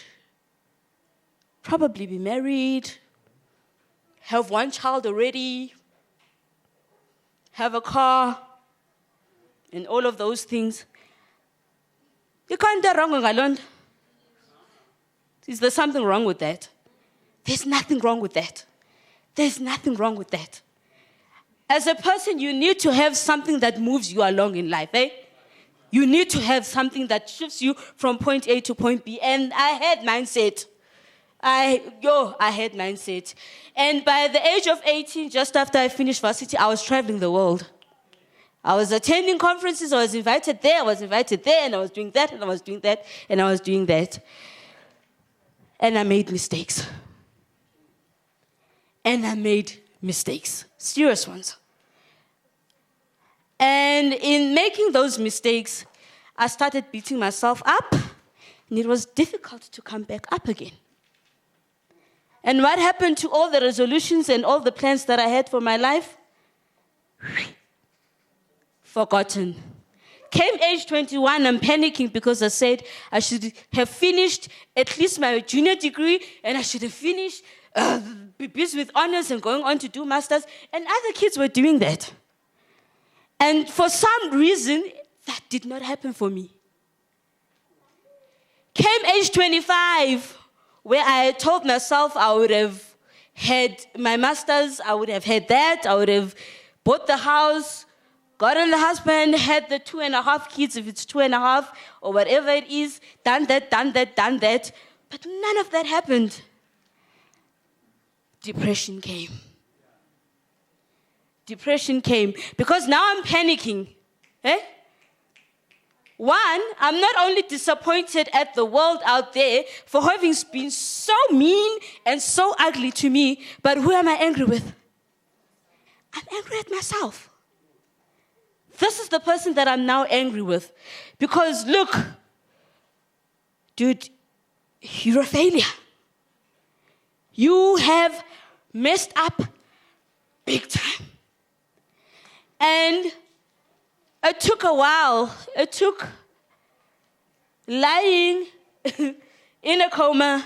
probably be married, have one child already, have a car, and all of those things. You can't do wrong, Ngalonda. Is there something wrong with that? There's nothing wrong with that. There's nothing wrong with that. As a person, you need to have something that moves you along in life, eh? You need to have something that shifts you from point A to point B. And I had mindset. I had mindset. And by the age of 18, just after I finished varsity, I was traveling the world. I was attending conferences, I was invited there, and I was doing that, and I was doing that, and I was doing that. And I made mistakes. Serious ones. And in making those mistakes, I started beating myself up, and it was difficult to come back up again. And what happened to all the resolutions and all the plans that I had for my life? Forgotten. Came age 21, I'm panicking because I said I should have finished at least my junior degree, and I should have finished, be busy with honors and going on to do masters, and other kids were doing that. And for some reason, that did not happen for me. Came age 25, where I told myself I would have had my masters, I would have had that, I would have bought the house, gotten the husband, had the 2.5 kids, if it's 2.5, or whatever it is, done that. But none of that happened. Depression came. Because now I'm panicking. One, I'm not only disappointed at the world out there for having been so mean and so ugly to me, but who am I angry with? I'm angry at myself. This is the person that I'm now angry with. Because look, dude, you're a failure. You have messed up big time. And it took a while. It took lying in a coma,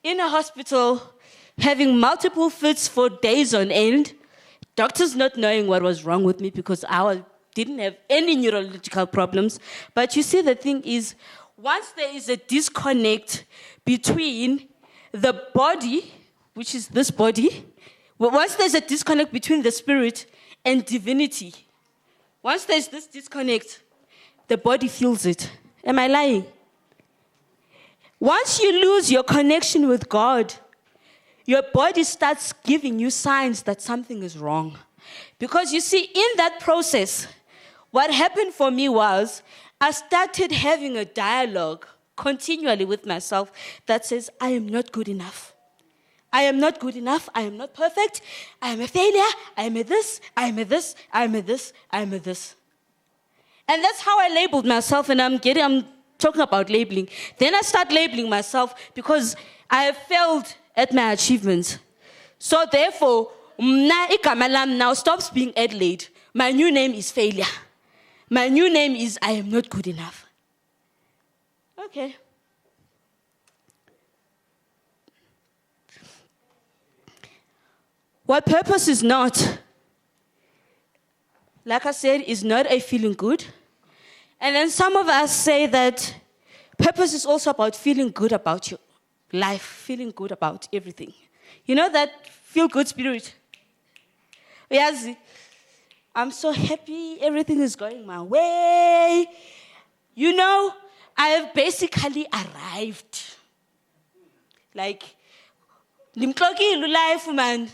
in a hospital, having multiple fits for days on end, doctors not knowing what was wrong with me because I didn't have any neurological problems. But you see, the thing is, once there is a disconnect between the body, which is this body, once there's a disconnect between the spirit and divinity, once there's this disconnect, the body feels it. Am I lying? Once you lose your connection with God, your body starts giving you signs that something is wrong. Because you see, in that process, what happened for me was I started having a dialogue continually with myself that says, I am not good enough. I am not good enough. I am not perfect. I am a failure. I am a this. I am a this. I am a this. I am a this. And that's how I labeled myself. And I'm talking about labeling. Then I start labeling myself because I have failed at my achievements. So therefore, now stops being Adelaide. My new name is failure. My new name is I am not good enough. Okay. What purpose is not, like I said, is not a feeling good. And then some of us say that purpose is also about feeling good about your life, feeling good about everything. You know that feel-good spirit? Yes, I'm so happy, everything is going my way. You know, I have basically arrived. Like, life, man.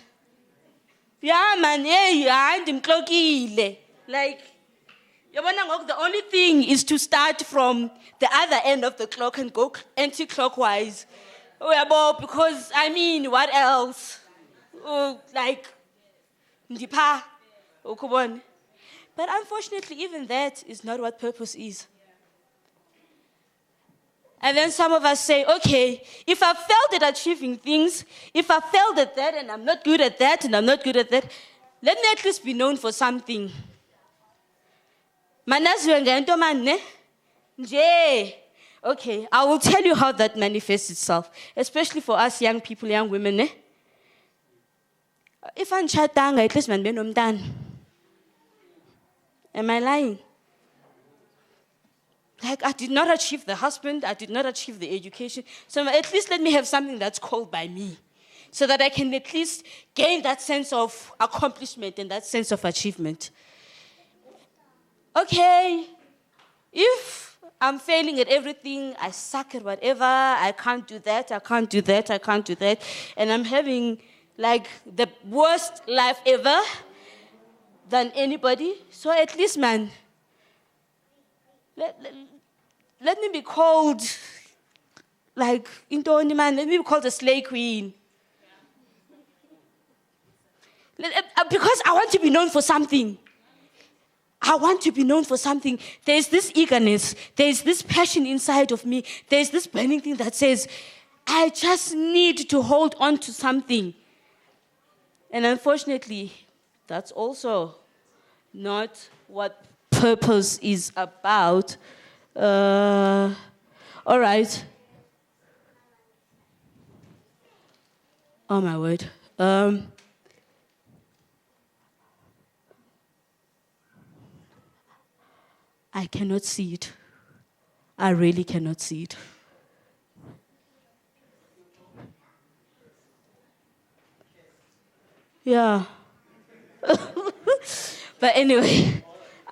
Yeah, man, hey, I'm clockile. Like, the only thing is to start from the other end of the clock and go anti-clockwise. Because, I mean, what else? Like, ndipa, ukubona. But unfortunately, even that is not what purpose is. And then some of us say, okay, if I failed at achieving things, if I failed at that and I'm not good at that and I'm not good at that, let me at least be known for something. Okay, I will tell you how that manifests itself, especially for us young people, young women. If I'm chatting, at least I'm done. Am I lying? Like, I did not achieve the husband, I did not achieve the education, so at least let me have something that's called by me, so that I can at least gain that sense of accomplishment and that sense of achievement. Okay, if I'm failing at everything, I suck at whatever, I can't do that, and I'm having like the worst life ever than anybody, so at least, man, let me be called, like, let me be called a slay queen. Because I want to be known for something. There's this eagerness, there's this passion inside of me, there's this burning thing that says, I just need to hold on to something. And unfortunately, that's also not what purpose is about. All right. Oh my word. I cannot see it. I really cannot see it. Yeah. But anyway,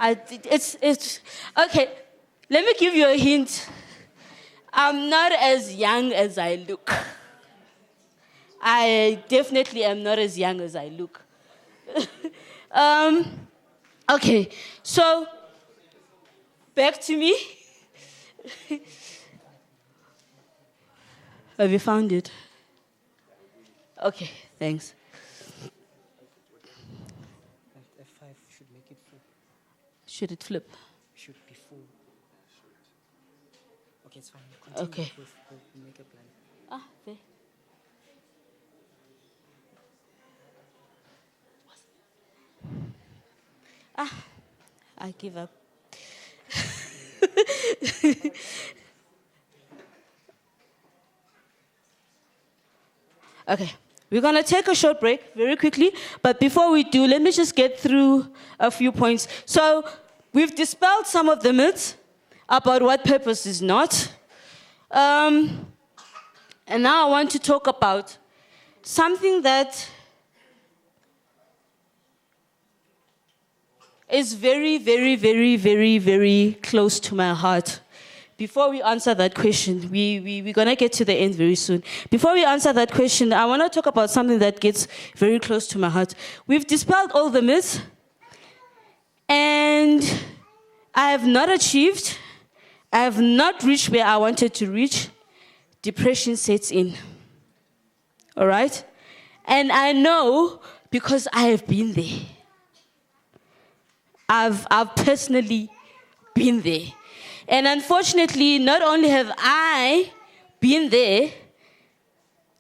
it's okay. Let me give you a hint. I'm not as young as I look. I definitely am not as young as I look. Okay, so back to me. Have you found it? Okay, thanks. F5 should make it full. Should it flip? Should be full. Okay, it's fine. Continue. Okay. We'll make a plan. There. I give up. Okay, we're going to take a short break very quickly, but before we do, let me just get through a few points. So, we've dispelled some of the myths about what purpose is not. And now I want to talk about something that is very, very, very, very, very close to my heart. Before we answer that question, we're going to get to the end very soon. Before we answer that question, I want to talk about something that gets very close to my heart. We've dispelled all the myths, and I have not achieved, I have not reached where I wanted to reach. Depression sets in. All right? And I know because I have been there. I've personally been there. And unfortunately, not only have I been there,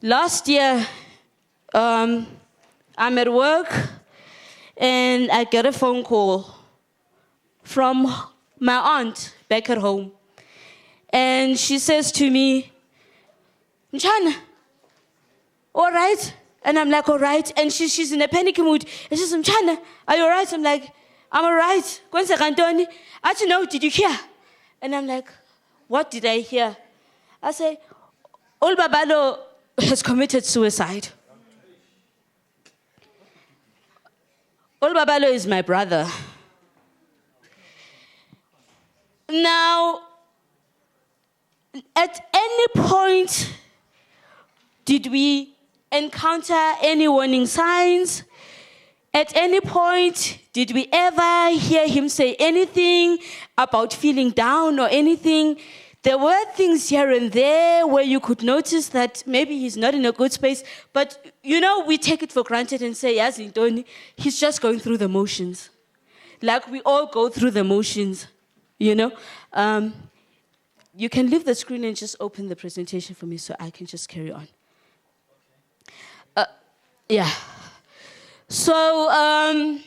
last year, I'm at work and I get a phone call from my aunt back at home. And she says to me, Mchana, all right? And I'm like, all right. And she's in a panic mood. And she says, Mchana, are you all right? I'm like, I'm all right. I don't know, did you hear? And I'm like, what did I hear? I say, Ol Babalo has committed suicide. Ol Babalo is my brother. Now, at any point, did we encounter any warning signs? At any point, did we ever hear him say anything about feeling down or anything? There were things here and there where you could notice that maybe he's not in a good space, but we take it for granted and say, yes, he's just going through the motions. Like we all go through the motions, You can leave the screen and just open the presentation for me so I can just carry on. Yeah. So,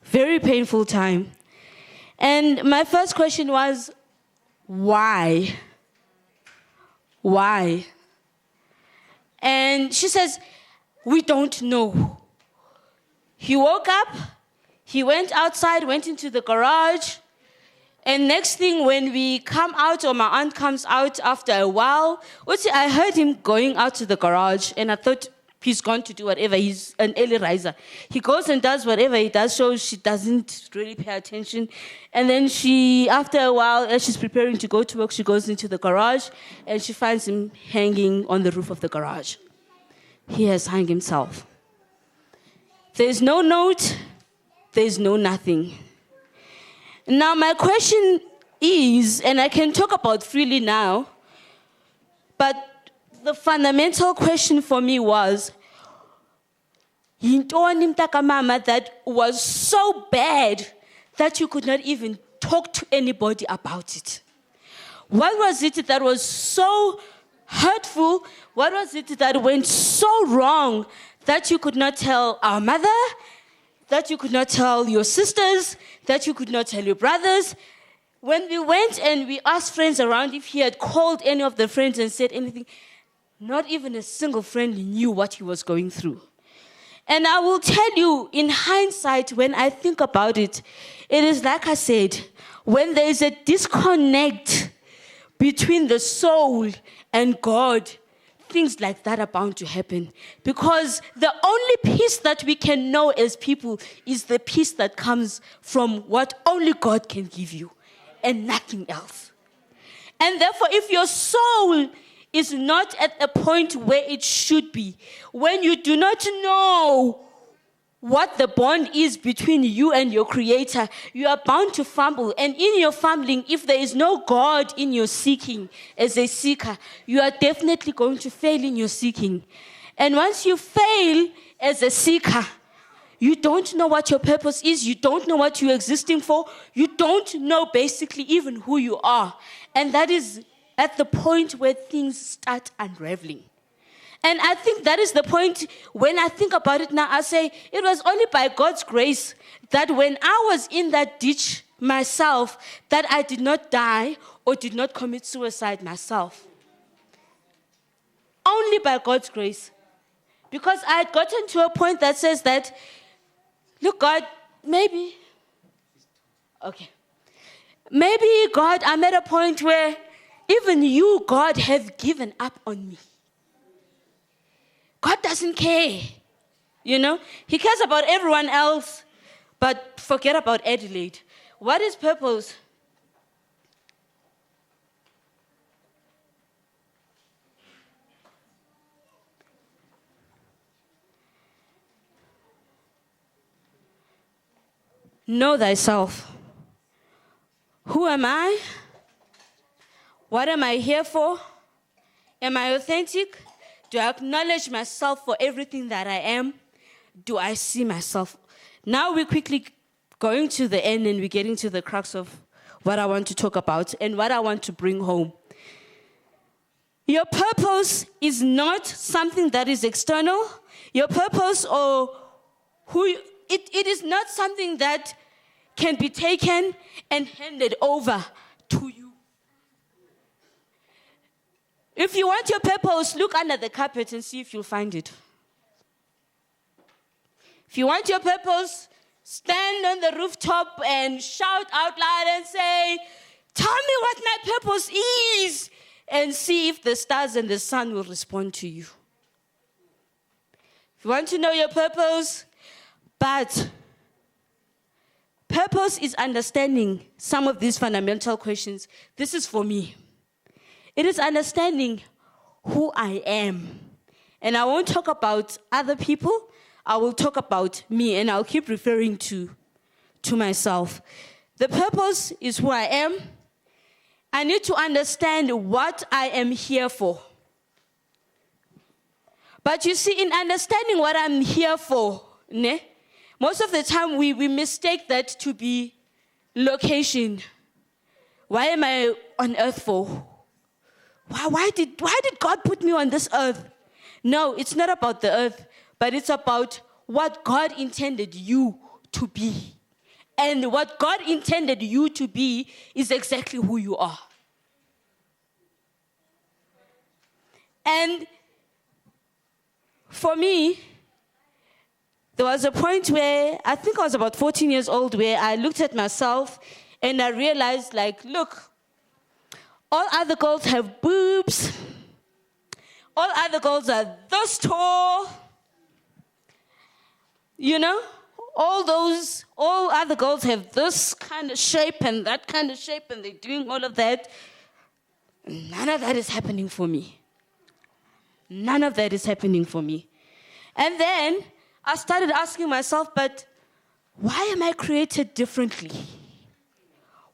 very painful time. And my first question was, why? Why? And she says, we don't know. He woke up, he went outside, went into the garage, and next thing when we come out, or my aunt comes out after a while, I heard him going out to the garage, and I thought he's gone to do whatever. He's an early riser. He goes and does whatever he does, so she doesn't really pay attention. And then after a while, as she's preparing to go to work, she goes into the garage, and she finds him hanging on the roof of the garage. He has hung himself. There's no note, there's no nothing. Now, my question is, and I can talk about freely now, but the fundamental question for me was, yintoni mntakamama that was so bad that you could not even talk to anybody about it? What was it that was so hurtful? What was it that went so wrong that you could not tell our mother, that you could not tell your sisters, that you could not tell your brothers? When we went and we asked friends around if he had called any of the friends and said anything, not even a single friend knew what he was going through. And I will tell you, in hindsight, when I think about it, it is like I said, when there is a disconnect between the soul and God, things like that are bound to happen. Because the only peace that we can know as people is the peace that comes from what only God can give you and nothing else. And therefore, if your soul is not at a point where it should be, when you do not know what the bond is between you and your Creator, you are bound to fumble. And in your fumbling, if there is no God in your seeking as a seeker, you are definitely going to fail in your seeking. And once you fail as a seeker, you don't know what your purpose is. You don't know what you're existing for. You don't know basically even who you are. And that is at the point where things start unraveling. And I think that is the point. When I think about it now, I say it was only by God's grace that when I was in that ditch myself, that I did not die or did not commit suicide myself. Only by God's grace. Because I had gotten to a point that says that, look, God, maybe, God, I'm at a point where even you, God, have given up on me. God doesn't care, He cares about everyone else, but forget about Adelaide. What is purpose? Know thyself. Who am I? What am I here for? Am I authentic? Do I acknowledge myself for everything that I am? Do I see myself? Now we're quickly going to the end and we're getting to the crux of what I want to talk about and what I want to bring home. Your purpose is not something that is external. Your purpose it is not something that can be taken and handed over to you. If you want your purpose, look under the carpet and see if you'll find it. If you want your purpose, stand on the rooftop and shout out loud and say, tell me what my purpose is, and see if the stars and the sun will respond to you. If you want to know your purpose, but purpose is understanding some of these fundamental questions. This is for me. It is understanding who I am And I won't talk about other people. I will talk about me, and I'll keep referring to myself. The purpose is who I am. I need to understand what I am here for. But you see, in understanding what I'm here for, most of the time we mistake that to be location. Why am I on earth for? Why did God put me on this earth? No, it's not about the earth, but it's about what God intended you to be. And what God intended you to be is exactly who you are. And for me, there was a point where, I think I was about 14 years old, where I looked at myself and I realized, like, look, all other girls have boobs. All other girls are this tall. You know? All other girls have this kind of shape and that kind of shape, and they're doing all of that. None of that is happening for me. None of that is happening for me. And then I started asking myself, but why am I created differently?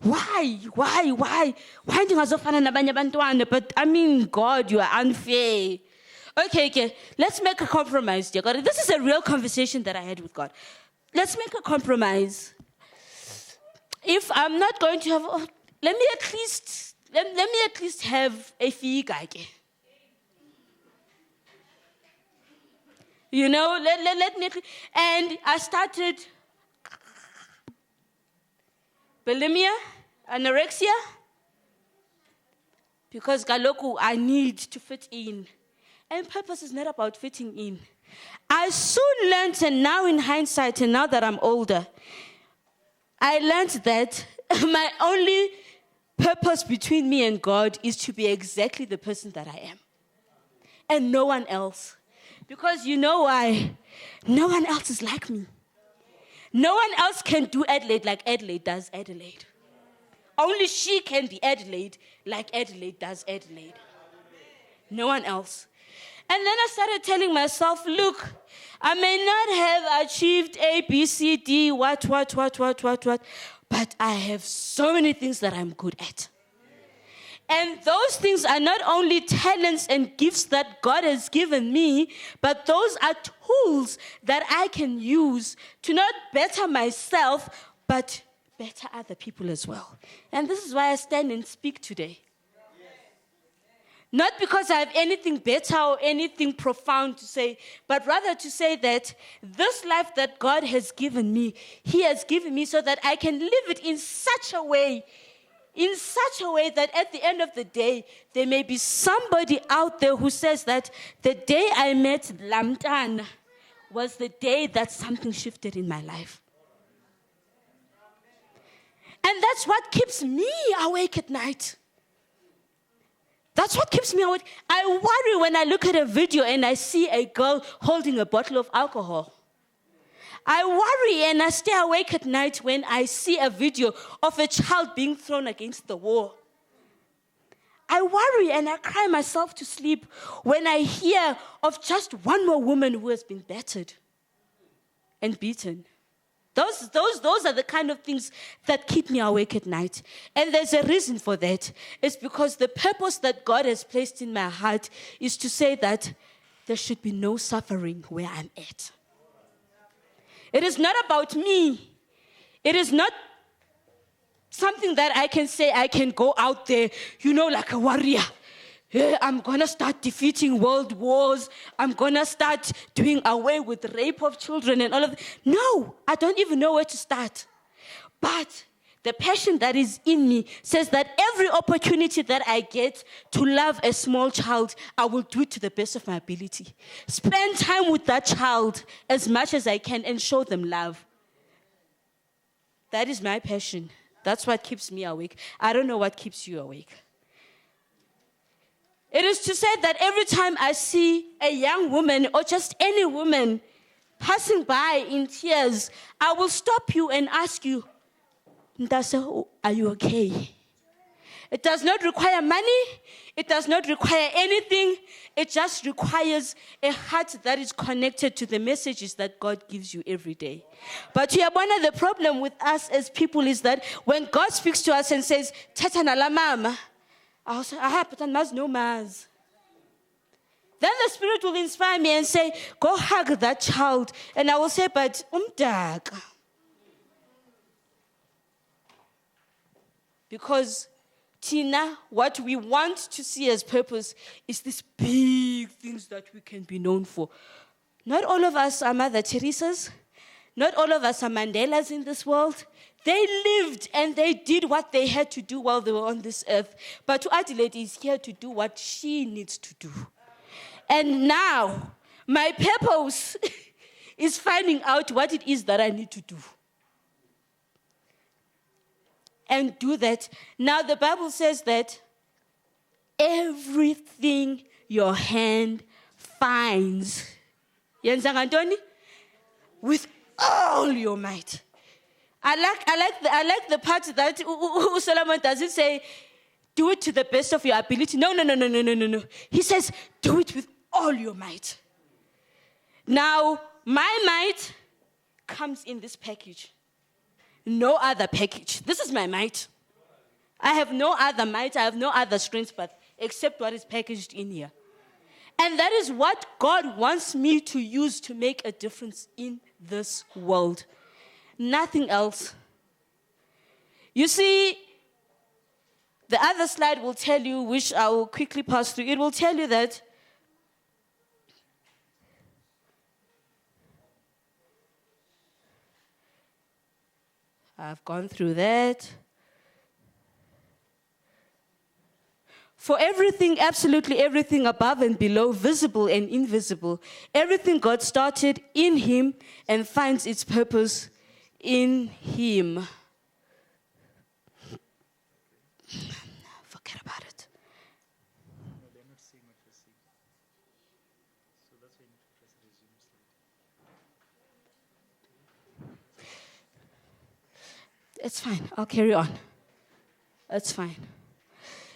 Why? Why ndingazofana nabanye abantwana? But I mean, God, you are unfair. Okay, let's make a compromise, dear God. This is a real conversation that I had with God. Let's make a compromise. If I'm not going to have, let me at least have a fee. You know, let me, and I started bulimia, anorexia, because Galoku, I need to fit in. And purpose is not about fitting in. I soon learned, and now in hindsight, and now that I'm older, I learned that my only purpose between me and God is to be exactly the person that I am. And no one else. Because you know why? No one else is like me. No one else can do Adelaide like Adelaide does Adelaide. Only she can be Adelaide like Adelaide does Adelaide. No one else. And then I started telling myself, look, I may not have achieved A, B, C, D, what, but I have so many things that I'm good at. And those things are not only talents and gifts that God has given me, but those are tools that I can use to not better myself, but better other people as well. And this is why I stand and speak today. Not because I have anything better or anything profound to say, but rather to say that this life that God has given me, He has given me so that I can live it in such a way that at the end of the day, there may be somebody out there who says that the day I met Lamtan was the day that something shifted in my life. And that's what keeps me awake at night. That's what keeps me awake. I worry when I look at a video and I see a girl holding a bottle of alcohol. I worry and I stay awake at night when I see a video of a child being thrown against the wall. I worry and I cry myself to sleep when I hear of just one more woman who has been battered and beaten. Those are the kind of things that keep me awake at night. And there's a reason for that. It's because the purpose that God has placed in my heart is to say that there should be no suffering where I'm at. It is not about me. It is not something that I can say I can go out there, like a warrior. I'm going to start defeating world wars. I'm going to start doing away with rape of children and all of that. No, I don't even know where to start. But the passion that is in me says that every opportunity that I get to love a small child, I will do it to the best of my ability. Spend time with that child as much as I can and show them love. That is my passion. That's what keeps me awake. I don't know what keeps you awake. It is to say that every time I see a young woman or just any woman passing by in tears, I will stop you and ask you, Ndase, are you okay? It does not require money. It does not require anything. It just requires a heart that is connected to the messages that God gives you every day. But the problem with us as people is that when God speaks to us and says, "Tata nala mama," I'll say, but I must know mas. Then the Spirit will inspire me and say, "Go hug that child." And I will say, "But umdaka." Because Tina, what we want to see as purpose is these big things that we can be known for. Not all of us are Mother Teresa's. Not all of us are Mandelas in this world. They lived and they did what they had to do while they were on this earth. But Adelaide is here to do what she needs to do. And now, my purpose is finding out what it is that I need to do. And do that. Now the Bible says that everything your hand finds, with all your might. I like the part that Solomon doesn't say, do it to the best of your ability. No. He says, do it with all your might. Now, my might comes in this package. No other package. This is my might. I have no other might. I have no other strength, but except what is packaged in here. And that is what God wants me to use to make a difference in this world. Nothing else. You see, the other slide will tell you, which I will quickly pass through. It will tell you that I've gone through that. For everything, absolutely everything above and below, visible and invisible, everything God started in Him and finds its purpose in Him. Forget about it. It's fine. I'll carry on. It's fine.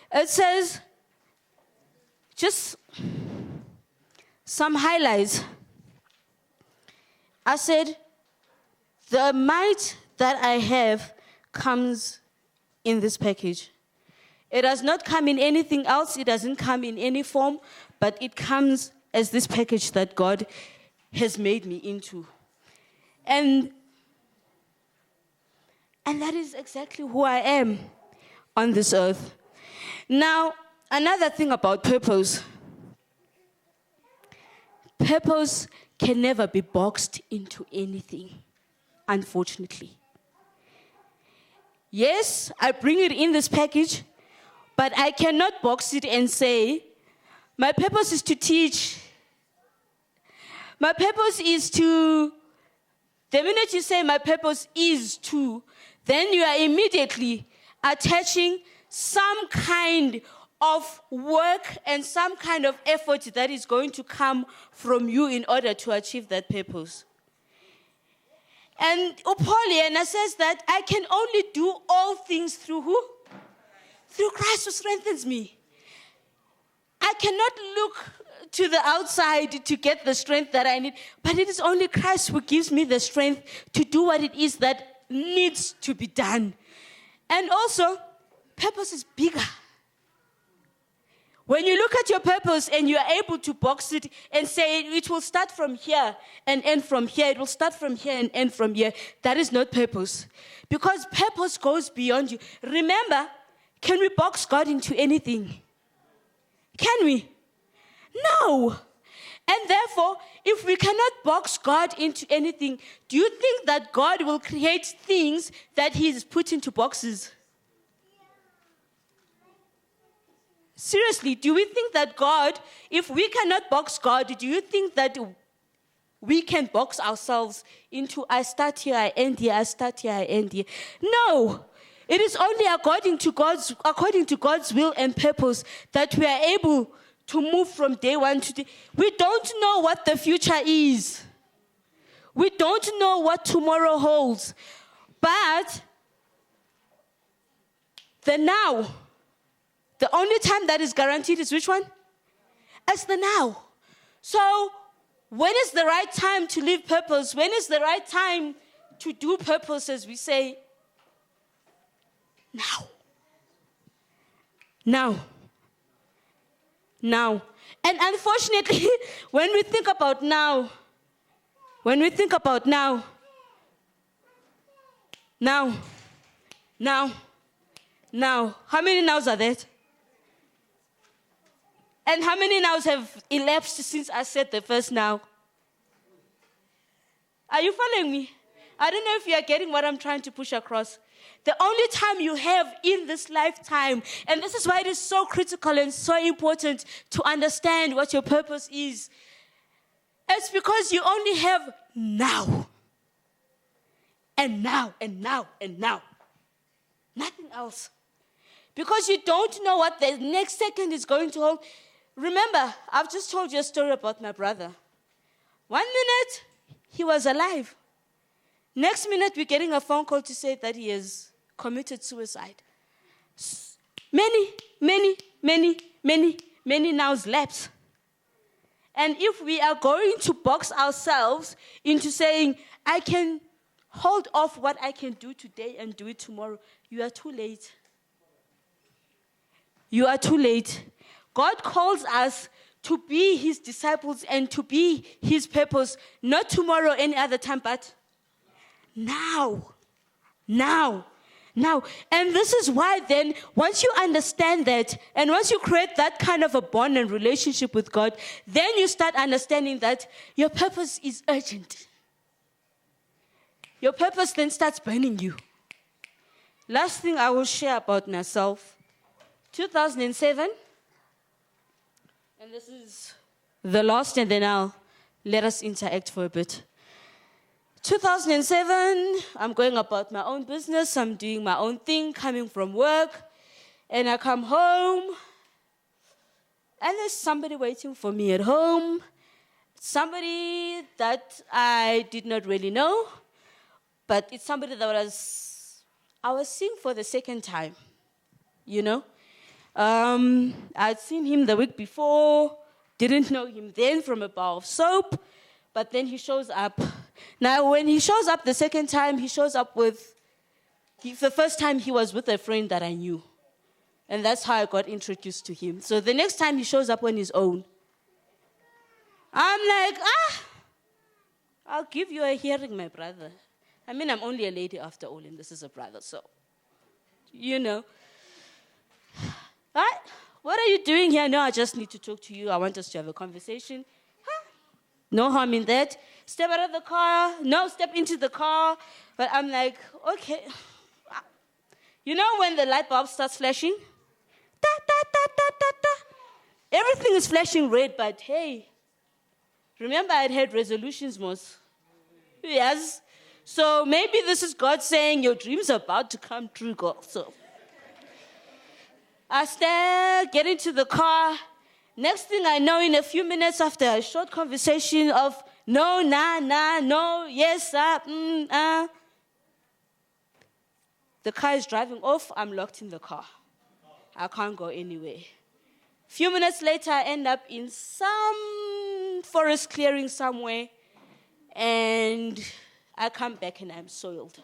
It says, just some highlights. I said, the might that I have comes in this package. It does not come in anything else. It doesn't come in any form, but it comes as this package that God has made me into. And that is exactly who I am on this earth. Now, another thing about purpose. Purpose can never be boxed into anything, unfortunately. Yes, I bring it in this package, but I cannot box it and say, my purpose is to teach. My purpose is to, the minute you say my purpose is to, then you are immediately attaching some kind of work and some kind of effort that is going to come from you in order to achieve that purpose. And Pauliana says that I can only do all things through who? Through Christ who strengthens me. I cannot look to the outside to get the strength that I need, but it is only Christ who gives me the strength to do what it is that needs to be done. And also, purpose is bigger. When you look at your purpose and you are able to box it and say it will start from here and end from here, it will start from here and end from here, that is not purpose. Because purpose goes beyond you. Remember, can we box God into anything? Can we? No. And therefore, if we cannot box God into anything, do you think that God will create things that He's put into boxes? Seriously, do we think that God, if we cannot box God, do you think that we can box ourselves into I start here, I end here, I start here, I end here? No. It is only according to God's will and purpose that we are able to move from day one to day. We don't know what the future is. We don't know what tomorrow holds. But the now The only time that is guaranteed is which one? It's the now. So when is the right time to live purpose? When is the right time to do purpose, as we say? Now. Now. Now. And unfortunately, when we think about now, now, how many nows are there? And how many nows have elapsed since I said the first now? Are you following me? I don't know if you are getting what I'm trying to push across. The only time you have in this lifetime, and this is why it is so critical and so important to understand what your purpose is. It's because you only have now. And now, and now, and now. Nothing else. Because you don't know what the next second is going to hold. Remember, I've just told you a story about my brother. 1 minute, he was alive. Next minute, we're getting a phone call to say that he has committed suicide. Many nows lapse. And if we are going to box ourselves into saying, I can hold off what I can do today and do it tomorrow, you are too late. You are too late. God calls us to be his disciples and to be his purpose, not tomorrow, any other time, but now. Now. Now. And this is why then, once you understand that, and once you create that kind of a bond and relationship with God, then you start understanding that your purpose is urgent. Your purpose then starts burning you. Last thing I will share about myself. 2007, and this is the last, and then let us interact for a bit. 2007, I'm going about my own business, I'm doing my own thing, coming from work, and I come home, and there's somebody waiting for me at home, somebody that I did not really know, but it's somebody that I was seeing for the second time, you know. I'd seen him the week before, didn't know him then from a bar of soap, but then he shows up. Now, when he shows up the second time, he shows up the first time he was with a friend that I knew. And that's how I got introduced to him. So the next time he shows up on his own, I'm like, I'll give you a hearing, my brother. I mean, I'm only a lady after all, and this is a brother, so, you know. Right? What are you doing here? No, I just need to talk to you. I want us to have a conversation. No harm in that. Step out of the car. No, step into the car. But I'm like, okay. You know when the light bulb starts flashing? Da, da, da, da, da, da. Everything is flashing red, but hey, remember I had resolutions, most. Yes. So maybe this is God saying your dreams are about to come true, God. So I get into the car. Next thing I know, in a few minutes after a short conversation of no, nah, no, yes, the car is driving off. I'm locked in the car. I can't go anywhere. Few minutes later, I end up in some forest clearing somewhere, and I come back and I'm soiled.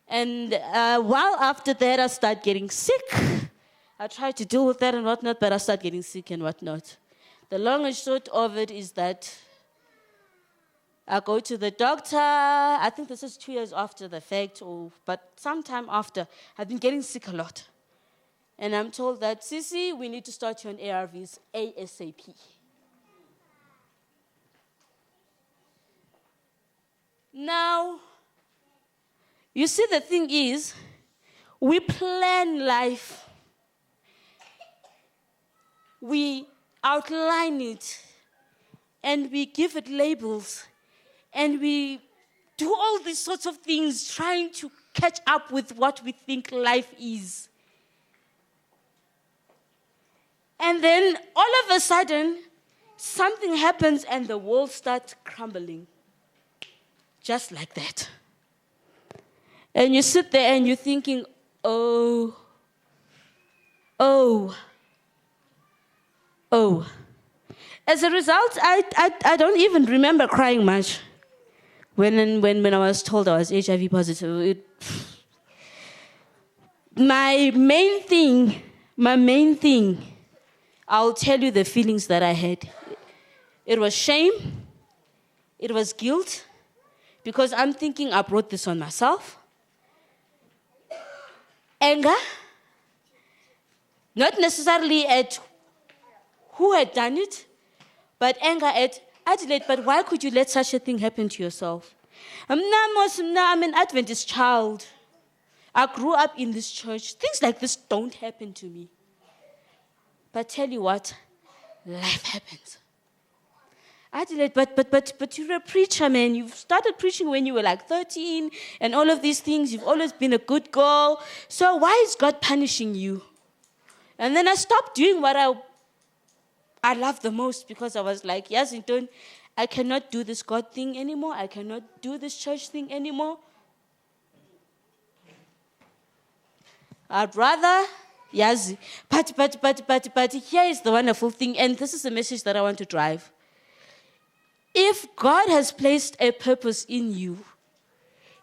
And while after that, I start getting sick. I try to deal with that and whatnot, but I start getting sick and whatnot. The long and short of it is that I go to the doctor. I think this is 2 years after the fact, but sometime after. I've been getting sick a lot. And I'm told that, Sissy, we need to start you on ARVs ASAP. Now, you see, the thing is, we plan life. We outline it, and we give it labels, and we do all these sorts of things trying to catch up with what we think life is. And then all of a sudden, something happens and the world starts crumbling. Just like that. And you sit there and you're thinking, oh, Oh. As a result, I don't even remember crying much when I was told I was HIV positive. My main thing, I'll tell you the feelings that I had. It was shame. It was guilt. Because I'm thinking I brought this on myself. Anger. Not necessarily at who had done it, but anger at Adelaide, but why could you let such a thing happen to yourself? I'm an Adventist child. I grew up in this church. Things like this don't happen to me. But tell you what, life happens. Adelaide, but you're a preacher, man. You've started preaching when you were like 13 and all of these things. You've always been a good girl. So why is God punishing you? And then I stopped doing what I love the most because I was like, yes, I cannot do this God thing anymore. I cannot do this church thing anymore. I'd rather, yes, but here is the wonderful thing, and this is the message that I want to drive. If God has placed a purpose in you,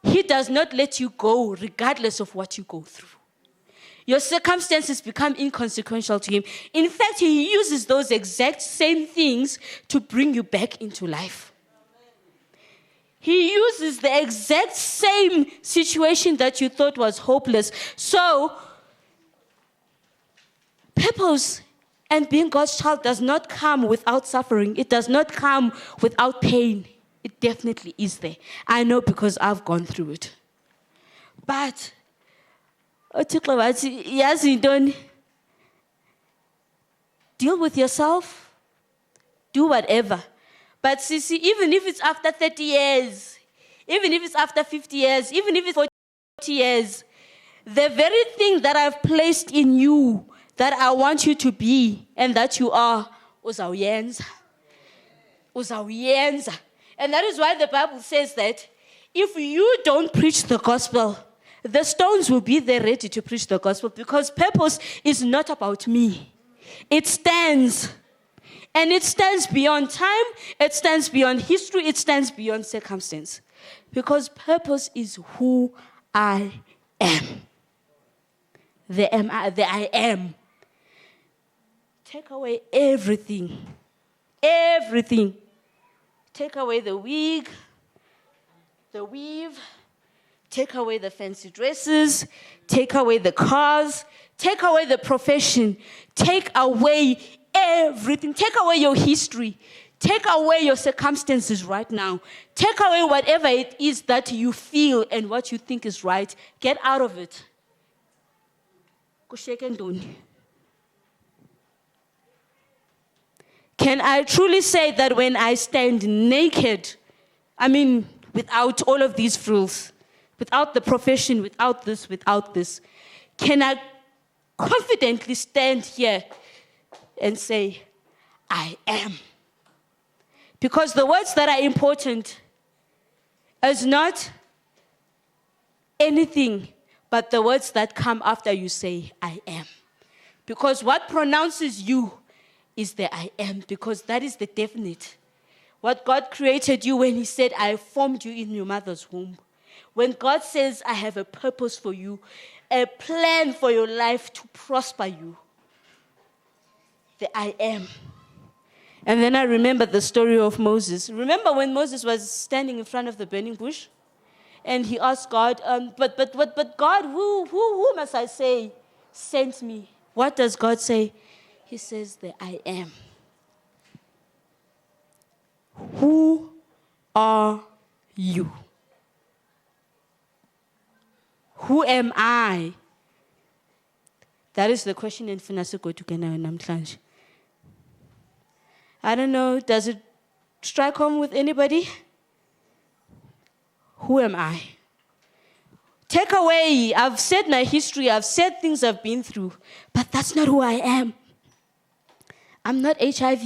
He does not let you go regardless of what you go through. Your circumstances become inconsequential to Him. In fact, He uses those exact same things to bring you back into life. He uses the exact same situation that you thought was hopeless. So, purpose and being God's child does not come without suffering. It does not come without pain. It definitely is there. I know because I've gone through it. But yes, you don't deal with yourself, do whatever. But Sisi, even if it's after 30 years, even if it's after 50 years, even if it's 40 years, the very thing that I've placed in you, that I want you to be, and that you are, uzawuyenza. And that is why the Bible says that if you don't preach the gospel, the stones will be there ready to preach the gospel, because purpose is not about me. It stands. And it stands beyond time, it stands beyond history, it stands beyond circumstance. Because purpose is who I am. The I am. Take away everything. Everything. Take away the wig, the weave, take away the fancy dresses, take away the cars, take away the profession, take away everything. Take away your history. Take away your circumstances right now. Take away whatever it is that you feel and what you think is right. Get out of it. Can I truly say that when I stand naked, without all of these frills, without the profession, without this, can I confidently stand here and say, I am? Because the words that are important is not anything but the words that come after you say, I am. Because what pronounces you is the I am, because that is the definite. What God created you when He said, I formed you in your mother's womb. When God says, I have a purpose for you, a plan for your life to prosper you, the I am. And then I remember the story of Moses. Remember when Moses was standing in front of the burning bush? And he asked God, but God, who must I say sent me? What does God say? He says, the I am. Who are you? Who am I? That is the question in Finasiko Tukena Namtlanje. I don't know, does it strike home with anybody? Who am I? Take away, I've said my history, I've said things I've been through, but that's not who I am. I'm not HIV.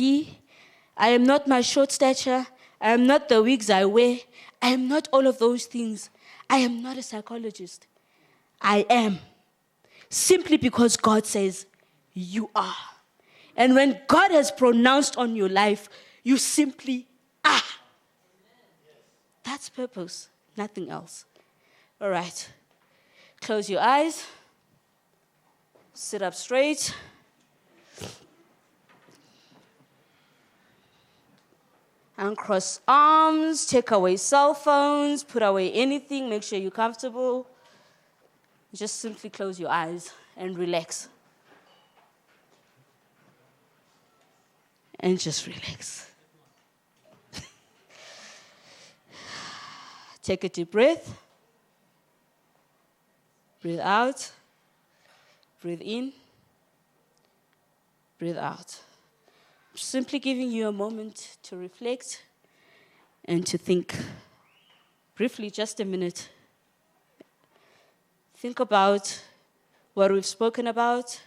I am not my short stature. I am not the wigs I wear. I am not all of those things. I am not a psychologist. I am. Simply because God says, you are. And when God has pronounced on your life, you simply are. That's purpose, nothing else. All right. Close your eyes. Sit up straight. Uncross arms, take away cell phones, put away anything, make sure you're comfortable. Just simply close your eyes and relax. And just relax. Take a deep breath. Breathe out. Breathe in. Breathe out. Simply giving you a moment to reflect and to think. Briefly, just a minute. Think about what we've spoken about.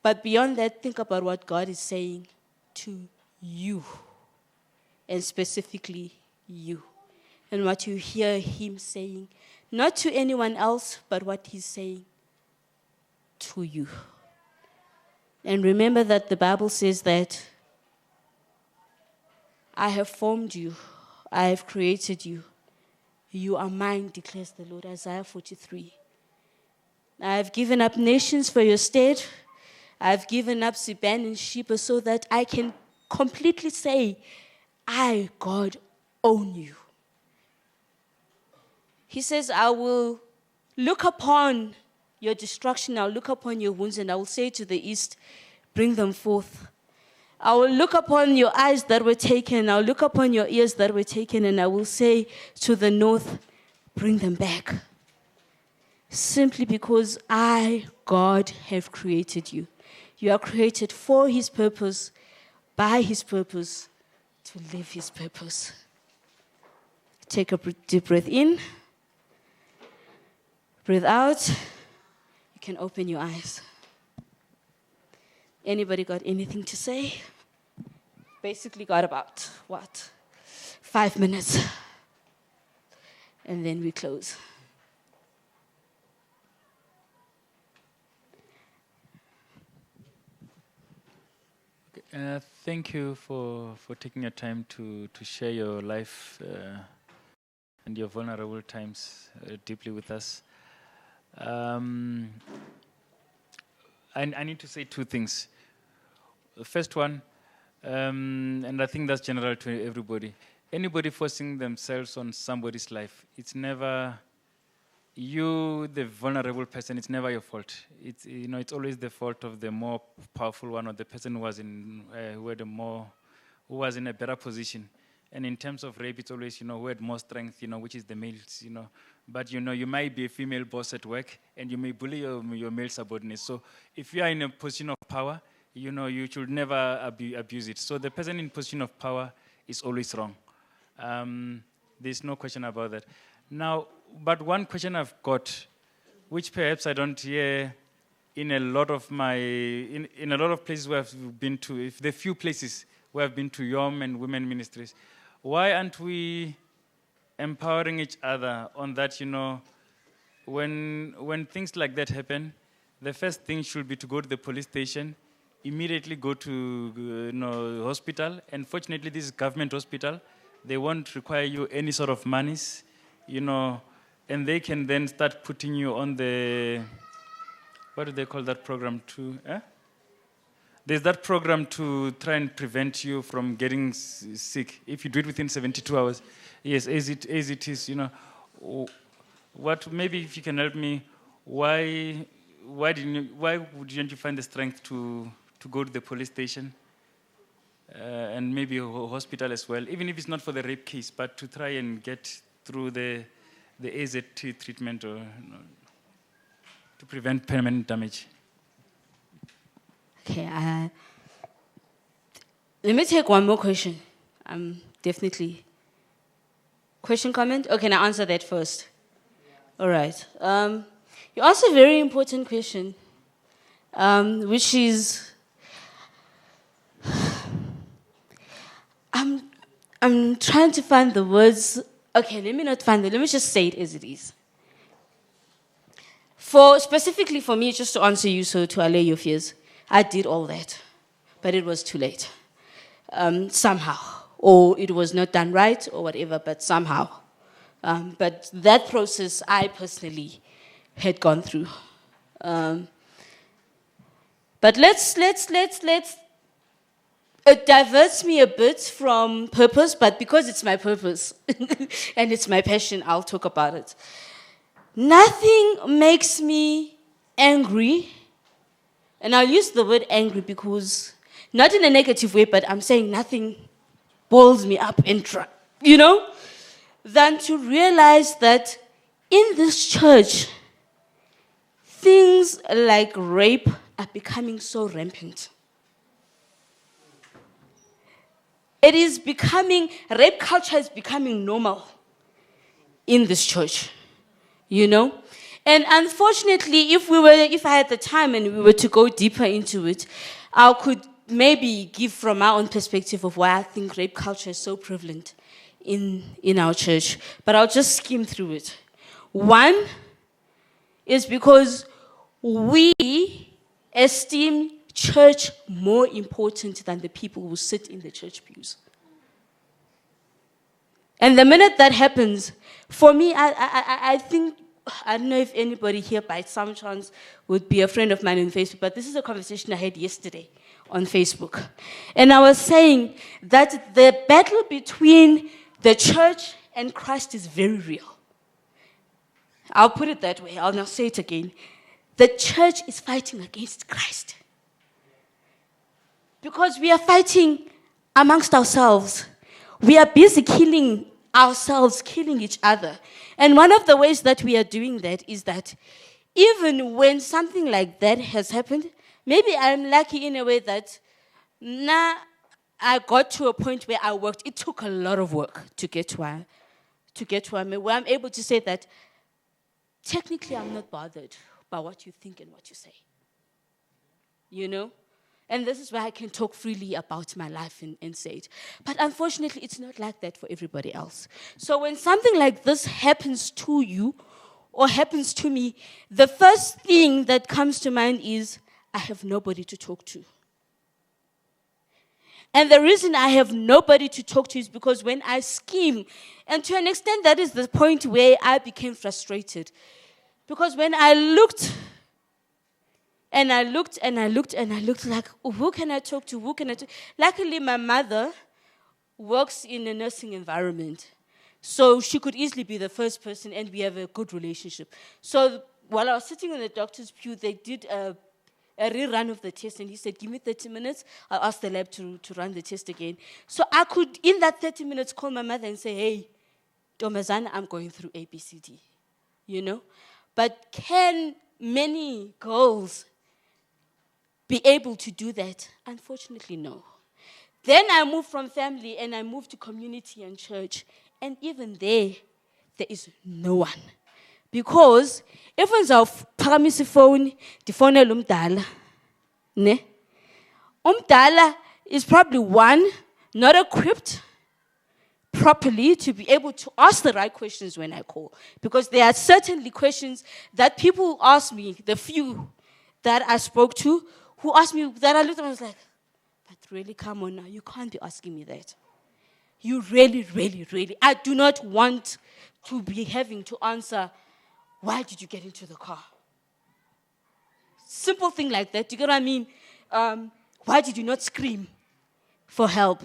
But beyond that, think about what God is saying to you. And specifically you. And what you hear Him saying. Not to anyone else, but what He's saying to you. And remember that the Bible says that I have formed you. I have created you. You are mine, declares the Lord. Isaiah 43. I have given up nations for your stead. I have given up Siban and Sheba so that I can completely say, I, God, own you. He says, I will look upon your destruction, I'll look upon your wounds, and I will say to the east, bring them forth. I will look upon your eyes that were taken, I'll look upon your ears that were taken, and I will say to the north, bring them back. Simply because I, God, have created you. You are created for His purpose, by His purpose, to live His purpose. Take a deep breath in. Breathe out. You can open your eyes. Anybody got anything to say? Basically got about, 5 minutes. And then we close. Thank you for taking your time to share your life and your vulnerable times deeply with us. I need to say two things. The first one, and I think that's general to everybody. Anybody forcing themselves on somebody's life, it's never you, the vulnerable person. It's never your fault. It's always the fault of the more powerful one, or the person who was who was in a better position. And in terms of rape, it's always who had more strength, which is the males, But you might be a female boss at work, and you may bully your male subordinates. So if you are in a position of power, you should never abuse it. So the person in position of power is always wrong. There's no question about that. Now, but one question I've got, which perhaps I don't hear in a lot of in a lot of places where I've been to, if the few places where I've been to YOM and women ministries, why aren't we empowering each other on that, when things like that happen, the first thing should be to go to the police station, immediately go to hospital, and fortunately this is government hospital, they won't require you any sort of monies, and they can then start putting you on the, what do they call that program to, There's that program to try and prevent you from getting sick. If you do it within 72 hours, yes, as it is, What maybe if you can help me, why didn't you find the strength to go to the police station and maybe a hospital as well, even if it's not for the rape case, but to try and get through the AZT treatment or to prevent permanent damage? Okay, let me take one more question. Definitely. Question, comment? Okay, now answer that first. All right. You asked a very important question, which is, I'm trying to find the words. Okay, let me not find it. Let me just say it as it is. Specifically for me, just to answer you, so to allay your fears, I did all that, but it was too late. Somehow, or it was not done right, or whatever, but somehow. But that process, I personally had gone through. But it diverts me a bit from purpose, but because it's my purpose and it's my passion, I'll talk about it. Nothing makes me angry, and I'll use the word angry because, not in a negative way, but I'm saying nothing boils me up and than to realize that in this church, things like rape are becoming so rampant. Rape culture is becoming normal in this church, And unfortunately, if I had the time and we were to go deeper into it, I could maybe give from my own perspective of why I think rape culture is so prevalent in our church. But I'll just skim through it. One is because we esteem church more important than the people who sit in the church pews. And the minute that happens, for me, I think, I don't know if anybody here by some chance would be a friend of mine on Facebook, but this is a conversation I had yesterday on Facebook. And I was saying that the battle between the church and Christ is very real. I'll put it that way. I'll now say it again. The church is fighting against Christ. Because we are fighting amongst ourselves. We are busy killing ourselves, killing each other. And one of the ways that we are doing that is that even when something like that has happened, maybe I'm lucky in a way that I got to a point where I worked. It took a lot of work to get to where I'm able to say that technically I'm not bothered by what you think and what you say. And this is why I can talk freely about my life and say it. But unfortunately, it's not like that for everybody else. So when something like this happens to you or happens to me, the first thing that comes to mind is I have nobody to talk to. And the reason I have nobody to talk to is because when I scheme, and to an extent that is the point where I became frustrated. Because when I looked like, who can I talk to? Luckily, my mother works in a nursing environment. So she could easily be the first person and we have a good relationship. So while I was sitting in the doctor's pew, they did a rerun of the test and he said, give me 30 minutes. I'll ask the lab to run the test again. So I could, in that 30 minutes, call my mother and say, hey, Tomazana, I'm going through ABCD. But can many girls be able to do that? Unfortunately, no. Then I moved from family and I moved to community and church. And even there is no one. Because if it's a phone, the phone umdala, ne? Umdala is probably one, not equipped properly to be able to ask the right questions when I call. Because there are certainly questions that people ask me, the few that I spoke to, who asked me, that I looked at and I was like, but really, come on now, you can't be asking me that. You really, I do not want to be having to answer, why did you get into the car? Simple thing like that, do you get what I mean? Why did you not scream for help?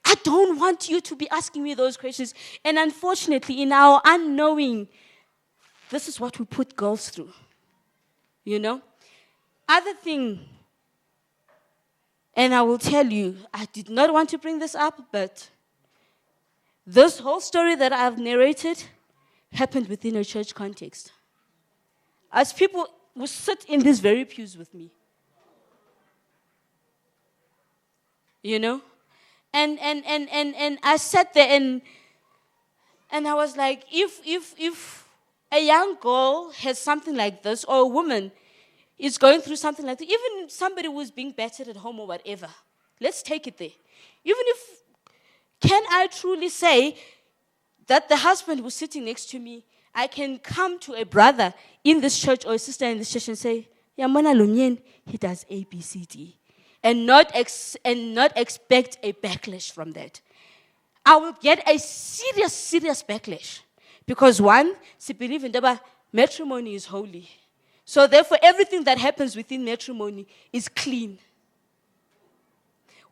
I don't want you to be asking me those questions. And unfortunately, in our unknowing, this is what we put girls through. Other thing, and I will tell you, I did not want to bring this up, but this whole story that I've narrated happened within a church context. As people who sit in these very pews with me. And I sat there and I was like, if a young girl has something like this, or a woman is going through something like that, even somebody who's being battered at home or whatever, let's take it there. Can I truly say that the husband who's sitting next to me, I can come to a brother in this church or a sister in this church and say, Yamona Lumien, he does A, B, C, D. And not expect a backlash from that. I will get a serious backlash. Because one, we believe in the matrimony is holy. So therefore, everything that happens within matrimony is clean.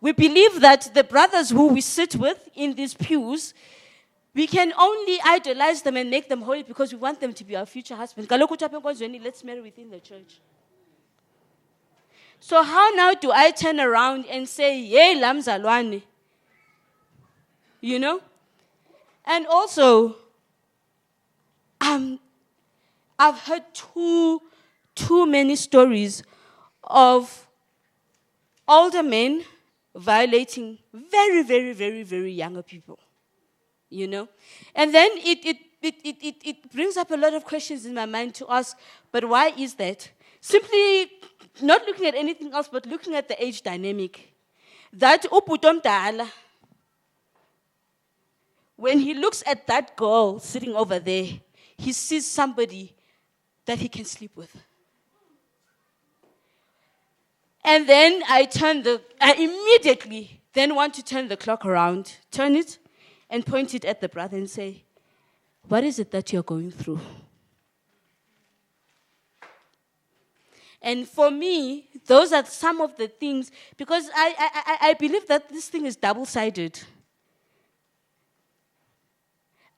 We believe that the brothers who we sit with in these pews, we can only idolize them and make them holy because we want them to be our future husbands. Let's marry within the church. So how now do I turn around and say, yay, lamzalwane? You know? And also, I've heard too many stories of older men violating very, very, very, very younger people. You know? And then it brings up a lot of questions in my mind to ask, but why is that? Simply not looking at anything else, but looking at the age dynamic. That uputom dala, when he looks at that girl sitting over there, he sees somebody that he can sleep with. And then I immediately then want to turn the clock around, turn it, and point it at the brother and say, what is it that you're going through? And for me, those are some of the things, because I believe that this thing is double-sided.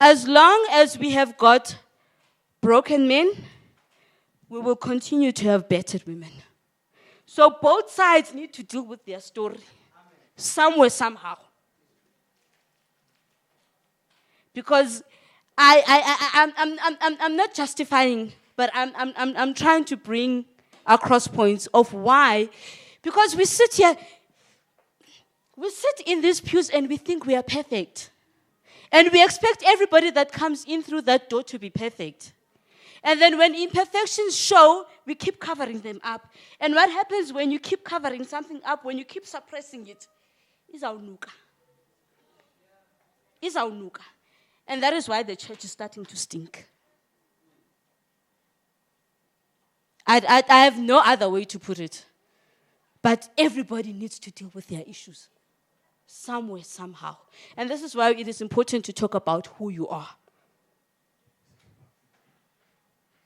As long as we have got broken men, we will continue to have battered women. So both sides need to deal with their story, somewhere, somehow. Because I'm not justifying, but I'm trying to bring across points of why. Because we sit in these pews and we think we are perfect. And we expect everybody that comes in through that door to be perfect. And then when imperfections show, we keep covering them up. And what happens when you keep covering something up, when you keep suppressing it? Izawunuka. Izawunuka. And that is why the church is starting to stink. I have no other way to put it. But everybody needs to deal with their issues. Somewhere, somehow. And this is why it is important to talk about who you are.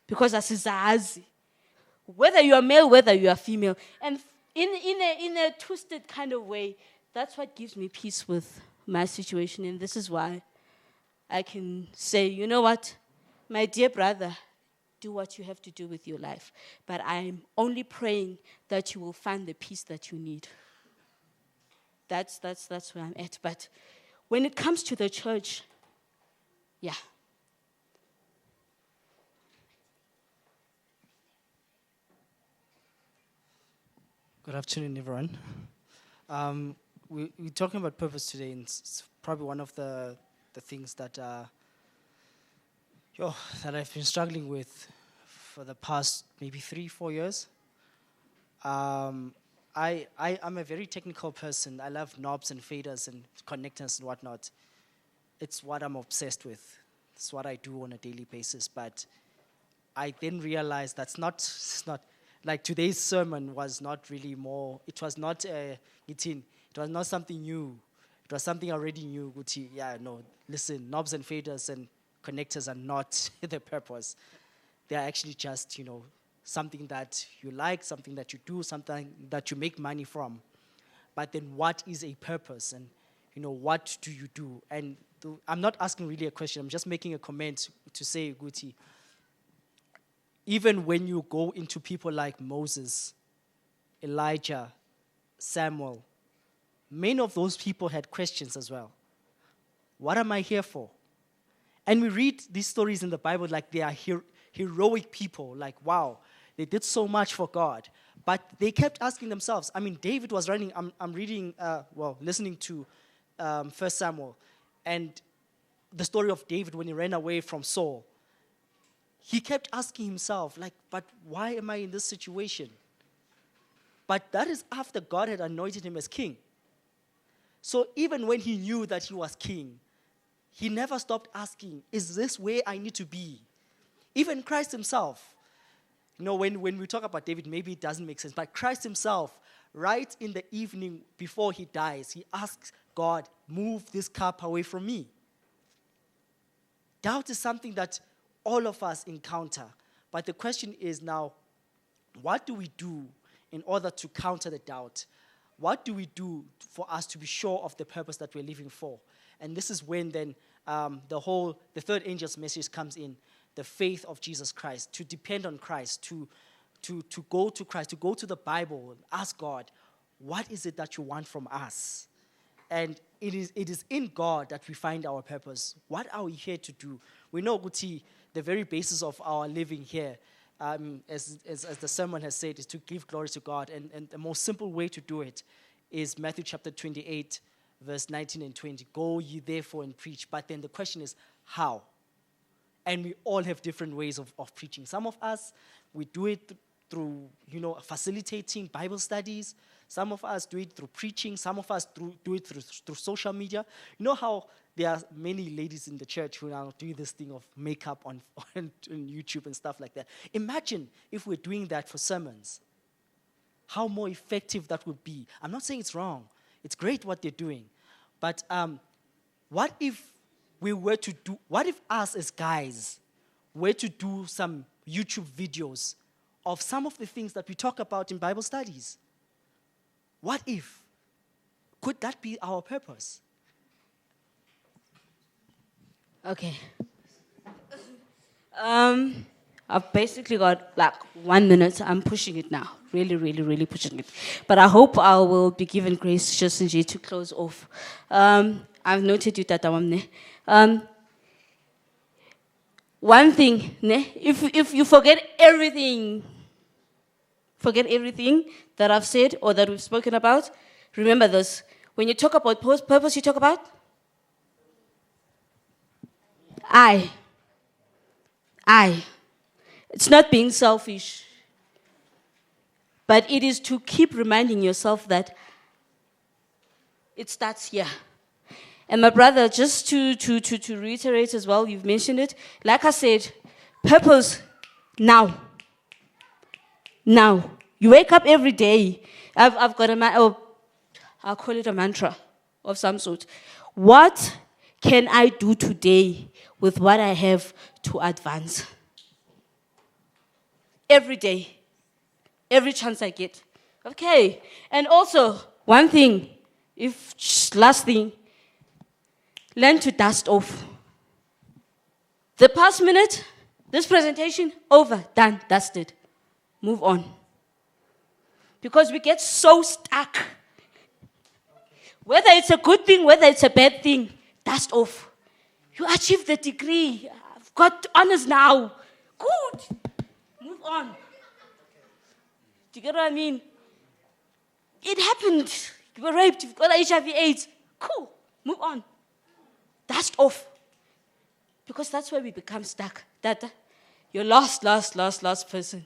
Because asizazi, whether you are male, whether you are female, and in a twisted kind of way, that's what gives me peace with my situation. And this is why I can say, you know what, my dear brother, do what you have to do with your life. But I'm only praying that you will find the peace that you need. That's where I'm at. But when it comes to the church, yeah. Good afternoon, everyone. We're talking about purpose today, and it's probably one of the things that that I've been struggling with for the past maybe 3-4 years. I'm a very technical person. I love knobs and faders and connectors and whatnot. It's what I'm obsessed with. It's what I do on a daily basis. But I then realized it's not like today's sermon was not really more. It was not it was not something new. It was something already new. Listen, knobs and faders and connectors are not the purpose. They are actually just, something that you like, something that you do, something that you make money from. But then what is a purpose? And, what do you do? And I'm not asking really a question. I'm just making a comment to say, Guti, even when you go into people like Moses, Elijah, Samuel, many of those people had questions as well. What am I here for? And we read these stories in the Bible like they are heroic people, like, wow, they did so much for God. But they kept asking themselves. I mean, David was running, I'm reading, listening to 1 Samuel, and the story of David when he ran away from Saul. He kept asking himself, but why am I in this situation? But that is after God had anointed him as king. So even when he knew that he was king, he never stopped asking, is this where I need to be? Even Christ himself, when we talk about David, maybe it doesn't make sense, but Christ himself, right in the evening before he dies, he asks God, move this cup away from me. Doubt is something that all of us encounter. But the question is now, what do we do in order to counter the doubt? What do we do for us to be sure of the purpose that we're living for? And this is when then the third angel's message comes in, the faith of Jesus Christ, to depend on Christ, to go to Christ, to go to the Bible and ask God, what is it that you want from us? And it is in God that we find our purpose. What are we here to do? We know, Guti, the very basis of our living here, as the sermon has said, is to give glory to God. And the most simple way to do it is Matthew chapter 28, verse 19 and 20. Go ye therefore and preach. But then the question is, how? And we all have different ways of preaching. Some of us, we do it through, facilitating Bible studies. Some of us do it through preaching. Some of us do it through social media. You know how there are many ladies in the church who now do this thing of makeup on YouTube and stuff like that. Imagine if we're doing that for sermons. How more effective that would be. I'm not saying it's wrong. It's great what they're doing. But what if us as guys were to do some YouTube videos of some of the things that we talk about in Bible studies? What if? Could that be our purpose? Okay. I've basically got like 1 minute. I'm pushing it now. Really, really, really pushing it. But I hope I will be given grace just to close off. I've noted you that one thing, if you forget everything that I've said or that we've spoken about, remember this. When you talk about purpose, you talk about I. It's not being selfish, but it is to keep reminding yourself that it starts here. And my brother, just to reiterate as well, you've mentioned it. Like I said, purpose now. Now. You wake up every day. I've got I'll call it a mantra of some sort. What can I do today with what I have to advance? Every day. Every chance I get. Okay. And also, one thing, last thing, learn to dust off. The past minute, this presentation, over, done, dusted. Move on. Because we get so stuck. Whether it's a good thing, whether it's a bad thing, dust off. You achieved the degree. I've got honors now. Good. Move on. Do you get what I mean? It happened. You were raped. You've got HIV/AIDS. Cool. Move on. Dust off. Because that's where we become stuck. That you're last person.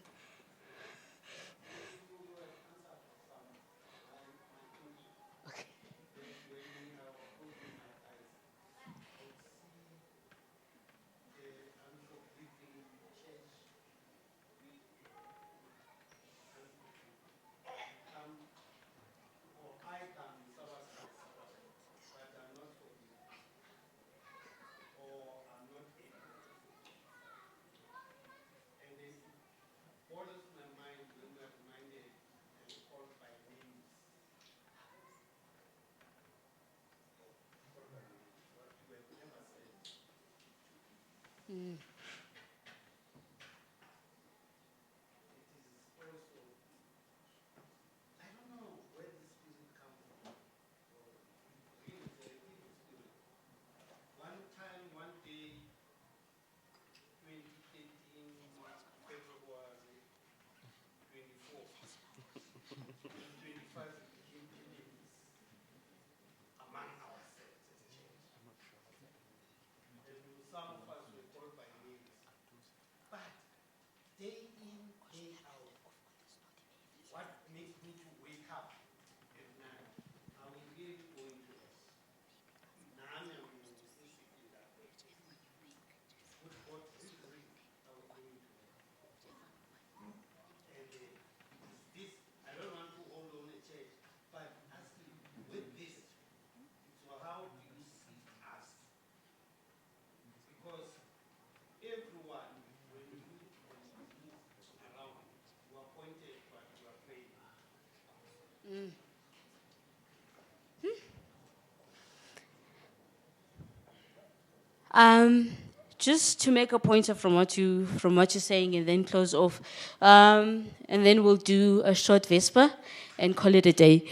Just to make a pointer from what you're saying, and then close off, and then we'll do a short Vesper and call it a day.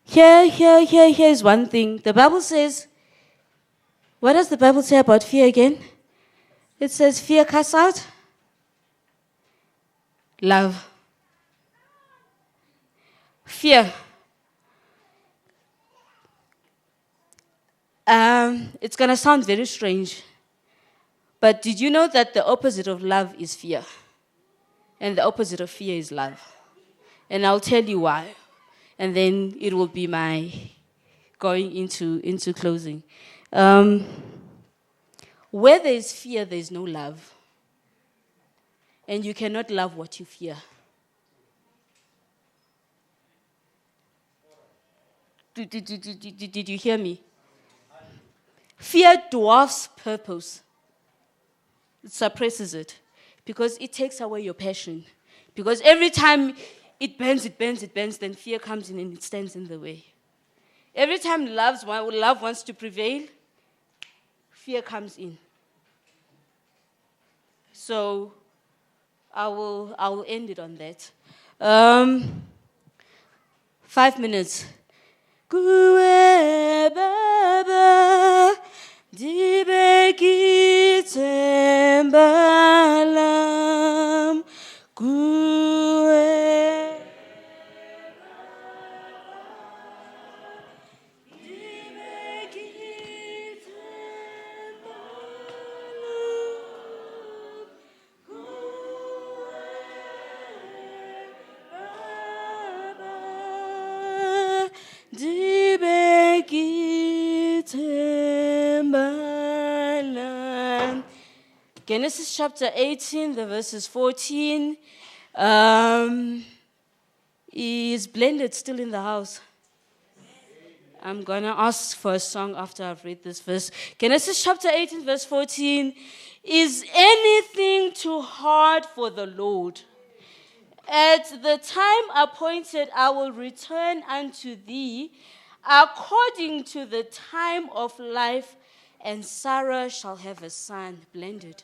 Here's one thing. The Bible says, what does the Bible say about fear again? It says, fear casts out love. Fear. It's going to sound very strange, but did you know that the opposite of love is fear? And the opposite of fear is love. And I'll tell you why. And then it will be my going into closing. Where there is fear, there is no love. And you cannot love what you fear. Did you hear me? Fear dwarfs purpose. It suppresses it because it takes away your passion. Because every time it bends, then fear comes in and it stands in the way. Every time love wants to prevail, fear comes in. So I will end it on that. 5 minutes. Kuwe baba dibeki tembalam kuwe Genesis chapter 18, the verses 14. Is Blended still in the house? I'm going to ask for a song after I've read this verse. Genesis chapter 18, verse 14. Is anything too hard for the Lord? At the time appointed, I will return unto thee according to the time of life, and Sarah shall have a son. Blended.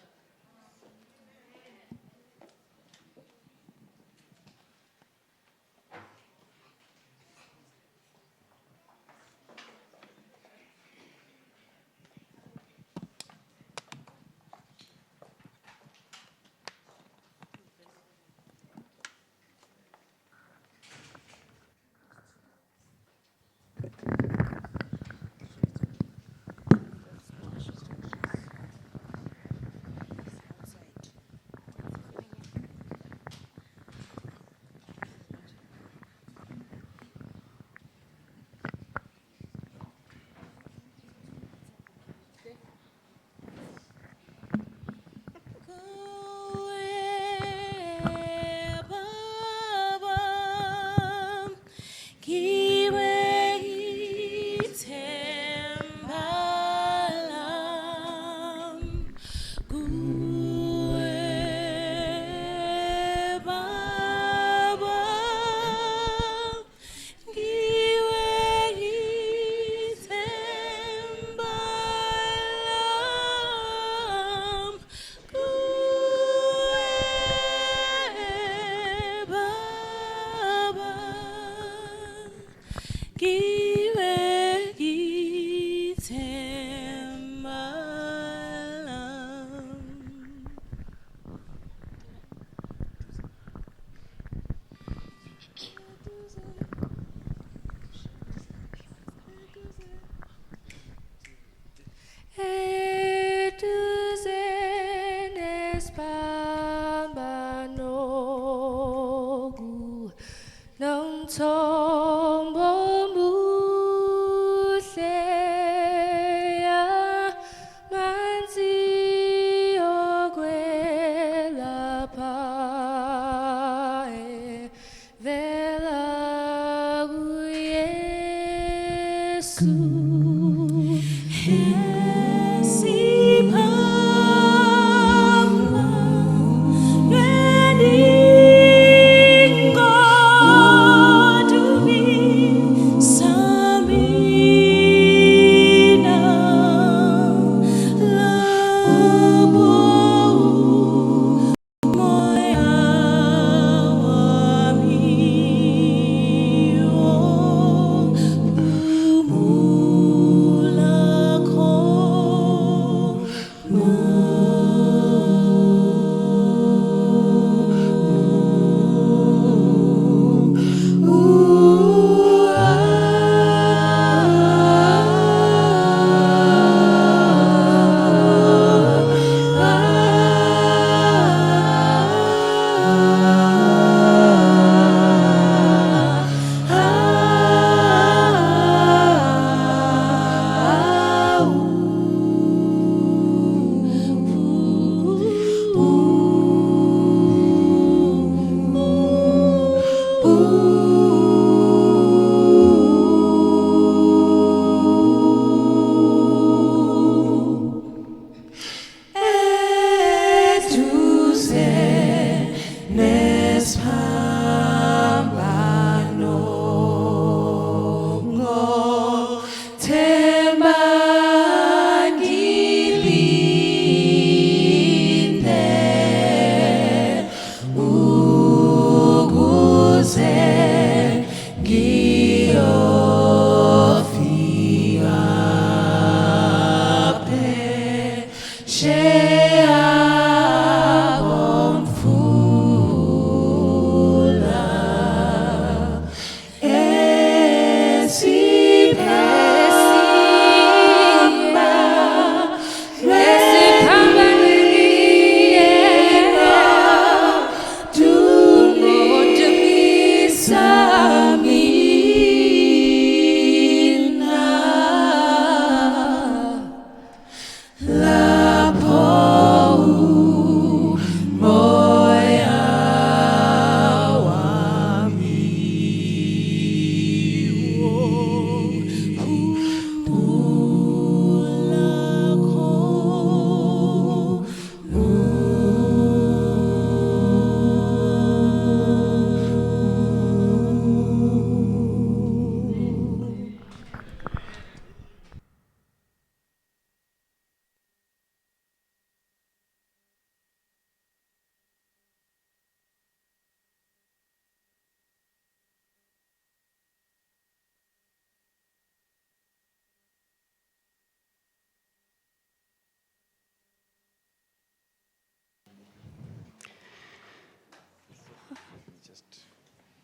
Go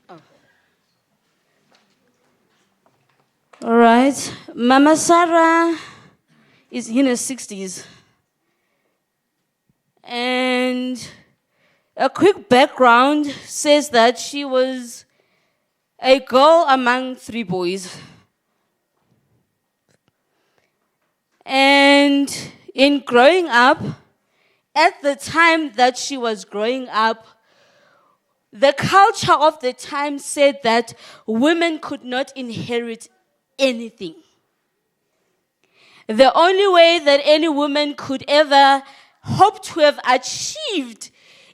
All right. Mama Sarah is in her 60s. And a quick background says that she was a girl among 3 boys. And in growing up, at the time that she was growing up, the culture of the time said that women could not inherit anything. The only way that any woman could ever hope to have achieved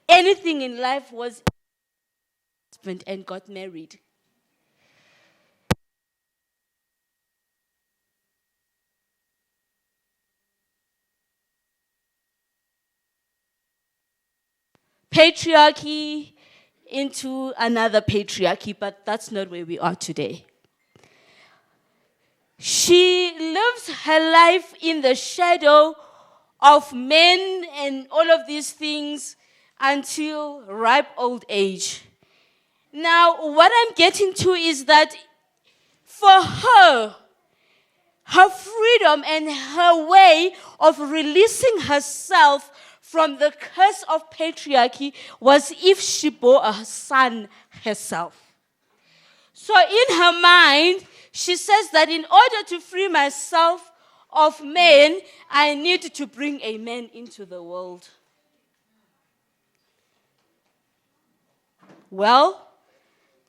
anything in life was husband and got married. Patriarchy into another patriarchy, but that's not where we are today. She lives her life in the shadow of men and all of these things until ripe old age. Now, what I'm getting to is that for her, her freedom and her way of releasing herself from the curse of patriarchy was if she bore a son herself. So in her mind, she says that in order to free myself of men, I need to bring a man into the world. Well,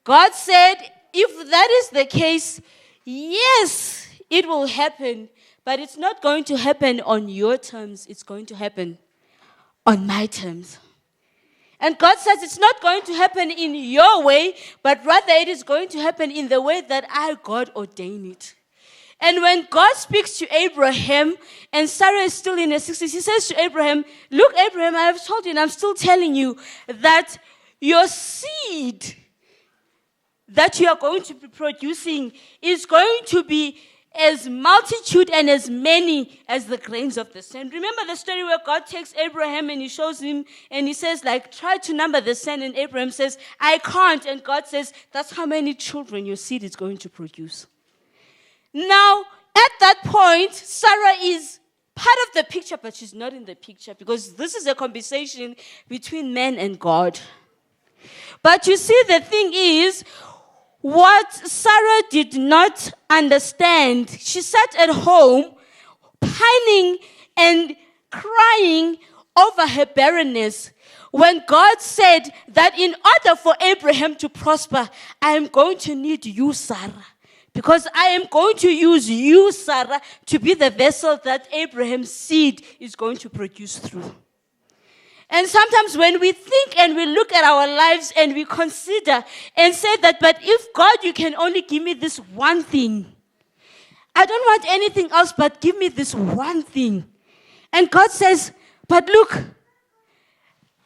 God said, if that is the case, yes, it will happen, but it's not going to happen on your terms. It's going to happen on my terms. And God says it's not going to happen in your way, but rather it is going to happen in the way that I, God, ordained it. And when God speaks to Abraham, and Sarah is still in her 60s, he says to Abraham, look, Abraham, I have told you, and I'm still telling you, that your seed that you are going to be producing is going to be as multitude and as many as the grains of the sand. Remember the story where God takes Abraham and he shows him and he says, like, try to number the sand. And Abraham says, I can't. And God says, that's how many children your seed is going to produce. Now, at that point, Sarah is part of the picture, but she's not in the picture because this is a conversation between man and God. But you see, the thing is, what Sarah did not understand, she sat at home pining and crying over her barrenness when God said that in order for Abraham to prosper, I am going to need you, Sarah. Because I am going to use you, Sarah, to be the vessel that Abraham's seed is going to produce through. And sometimes when we think and we look at our lives and we consider and say that, but if God, you can only give me this one thing. I don't want anything else but give me this one thing. And God says, but look,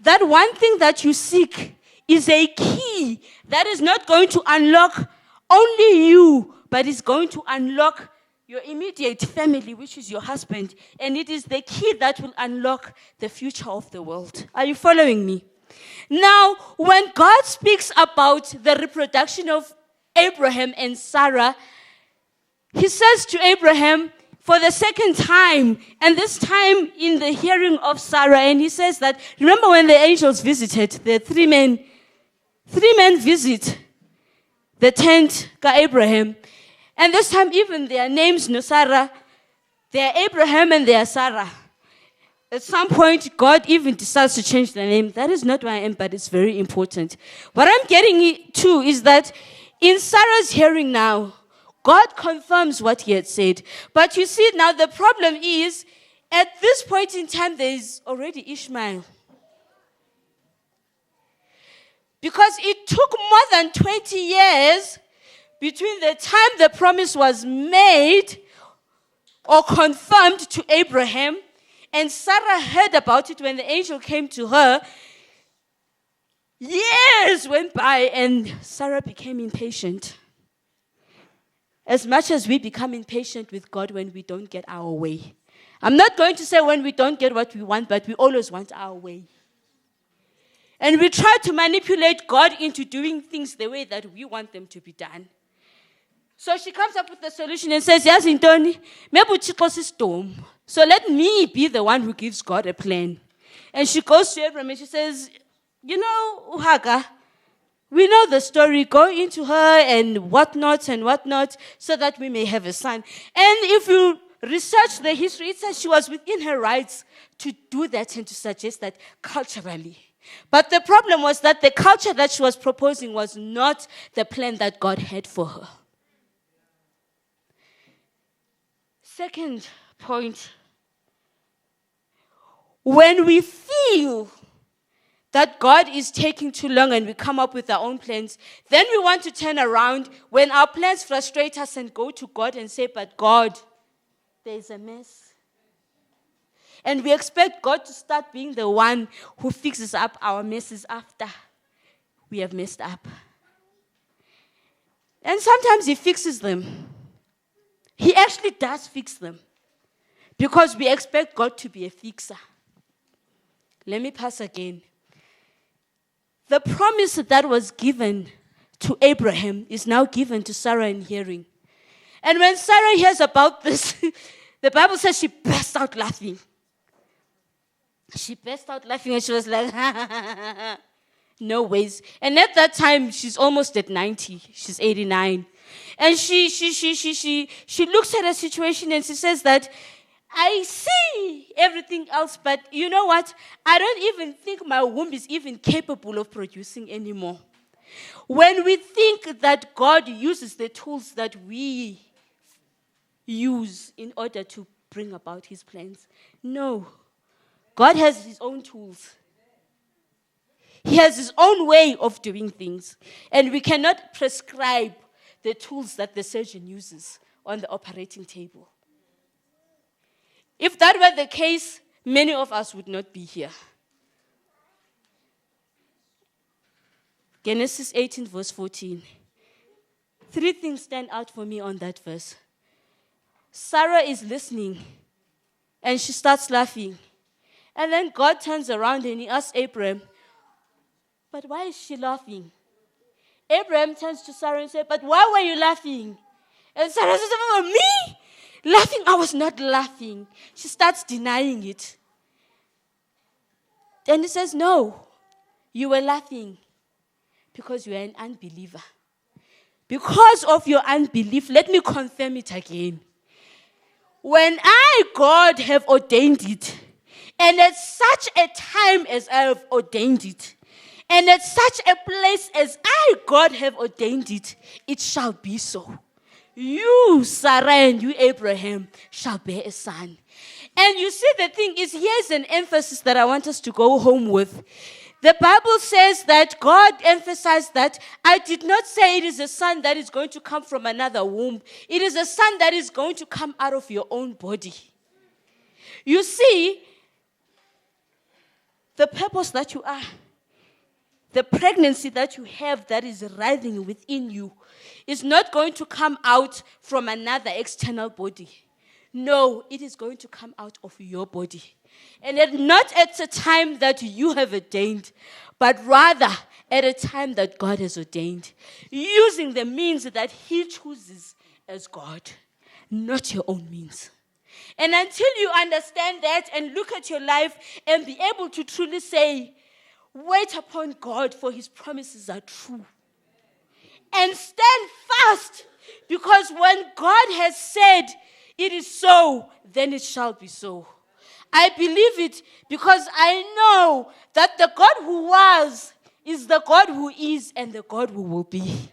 that one thing that you seek is a key that is not going to unlock only you, but is going to unlock your immediate family, which is your husband. And it is the key that will unlock the future of the world. Are you following me? Now, when God speaks about the reproduction of Abraham and Sarah, he says to Abraham for the second time, and this time in the hearing of Sarah, and he says that, remember when the angels visited, the three men visit the tent of Abraham. And this time, even their names, no Sarah, they are Abraham and they are Sarah. At some point, God even decides to change the name. That is not where I am, but it's very important. What I'm getting to is that in Sarah's hearing now, God confirms what he had said. But you see, now the problem is, at this point in time, there is already Ishmael. Because it took more than 20 years between the time the promise was made or confirmed to Abraham, and Sarah heard about it when the angel came to her. Years went by, and Sarah became impatient. As much as we become impatient with God when we don't get our way. I'm not going to say when we don't get what we want, but we always want our way. And we try to manipulate God into doing things the way that we want them to be done. So she comes up with the solution and says, yes, Intoni, so let me be the one who gives God a plan. And she goes to Abraham and she says, you know, Uhaga, we know the story. Go into her and whatnot, so that we may have a son. And if you research the history, it says she was within her rights to do that and to suggest that culturally. But the problem was that the culture that she was proposing was not the plan that God had for her. Second point, when we feel that God is taking too long and we come up with our own plans, then we want to turn around when our plans frustrate us and go to God and say, but God, there's a mess. And we expect God to start being the one who fixes up our messes after we have messed up. And sometimes He fixes them. He actually does fix them because we expect God to be a fixer. Let me pass again. The promise that was given to Abraham is now given to Sarah in hearing. And when Sarah hears about this, the Bible says she burst out laughing. She burst out laughing and she was like, no ways. And at that time, she's almost at 90. She's 89. And she looks at her situation and she says that, I see everything else, but you know what? I don't even think my womb is even capable of producing anymore. When we think that God uses the tools that we use in order to bring about His plans, no. God has His own tools. He has His own way of doing things. And we cannot prescribe the tools that the surgeon uses on the operating table. If that were the case, many of us would not be here. Genesis 18, verse 14. 3 things stand out for me on that verse. Sarah is listening, and she starts laughing. And then God turns around and He asks Abraham, but why is she laughing? Abraham turns to Sarah and says, but why were you laughing? And Sarah says, oh, me? Laughing? I was not laughing. She starts denying it. Then He says, no, you were laughing because you are an unbeliever. Because of your unbelief, let me confirm it again. When I, God, have ordained it, and at such a time as I have ordained it, and at such a place as I, God, have ordained it, it shall be so. You, Sarah, and you, Abraham, shall bear a son. And you see, the thing is, here's an emphasis that I want us to go home with. The Bible says that God emphasized that I did not say it is a son that is going to come from another womb. It is a son that is going to come out of your own body. You see, the purpose that you are, the pregnancy that you have that is writhing within you is not going to come out from another external body. No, it is going to come out of your body. And not at a time that you have ordained, but rather at a time that God has ordained, using the means that He chooses as God, not your own means. And until you understand that and look at your life and be able to truly say, wait upon God, for His promises are true. And stand fast, because when God has said it is so, then it shall be so. I believe it because I know that the God who was is the God who is and the God who will be.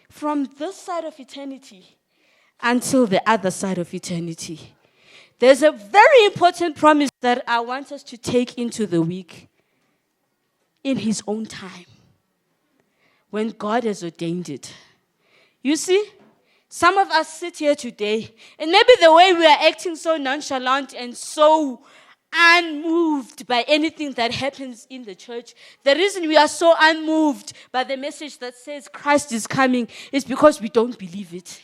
From this side of eternity until the other side of eternity. There's a very important promise that I want us to take into the week. In His own time. When God has ordained it. You see, some of us sit here today, and maybe the way we are acting so nonchalant and so unmoved by anything that happens in the church, the reason we are so unmoved by the message that says Christ is coming is because we don't believe it.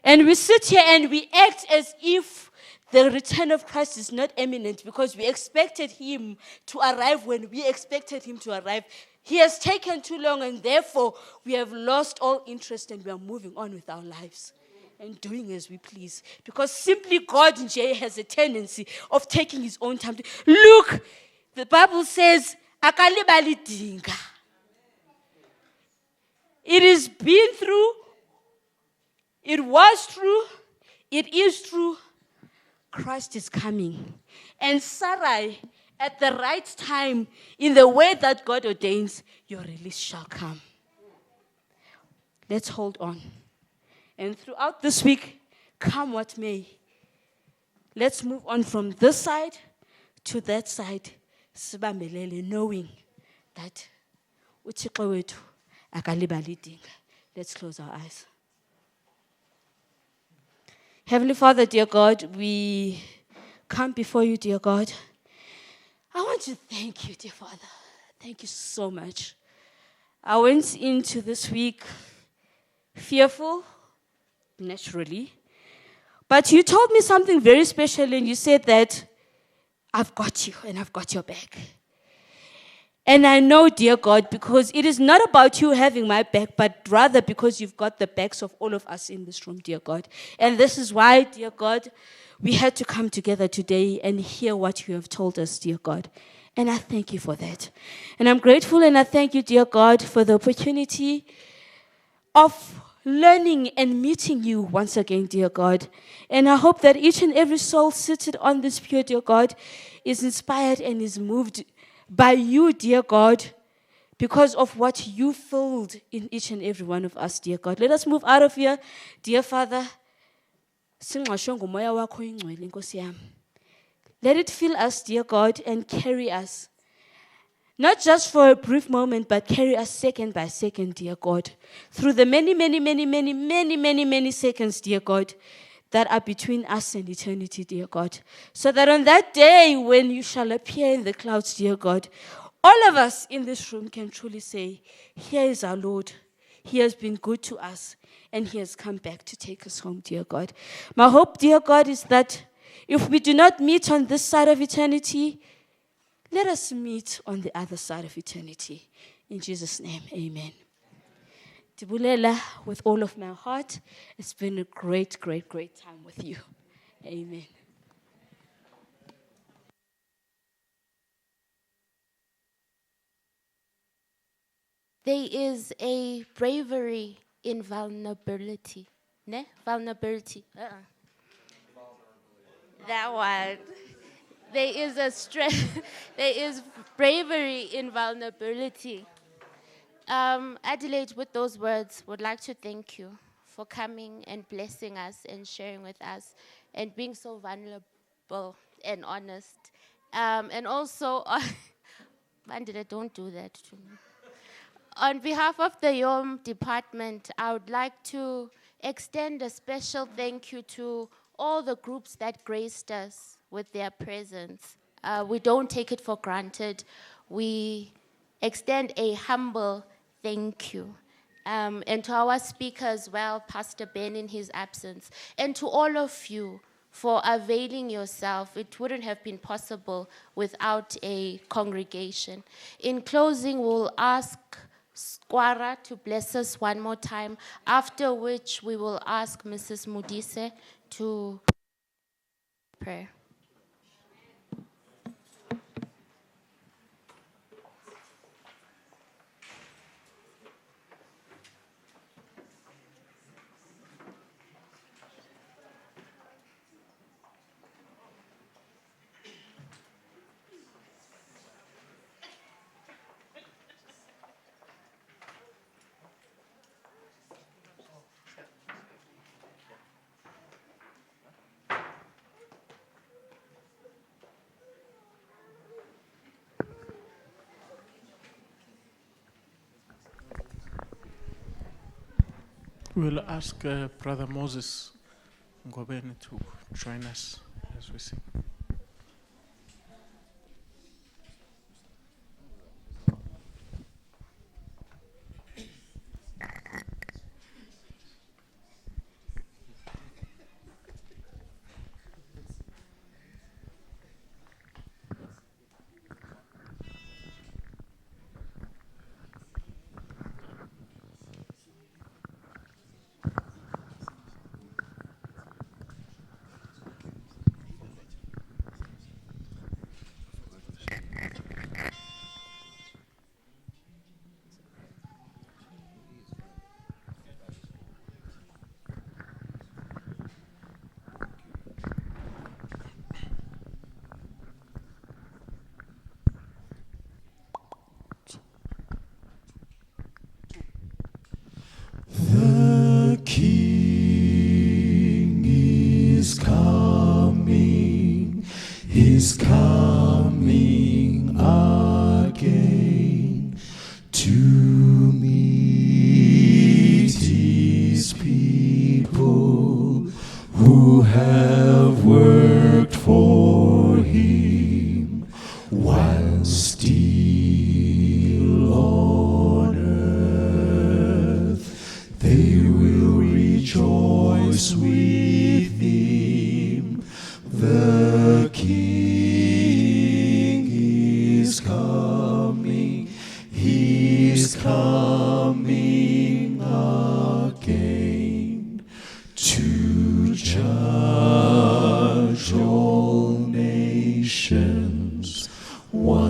And we sit here and we act as if the return of Christ is not imminent because we expected him to arrive when we expected him to arrive. He has taken too long, and therefore we have lost all interest and we are moving on with our lives and doing as we please. Because simply God has a tendency of taking his own time. Look, the Bible says, "Akalibali dinga." It is been through, it was true, it is true. Christ is coming. And Sarai, at the right time, in the way that God ordains, your release shall come. Let's hold on. And throughout this week, come what may, let's move on from this side to that side, sibambelele, knowing that uThixo wethu akalibali dinga. Let's close our eyes. Heavenly Father, dear God, we come before you, dear God. I want to thank you, dear Father. Thank you so much. I went into this week fearful, naturally. But you told me something very special, and you said that I've got you and I've got your back. And I know, dear God, because it is not about you having my back, but rather because you've got the backs of all of us in this room, dear God. And this is why, dear God, we had to come together today and hear what you have told us, dear God. And I thank you for that. And I'm grateful, and I thank you, dear God, for the opportunity of learning and meeting you once again, dear God. And I hope that each and every soul seated on this pew, dear God, is inspired and is moved by you, dear God, because of what you filled in each and every one of us, dear God. Let us move out of here, dear Father. Let it fill us, dear God, and carry us. Not just for a brief moment, but carry us second by second, dear God, through the many seconds, dear God, that are between us and eternity, dear God. So that on that day when you shall appear in the clouds, dear God, all of us in this room can truly say, here is our Lord. He has been good to us, and he has come back to take us home, dear God. My hope, dear God, is that if we do not meet on this side of eternity, let us meet on the other side of eternity. In Jesus' name, amen. Tibulela, with all of my heart, it's been a great time with you. Amen. There is a bravery in vulnerability. Ne? Vulnerability. That one. There is a strength. There is bravery in vulnerability. Adelaide, with those words, would like to thank you for coming and blessing us and sharing with us and being so vulnerable and honest. And also, Mandela, don't do that to me. On behalf of the YOM department, I would like to extend a special thank you to all the groups that graced us with their presence. We don't take it for granted. We extend a humble thank you. And to our speaker as well, Pastor Ben in his absence, and to all of you for availing yourself. It wouldn't have been possible without a congregation. In closing, we'll ask Squara to bless us one more time, after which we will ask Mrs. Mudise to pray. We'll ask Brother Moses Ngobeni to join us as we sing.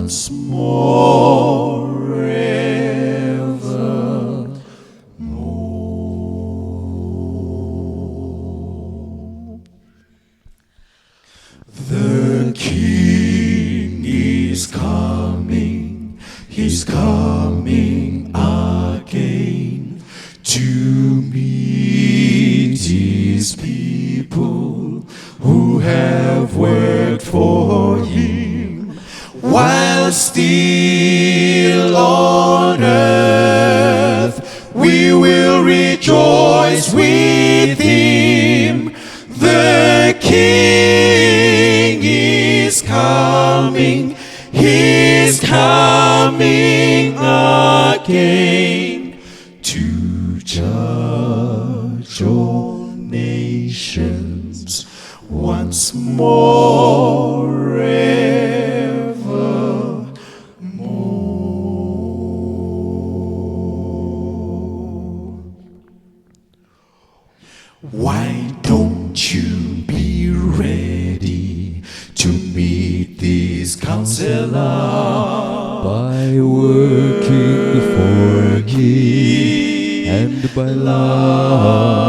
once more ever. The King is coming, he's coming again to meet his people who have worked for him while still on earth. We will rejoice with him. The King is coming, he's coming again to judge all nations once more ever. Why don't you be ready to meet this counselor by working before Him and by loving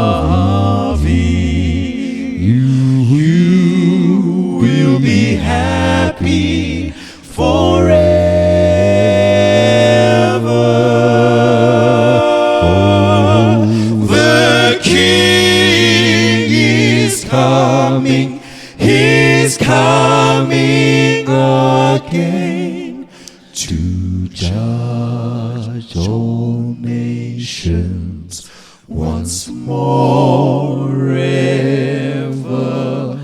you will be happy forever. The King is coming, he's coming again to judge all nations once more ever.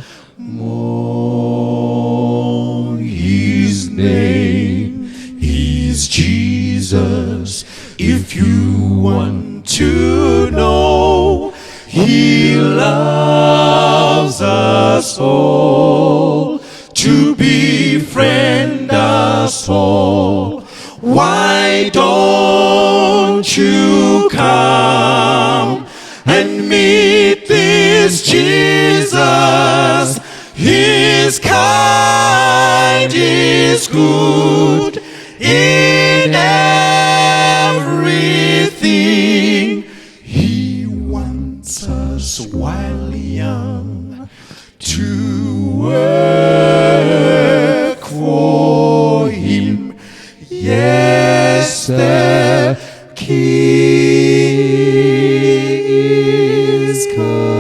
His name is Jesus. If you want to know, he loves us all, to befriend us all. Why don't you come and meet this Jesus? His kind is good in everything. He wants us while young to work for him. Yes, the King is come.